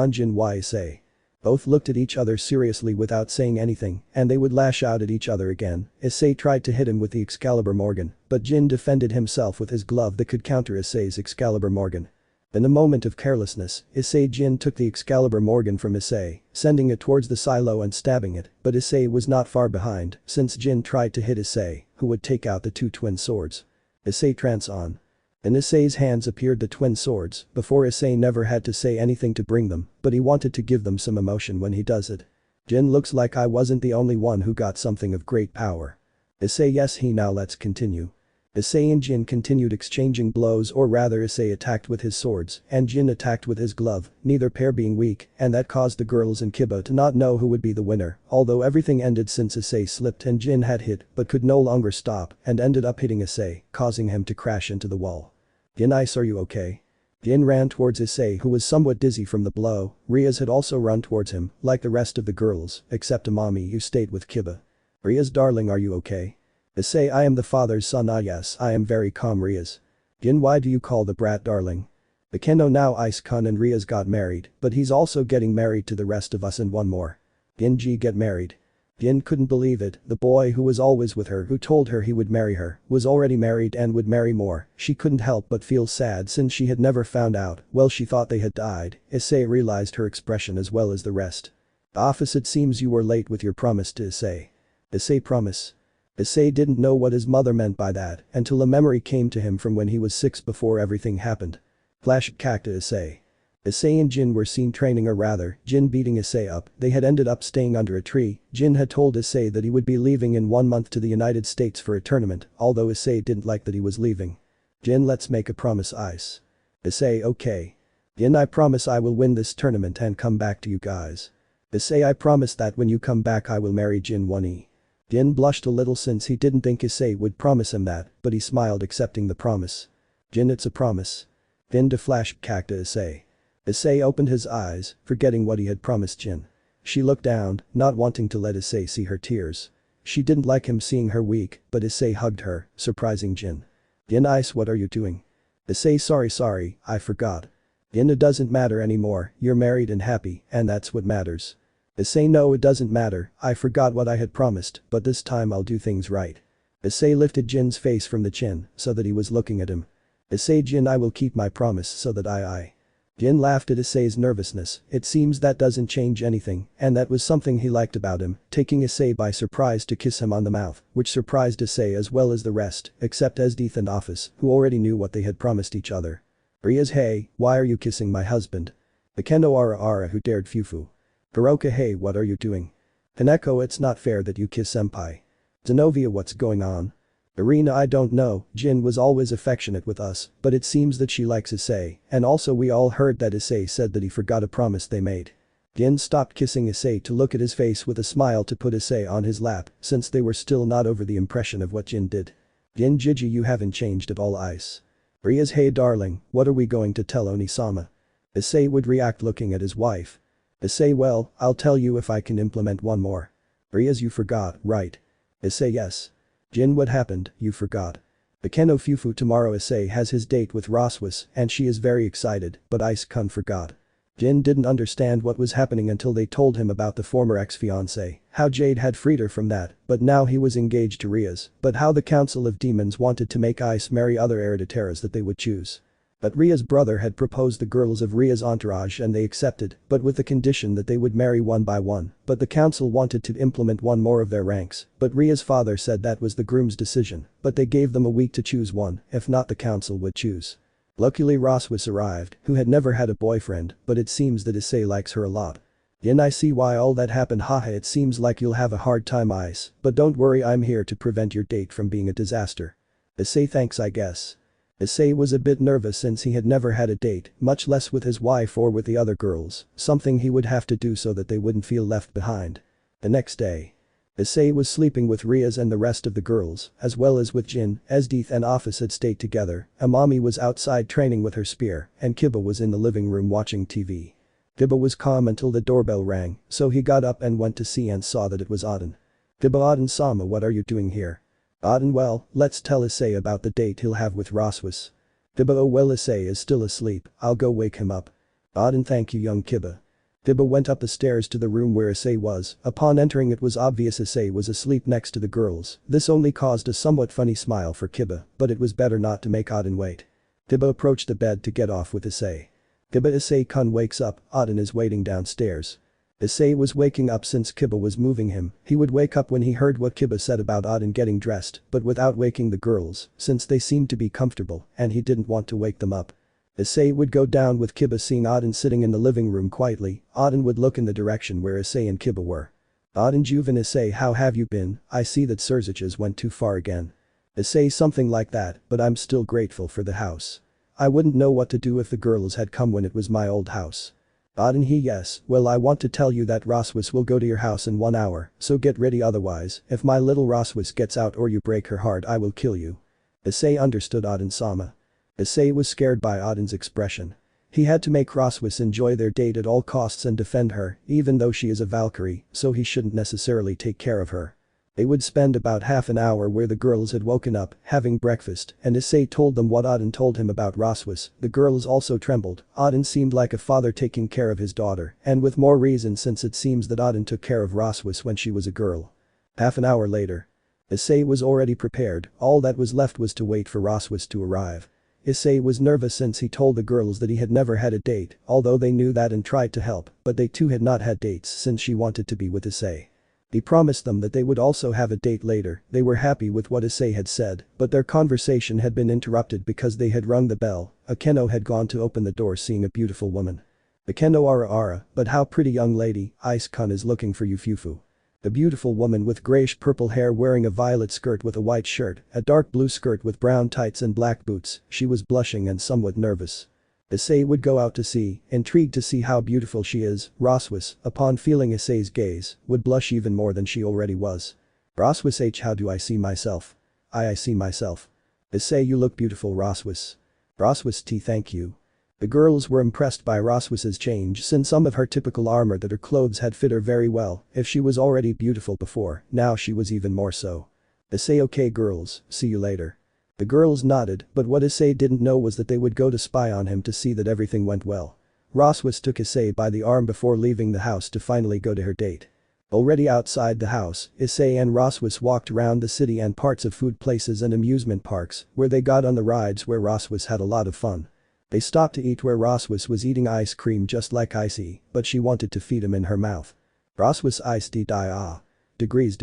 Jin, why Issei? Both looked at each other seriously without saying anything, and they would lash out at each other again. Issei tried to hit him with the Excalibur Morgan, but Jin defended himself with his glove that could counter Issei's Excalibur Morgan. In a moment of carelessness, Jin took the Excalibur Morgan from Issei, sending it towards the silo and stabbing it, but Issei was not far behind since Jin tried to hit Issei, who would take out the 2 twin swords. Issei trance on. In Issei's hands appeared the twin swords. Before Issei never had to say anything to bring them, but he wanted to give them some emotion when he does it. Jin, looks like I wasn't the only one who got something of great power. Issei, yes, now let's continue. Issei and Jin continued exchanging blows, or rather Issei attacked with his swords and Jin attacked with his glove, neither pair being weak, and that caused the girls in Kiba to not know who would be the winner, although everything ended since Issei slipped and Jin had hit but could no longer stop and ended up hitting Issei, causing him to crash into the wall. Jin, Ice, are you okay? Jin ran towards Issei, who was somewhat dizzy from the blow. Rias had also run towards him, like the rest of the girls, except Amami, who stayed with Kiba. Rias, darling, are you okay? Issei, I am the father's son. Ah yes, I am very calm. Rias. Jin, why do you call the brat darling? Akeno, now Ice-kun and Rias got married, but he's also getting married to the rest of us and one more. Jin, get married. Jin couldn't believe it, the boy who was always with her, who told her he would marry her, was already married and would marry more. She couldn't help but feel sad since she had never found out. Well, she thought they had died. Issei realized her expression as well as the rest. The office, it seems you were late with your promise to Issei. Issei, promise? Issei didn't know what his mother meant by that until a memory came to him from when he was 6 before everything happened. Flashback to Issei. Issei and Jin were seen training, or rather, Jin beating Issei up. They had ended up staying under a tree. Jin had told Issei that he would be leaving in 1 month to the United States for a tournament, although Issei didn't like that he was leaving. Jin, let's make a promise, Ice. Issei, okay. Jin, I promise I will win this tournament and come back to you guys. Issei, I promise that when you come back I will marry Jin 1e. Jin blushed a little since he didn't think Issei would promise him that, but he smiled accepting the promise. Jin, it's a promise. Jin to flashback to Issei. Issei opened his eyes, forgetting what he had promised Jin. She looked down, not wanting to let Issei see her tears. She didn't like him seeing her weak, but Issei hugged her, surprising Jin. Jin, Ice, what are you doing? Issei, sorry, I forgot. Jin, it doesn't matter anymore, you're married and happy, and that's what matters. Issei, no, it doesn't matter, I forgot what I had promised, but this time I'll do things right. Issei lifted Jin's face from the chin so that he was looking at him. Issei, Jin, I will keep my promise so that I. Jin laughed at Issei's nervousness. It seems that doesn't change anything, and that was something he liked about him, taking Issei by surprise to kiss him on the mouth, which surprised Issei as well as the rest, except Esdeath and Office, who already knew what they had promised each other. Rias, hey, why are you kissing my husband? Akeno Ara who dared Fufu. Baroka, hey, what are you doing? Kaneko, it's not fair that you kiss senpai. Zenovia, what's going on? Irina, I don't know, Jin was always affectionate with us, but it seems that she likes Issei, and also we all heard that Issei said that he forgot a promise they made. Jin stopped kissing Issei to look at his face with a smile to put Issei on his lap, since they were still not over the impression of what Jin did. Jin, Gigi, you haven't changed at all, Ice. Rias, hey darling, what are we going to tell Onisama? Issei would react looking at his wife. Issei, well, I'll tell you if I can implement one more. Rias, you forgot, right? Issei, yes. Jin, what happened, you forgot. Akeno Fufu, tomorrow Issei has his date with Rossweisse and she is very excited, but Ice-kun forgot. Jin didn't understand what was happening until they told him about the former ex-fiancé, how Jade had freed her from that, but now he was engaged to Rias, but how the Council of Demons wanted to make Ice marry other hereditaries that they would choose. But Ria's brother had proposed the girls of Ria's entourage and they accepted, but with the condition that they would marry one by one, but the council wanted to implement one more of their ranks, but Ria's father said that was the groom's decision, but they gave them a week to choose one, if not the council would choose. Luckily Rossweisse arrived, who had never had a boyfriend, but it seems that Issei likes her a lot. Yin, I see why all that happened, haha, it seems like you'll have a hard time, Ice, but don't worry, I'm here to prevent your date from being a disaster. Issei, thanks, I guess. Issei was a bit nervous since he had never had a date, much less with his wife or with the other girls, something he would have to do so that they wouldn't feel left behind. The next day. Issei was sleeping with Rias and the rest of the girls, as well as with Jin, Esdeath and Office had stayed together, Amami was outside training with her spear, and Kiba was in the living room watching TV. Kiba was calm until the doorbell rang, so he got up and went to see and saw that it was Aden. Kiba, Aden-sama, what are you doing here? Aden, well, let's tell Issei about the date he'll have with Rossweisse. Kiba, oh well, Issei is still asleep, I'll go wake him up. Aden, thank you, young Kiba. Kiba went up the stairs to the room where Issei was. Upon entering it was obvious Issei was asleep next to the girls. This only caused a somewhat funny smile for Kiba, but it was better not to make Aden wait. Kiba approached the bed to get off with Issei. Kiba, Issei-kun wakes up, Aden is waiting downstairs. Issei was waking up since Kiba was moving him. He would wake up when he heard what Kiba said about Aden getting dressed, but without waking the girls, since they seemed to be comfortable, and he didn't want to wake them up. Issei would go down with Kiba seeing Aden sitting in the living room quietly. Aden would look in the direction where Issei and Kiba were. Aden, Juven, Issei, how have you been? I see that Surziches went too far again. Issei, something like that, but I'm still grateful for the house. I wouldn't know what to do if the girls had come when it was my old house. Aden, he, yes, well, I want to tell you that Rossweisse will go to your house in 1 hour, so get ready, otherwise, if my little Rossweisse gets out or you break her heart, I will kill you. Issei understood Aden-sama. Issei was scared by Aden's expression. He had to make Rossweisse enjoy their date at all costs and defend her, even though she is a Valkyrie, so he shouldn't necessarily take care of her. They would spend about half an hour where the girls had woken up, having breakfast, and Issei told them what Aden told him about Rossweisse. The girls also trembled. Aden seemed like a father taking care of his daughter, and with more reason since it seems that Aden took care of Rossweisse when she was a girl. Half an hour later. Issei was already prepared, all that was left was to wait for Rossweisse to arrive. Issei was nervous since he told the girls that he had never had a date, although they knew that and tried to help, but they too had not had dates since she wanted to be with Issei. He promised them that they would also have a date later. They were happy with what Issei had said, but their conversation had been interrupted because they had rung the bell. Akeno had gone to open the door seeing a beautiful woman. Akeno, Ara, but how pretty, young lady, Ice-kun is looking for you, Fufu. A beautiful woman with grayish-purple hair wearing a violet skirt with a white shirt, a dark blue skirt with brown tights and black boots. She was blushing and somewhat nervous. Issei would go out to see, intrigued to see how beautiful she is. Rossweisse, upon feeling Issei's gaze, would blush even more than she already was. Rossweisse, H, how do I see myself? I see myself. Issei, you look beautiful, Rossweisse. Rossweisse, T, thank you. The girls were impressed by Rossweisse's change since some of her typical armor that her clothes had fit her very well. If she was already beautiful before, now she was even more so. Issei, okay girls, see you later. The girls nodded, but what Issei didn't know was that they would go to spy on him to see that everything went well. Rossweisse took Issei by the arm before leaving the house to finally go to her date. Already outside the house, Issei and Rossweisse walked around the city and parts of food places and amusement parks, where they got on the rides where Rossweisse had a lot of fun. They stopped to eat where Rossweisse was eating ice cream just like Issei, but she wanted to feed him in her mouth. Rossweisse iced die ah. Degrees.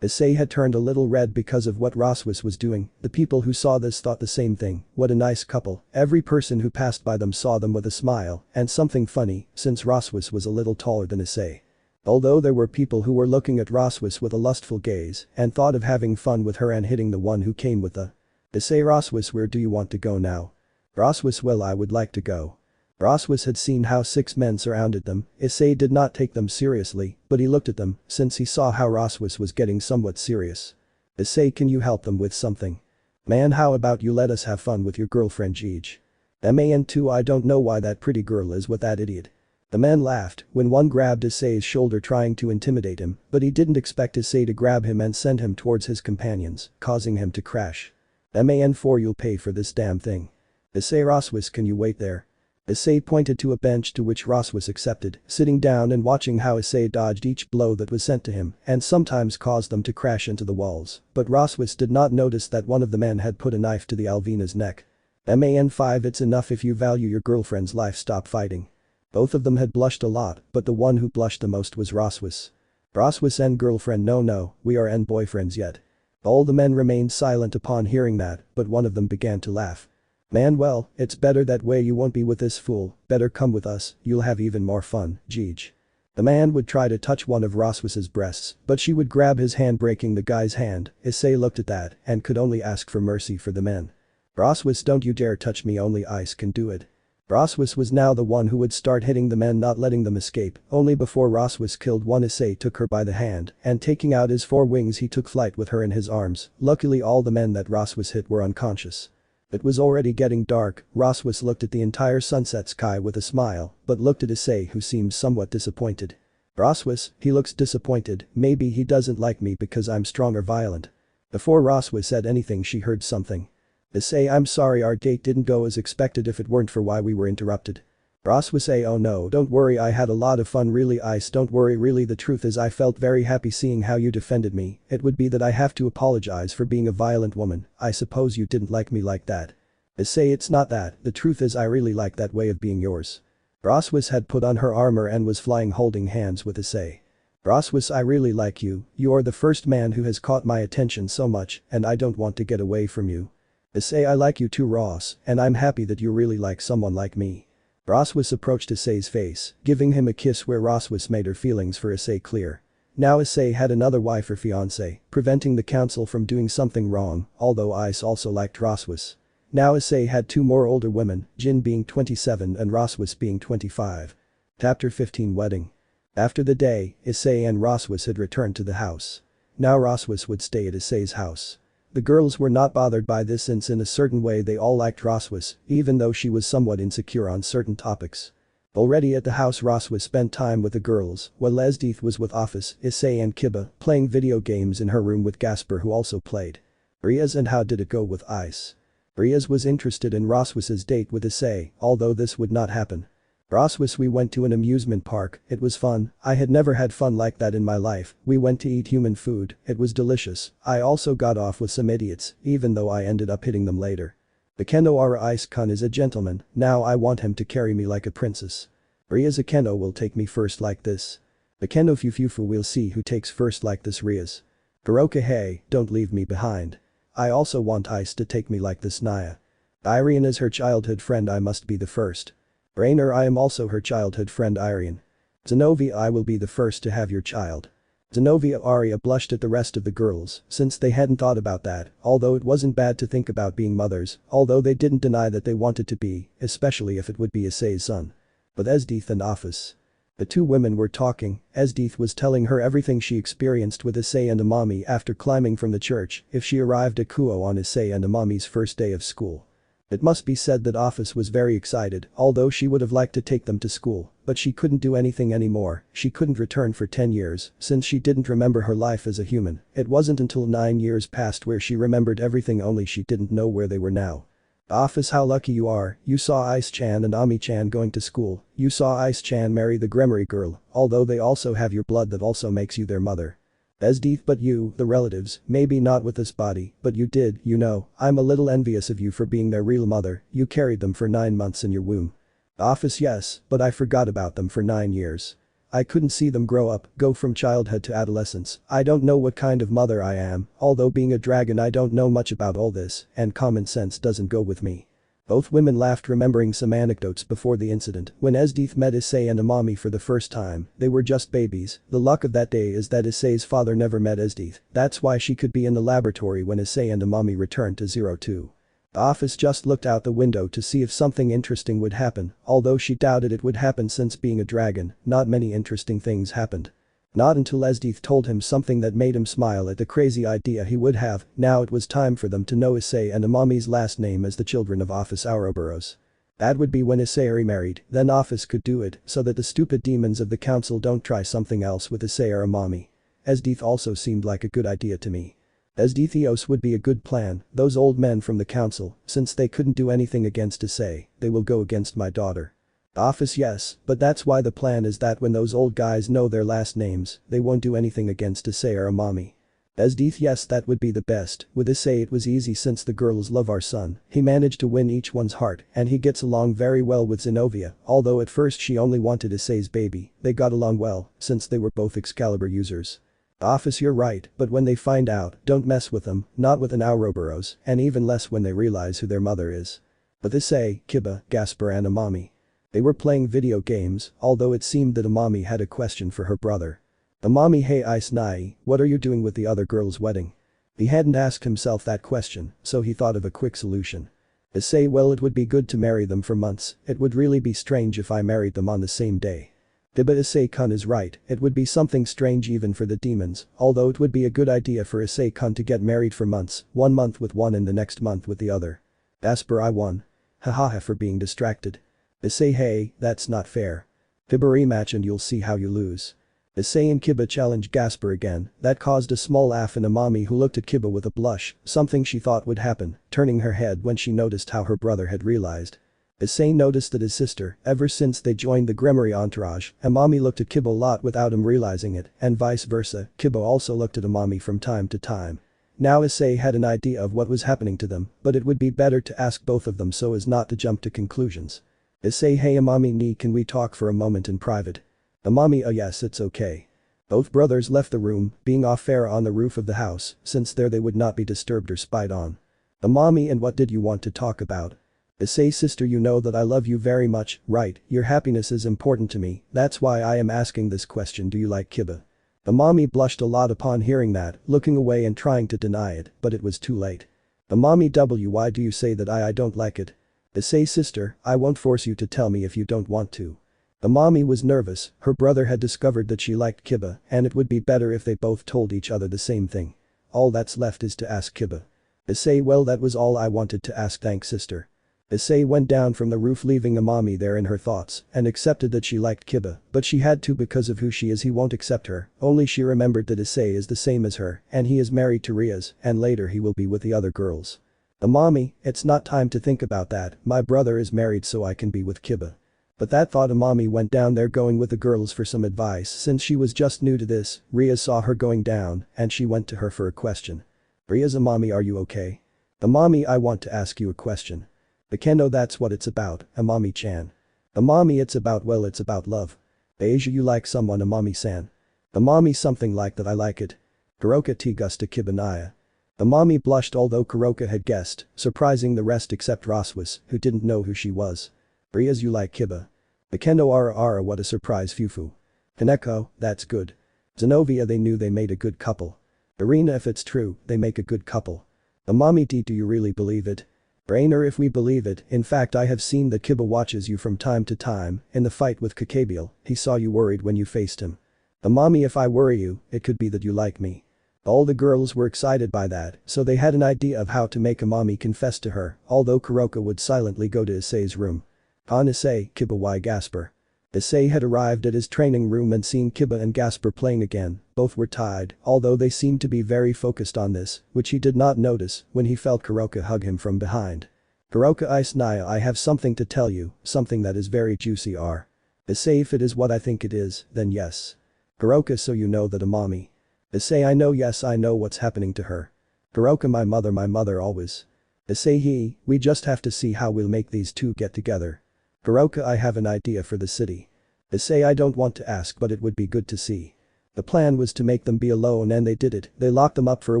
Issei had turned a little red because of what Rossweisse was doing. The people who saw this thought the same thing. What a nice couple. Every person who passed by them saw them with a smile, and something funny, since Rossweisse was a little taller than Issei. Although there were people who were looking at Rossweisse with a lustful gaze and thought of having fun with her and hitting the one who came with the Issei. Rossweisse, where do you want to go now? Rossweisse, well, I would like to go. Rossweisse had seen how 6 men surrounded them. Issei did not take them seriously, but he looked at them since he saw how Rossweisse was getting somewhat serious. Issei, can you help them with something? Man, how about you let us have fun with your girlfriend Gij? Man, I don't know why that pretty girl is with that idiot. The man laughed when one grabbed Issei's shoulder trying to intimidate him, but he didn't expect Issei to grab him and send him towards his companions, causing him to crash. Man, you'll pay for this damn thing. Issei, Rossweisse, can you wait there? Issei pointed to a bench to which Rossweisse accepted, sitting down and watching how Issei dodged each blow that was sent to him and sometimes caused them to crash into the walls, but Rossweisse did not notice that one of the men had put a knife to the Alvina's neck. Man, it's enough. If you value your girlfriend's life, stop fighting. Both of them had blushed a lot, but the one who blushed the most was Rossweisse. Rossweisse and girlfriend, no, we are en boyfriends yet. All the men remained silent upon hearing that, but one of them began to laugh. Man, well, it's better that way, you won't be with this fool, better come with us, you'll have even more fun, Gij. The man would try to touch one of Rossweisse's breasts, but she would grab his hand, breaking the guy's hand. Issei looked at that and could only ask for mercy for the men. Rossweisse, don't you dare touch me, only ice can do it. Rossweisse was now the one who would start hitting the men, not letting them escape. Only before Rossweisse killed one, Issei took her by the hand and taking out his 4 wings he took flight with her in his arms. Luckily all the men that Rossweisse hit were unconscious. It was already getting dark. Rossweisse looked at the entire sunset sky with a smile, but looked at Issei, who seemed somewhat disappointed. Rossweisse, he looks disappointed, maybe he doesn't like me because I'm strong or violent. Before Rossweisse said anything she heard something. Issei, I'm sorry, our date didn't go as expected. If it weren't for why we were interrupted. Rossweisse, oh no, don't worry, I had a lot of fun, really. Ice, don't worry, really, the truth is I felt very happy seeing how you defended me. It would be that I have to apologize for being a violent woman. I suppose you didn't like me like that. Issei, it's not that, the truth is I really like that way of being yours. Rossweisse had put on her armor and was flying, holding hands with Issei. Rossweisse, I really like you. You are the first man who has caught my attention so much, and I don't want to get away from you. Issei, I like you too, Ross, and I'm happy that you really like someone like me. Rossweisse approached Issei's face, giving him a kiss where Rossweisse made her feelings for Issei clear. Now Issei had another wife or fiancé, preventing the council from doing something wrong, although Ice also liked Rossweisse. Now Issei had 2 more older women, Jin being 27 and Rossweisse being 25. Chapter 15 Wedding. After the day, Issei and Rossweisse had returned to the house. Now Rossweisse would stay at Issei's house. The girls were not bothered by this since in a certain way they all liked Rossweisse, even though she was somewhat insecure on certain topics. Already at the house, Rossweisse spent time with the girls, while Esdeath was with Office, Issei and Kiba, playing video games in her room with Gasper, who also played. Rias, and how did it go with Ice? Rias was interested in Rossweisse's date with Issei, although this would not happen. Rossweisse, we went to an amusement park, it was fun, I had never had fun like that in my life. We went to eat human food, it was delicious. I also got off with some idiots, even though I ended up hitting them later. Akeno Ara Ice-kun is a gentleman, now I want him to carry me like a princess. Rias, Akeno will take me first like this. Akeno Fufufu, we'll see who takes first like this. Rias. Kuroka, hey, don't leave me behind. I also want Ice to take me like this. Naya. Irene is her childhood friend, I must be the first. Rainer, I am also her childhood friend. Irene. Zenobia, I will be the first to have your child. Zenobia. Arya blushed at the rest of the girls since they hadn't thought about that, although it wasn't bad to think about being mothers, although they didn't deny that they wanted to be, especially if it would be Issei's son. But Esdeath and Office. The 2 women were talking. Esdeath was telling her everything she experienced with Issei and Amami after climbing from the church if she arrived at Kuo on Issei and Amami's first day of school. It must be said that Office was very excited, although she would have liked to take them to school, but she couldn't do anything anymore. She couldn't return for 10 years since she didn't remember her life as a human. It wasn't until 9 years passed where she remembered everything, only she didn't know where they were now. Office, how lucky you are, you saw Ice-chan and Ami-chan going to school, you saw Ice-chan marry the Gremory girl, although they also have your blood that also makes you their mother. Esdeath, but you, the relatives, maybe not with this body, but you did, you know, I'm a little envious of you for being their real mother, you carried them for 9 months in your womb. Office, yes, but I forgot about them for 9 years. I couldn't see them grow up, go from childhood to adolescence, I don't know what kind of mother I am, although being a dragon I don't know much about all this, and common sense doesn't go with me. Both women laughed, remembering some anecdotes before the incident. When Esdeath met Issei and Amami for the first time, they were just babies. The luck of that day is that Issei's father never met Esdeath, that's why she could be in the laboratory when Issei and Amami returned to 02. The office just looked out the window to see if something interesting would happen, although she doubted it would happen since being a dragon, not many interesting things happened. Not until Esdeath told him something that made him smile at the crazy idea he would have. Now it was time for them to know Issei and Amami's last name as the children of Office Ouroboros. That would be when Issei remarried, then Office could do it so that the stupid demons of the council don't try something else with Issei or Amami. Esdeath also seemed like a good idea to me. Esdeathios would be a good plan, those old men from the council, since they couldn't do anything against Issei, they will go against my daughter. Office, yes, but that's why the plan is that when those old guys know their last names, they won't do anything against Issei or Amami. Esdeath, yes, that would be the best. With Issei it was easy since the girls love our son, he managed to win each one's heart and he gets along very well with Zenobia, although at first she only wanted Issei's baby, they got along well, since they were both Excalibur users. Office, you're right, but when they find out, don't mess with them, not with an Ouroboros, and even less when they realize who their mother is. But Issei, Kiba, Gasper and Amami. They were playing video games, although it seemed that Amami had a question for her brother. Amami, hey Ice Nai, what are you doing with the other girl's wedding? He hadn't asked himself that question, so he thought of a quick solution. Issei, well, it would be good to marry them for months, it would really be strange if I married them on the same day. But Issei-kun is right, it would be something strange even for the demons, although it would be a good idea for Issei-kun to get married for months, 1 month with one and the next month with the other. Gasper, I won. Hahaha for being distracted. Issei, hey, that's not fair. Kiba, rematch and you'll see how you lose. Issei and Kiba challenged Gasper again, that caused a small laugh in Amami, who looked at Kiba with a blush, something she thought would happen, turning her head when she noticed how her brother had realized. Issei noticed that his sister, ever since they joined the Gremory entourage, Amami looked at Kiba a lot without him realizing it, and vice versa, Kiba also looked at Amami from time to time. Now Issei had an idea of what was happening to them, but it would be better to ask both of them so as not to jump to conclusions. Issei, hey Amami ni, can we talk for a moment in private? Amami, oh yes, it's okay. Both brothers left the room, being off air on the roof of the house, since there they would not be disturbed or spied on. Amami, and what did you want to talk about? Issei, sister, you know that I love you very much, right? Your happiness is important to me, that's why I am asking this question, do you like Kiba? Amami blushed a lot upon hearing that, looking away and trying to deny it, but it was too late. Amami, why do you say that I don't like it? Issei, sister, I won't force you to tell me if you don't want to. Amami was nervous, her brother had discovered that she liked Kiba, and it would be better if they both told each other the same thing. All that's left is to ask Kiba. Issei, well, that was all I wanted to ask, thanks sister. Issei went down from the roof, leaving Amami there in her thoughts, and accepted that she liked Kiba, but she had to because of who she is. He won't accept her, only she remembered that Issei is the same as her, and he is married to Rias, and later he will be with the other girls. Amami, it's not time to think about that, my brother is married so I can be with Kiba. But that thought, Amami went down there going with the girls for some advice since she was just new to this. Rias saw her going down, and she went to her for a question. Rias, Amami, are you okay? Amami, I want to ask you a question. Bekendo, that's what it's about, Amami-chan. Amami, it's about, well, it's about love. Asia, you like someone, Amami-san? Amami, something like that, I like it. Kuroka T gusta Kibanaya. Amami blushed, although Kuroka had guessed, surprising the rest except Rossweisse, who didn't know who she was. Rias, you like Kiba? Bekendo, ara, what a surprise, Fufu. Kaneko, that's good. Zenobia, they knew they made a good couple. Irina, if it's true, they make a good couple. Amami D, do you really believe it? Brainer, if we believe it, in fact I have seen that Kiba watches you from time to time, in the fight with Kakabiel, he saw you worried when you faced him. Amami, if I worry you, it could be that you like me. All the girls were excited by that, so they had an idea of how to make Amami confess to her, although Kuroka would silently go to Issei's room. On Issei, Kiba, why Gasper? Issei had arrived at his training room and seen Kiba and Gasper playing again, both were tied, although they seemed to be very focused on this, which he did not notice when he felt Kuroka hug him from behind. Kuroka Ice Naya, I have something to tell you, something that is very juicy. Issei, if it is what I think it is, then yes. Kuroka, so you know that a mommy. Issei, I know, yes, I know what's happening to her. Kuroka, my mother always. Issei, we just have to see how we'll make these two get together. Kuroka, I have an idea for the city. Issei, I don't want to ask, but it would be good to see. The plan was to make them be alone, and they did it. They locked them up for a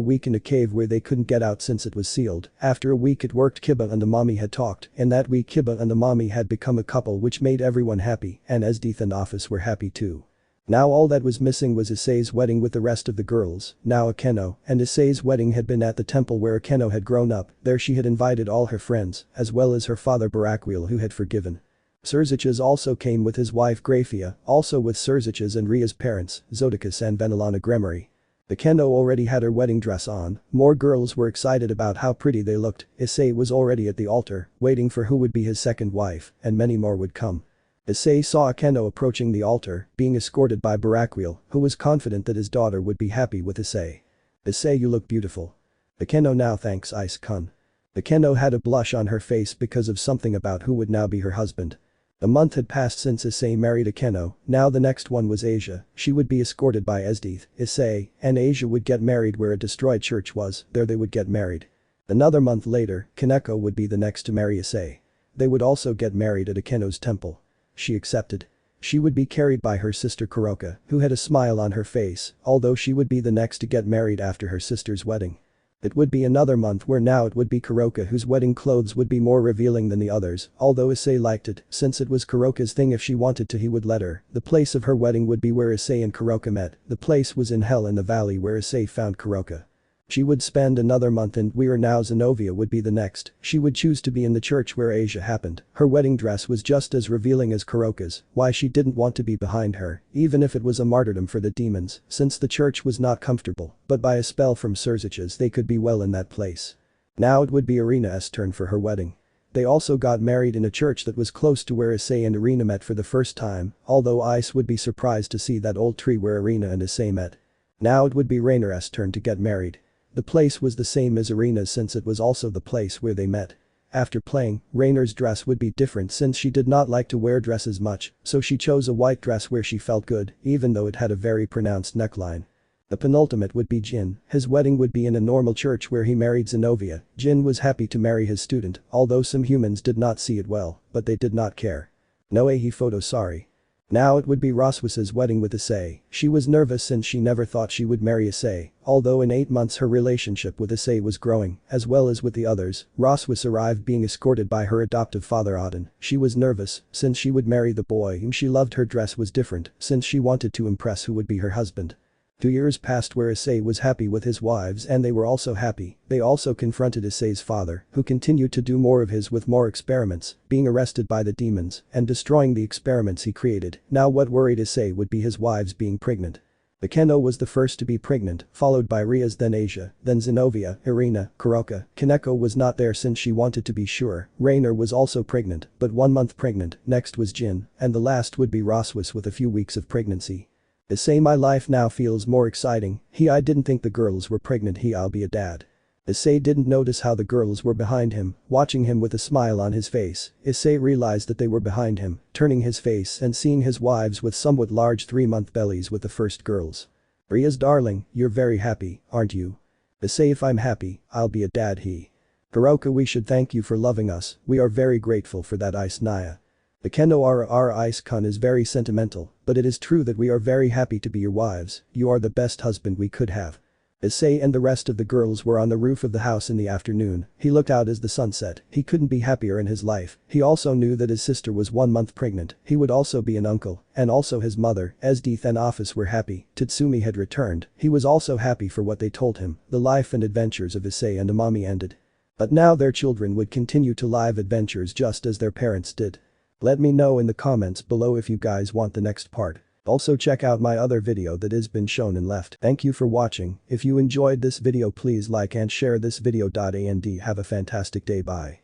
week in a cave where they couldn't get out since it was sealed. After a week it worked. Kiba and the mommy had talked, and that week Kiba and the mommy had become a couple, which made everyone happy, and Esdeath and Office were happy too. Now all that was missing was Issei's wedding with the rest of the girls, now Akeno, and Issei's wedding had been at the temple where Akeno had grown up. There she had invited all her friends, as well as her father Barakwil, who had forgiven. Surziches also came with his wife Grafiya, also with Surziches and Rias' parents, Zodicus and Venelana Gremory. Akeno already had her wedding dress on, more girls were excited about how pretty they looked. Issei was already at the altar, waiting for who would be his second wife, and many more would come. Issei saw Akeno approaching the altar, being escorted by Barakwil, who was confident that his daughter would be happy with Issei. Issei, you look beautiful. Akeno, now thanks Ice-kun. Akeno had a blush on her face because of something about who would now be her husband. A month had passed since Issei married Akeno, now the next one was Asia. She would be escorted by Esdeath, Issei, and Asia would get married where a destroyed church was, there they would get married. Another month later, Kaneko would be the next to marry Issei. They would also get married at Akeno's temple. She accepted. She would be carried by her sister Kuroka, who had a smile on her face, although she would be the next to get married after her sister's wedding. It would be another month where now it would be Kuroka whose wedding clothes would be more revealing than the others, although Issei liked it, since it was Kuroka's thing. If she wanted to he would let her. The place of her wedding would be where Issei and Kuroka met. The place was in hell in the valley where Issei found Kuroka. She would spend another month and where now Zenovia would be the next. She would choose to be in the church where Asia happened. Her wedding dress was just as revealing as Kuroka's. Why she didn't want to be behind her, even if it was a martyrdom for the demons, since the church was not comfortable, but by a spell from Surziches they could be well in that place. Now it would be Irina's turn for her wedding. They also got married in a church that was close to where Issei and Irina met for the first time, although Ice would be surprised to see that old tree where Irina and Issei met. Now it would be Rainer's turn to get married. The place was the same as Irina's since it was also the place where they met. After playing, Rainer's dress would be different since she did not like to wear dresses much, so she chose a white dress where she felt good, even though it had a very pronounced neckline. The penultimate would be Jin. His wedding would be in a normal church where he married Zenovia. Jin was happy to marry his student, although some humans did not see it well, but they did not care. Noei photo sorry. Now it would be Rossweisse's wedding with Issei. She was nervous since she never thought she would marry Issei, although in 8 months her relationship with Issei was growing, as well as with the others. Rossweisse arrived being escorted by her adoptive father Odin. She was nervous, since she would marry the boy whom she loved. Her dress was different, since she wanted to impress who would be her husband. 2 years passed where Issei was happy with his wives and they were also happy. They also confronted Issei's father, who continued to do more of his with more experiments, being arrested by the demons and destroying the experiments he created. Now what worried Issei would be his wives being pregnant. Akeno was the first to be pregnant, followed by Rias, then Asia, then Zenovia, Irina, Kuroka. Kaneko was not there since she wanted to be sure. Rainer was also pregnant, but 1 month pregnant. Next was Jin, and the last would be Rossweisse with a few weeks of pregnancy. Issei, my life now feels more exciting. I didn't think the girls were pregnant. I'll be a dad. Issei didn't notice how the girls were behind him, watching him with a smile on his face. Issei realized that they were behind him, turning his face and seeing his wives with somewhat large 3-month bellies with the first girls. Rias, darling, you're very happy, aren't you? Issei, if I'm happy, I'll be a dad. Kuroka, we should thank you for loving us. We are very grateful for that. Ice Naya. Akeno, our Ice-kun is very sentimental, but it is true that we are very happy to be your wives. You are the best husband we could have. Issei and the rest of the girls were on the roof of the house in the afternoon. He looked out as the sun set. He couldn't be happier in his life. He also knew that his sister was 1 month pregnant. He would also be an uncle, and also his mother, Esdeath and Office were happy. Tatsumi had returned. He was also happy for what they told him. The life and adventures of Issei and Amami ended. But now their children would continue to live adventures just as their parents did. Let me know in the comments below if you guys want the next part. Also check out my other video that has been shown and left. Thank you for watching. If you enjoyed this video please like and share this video. And have a fantastic day. Bye.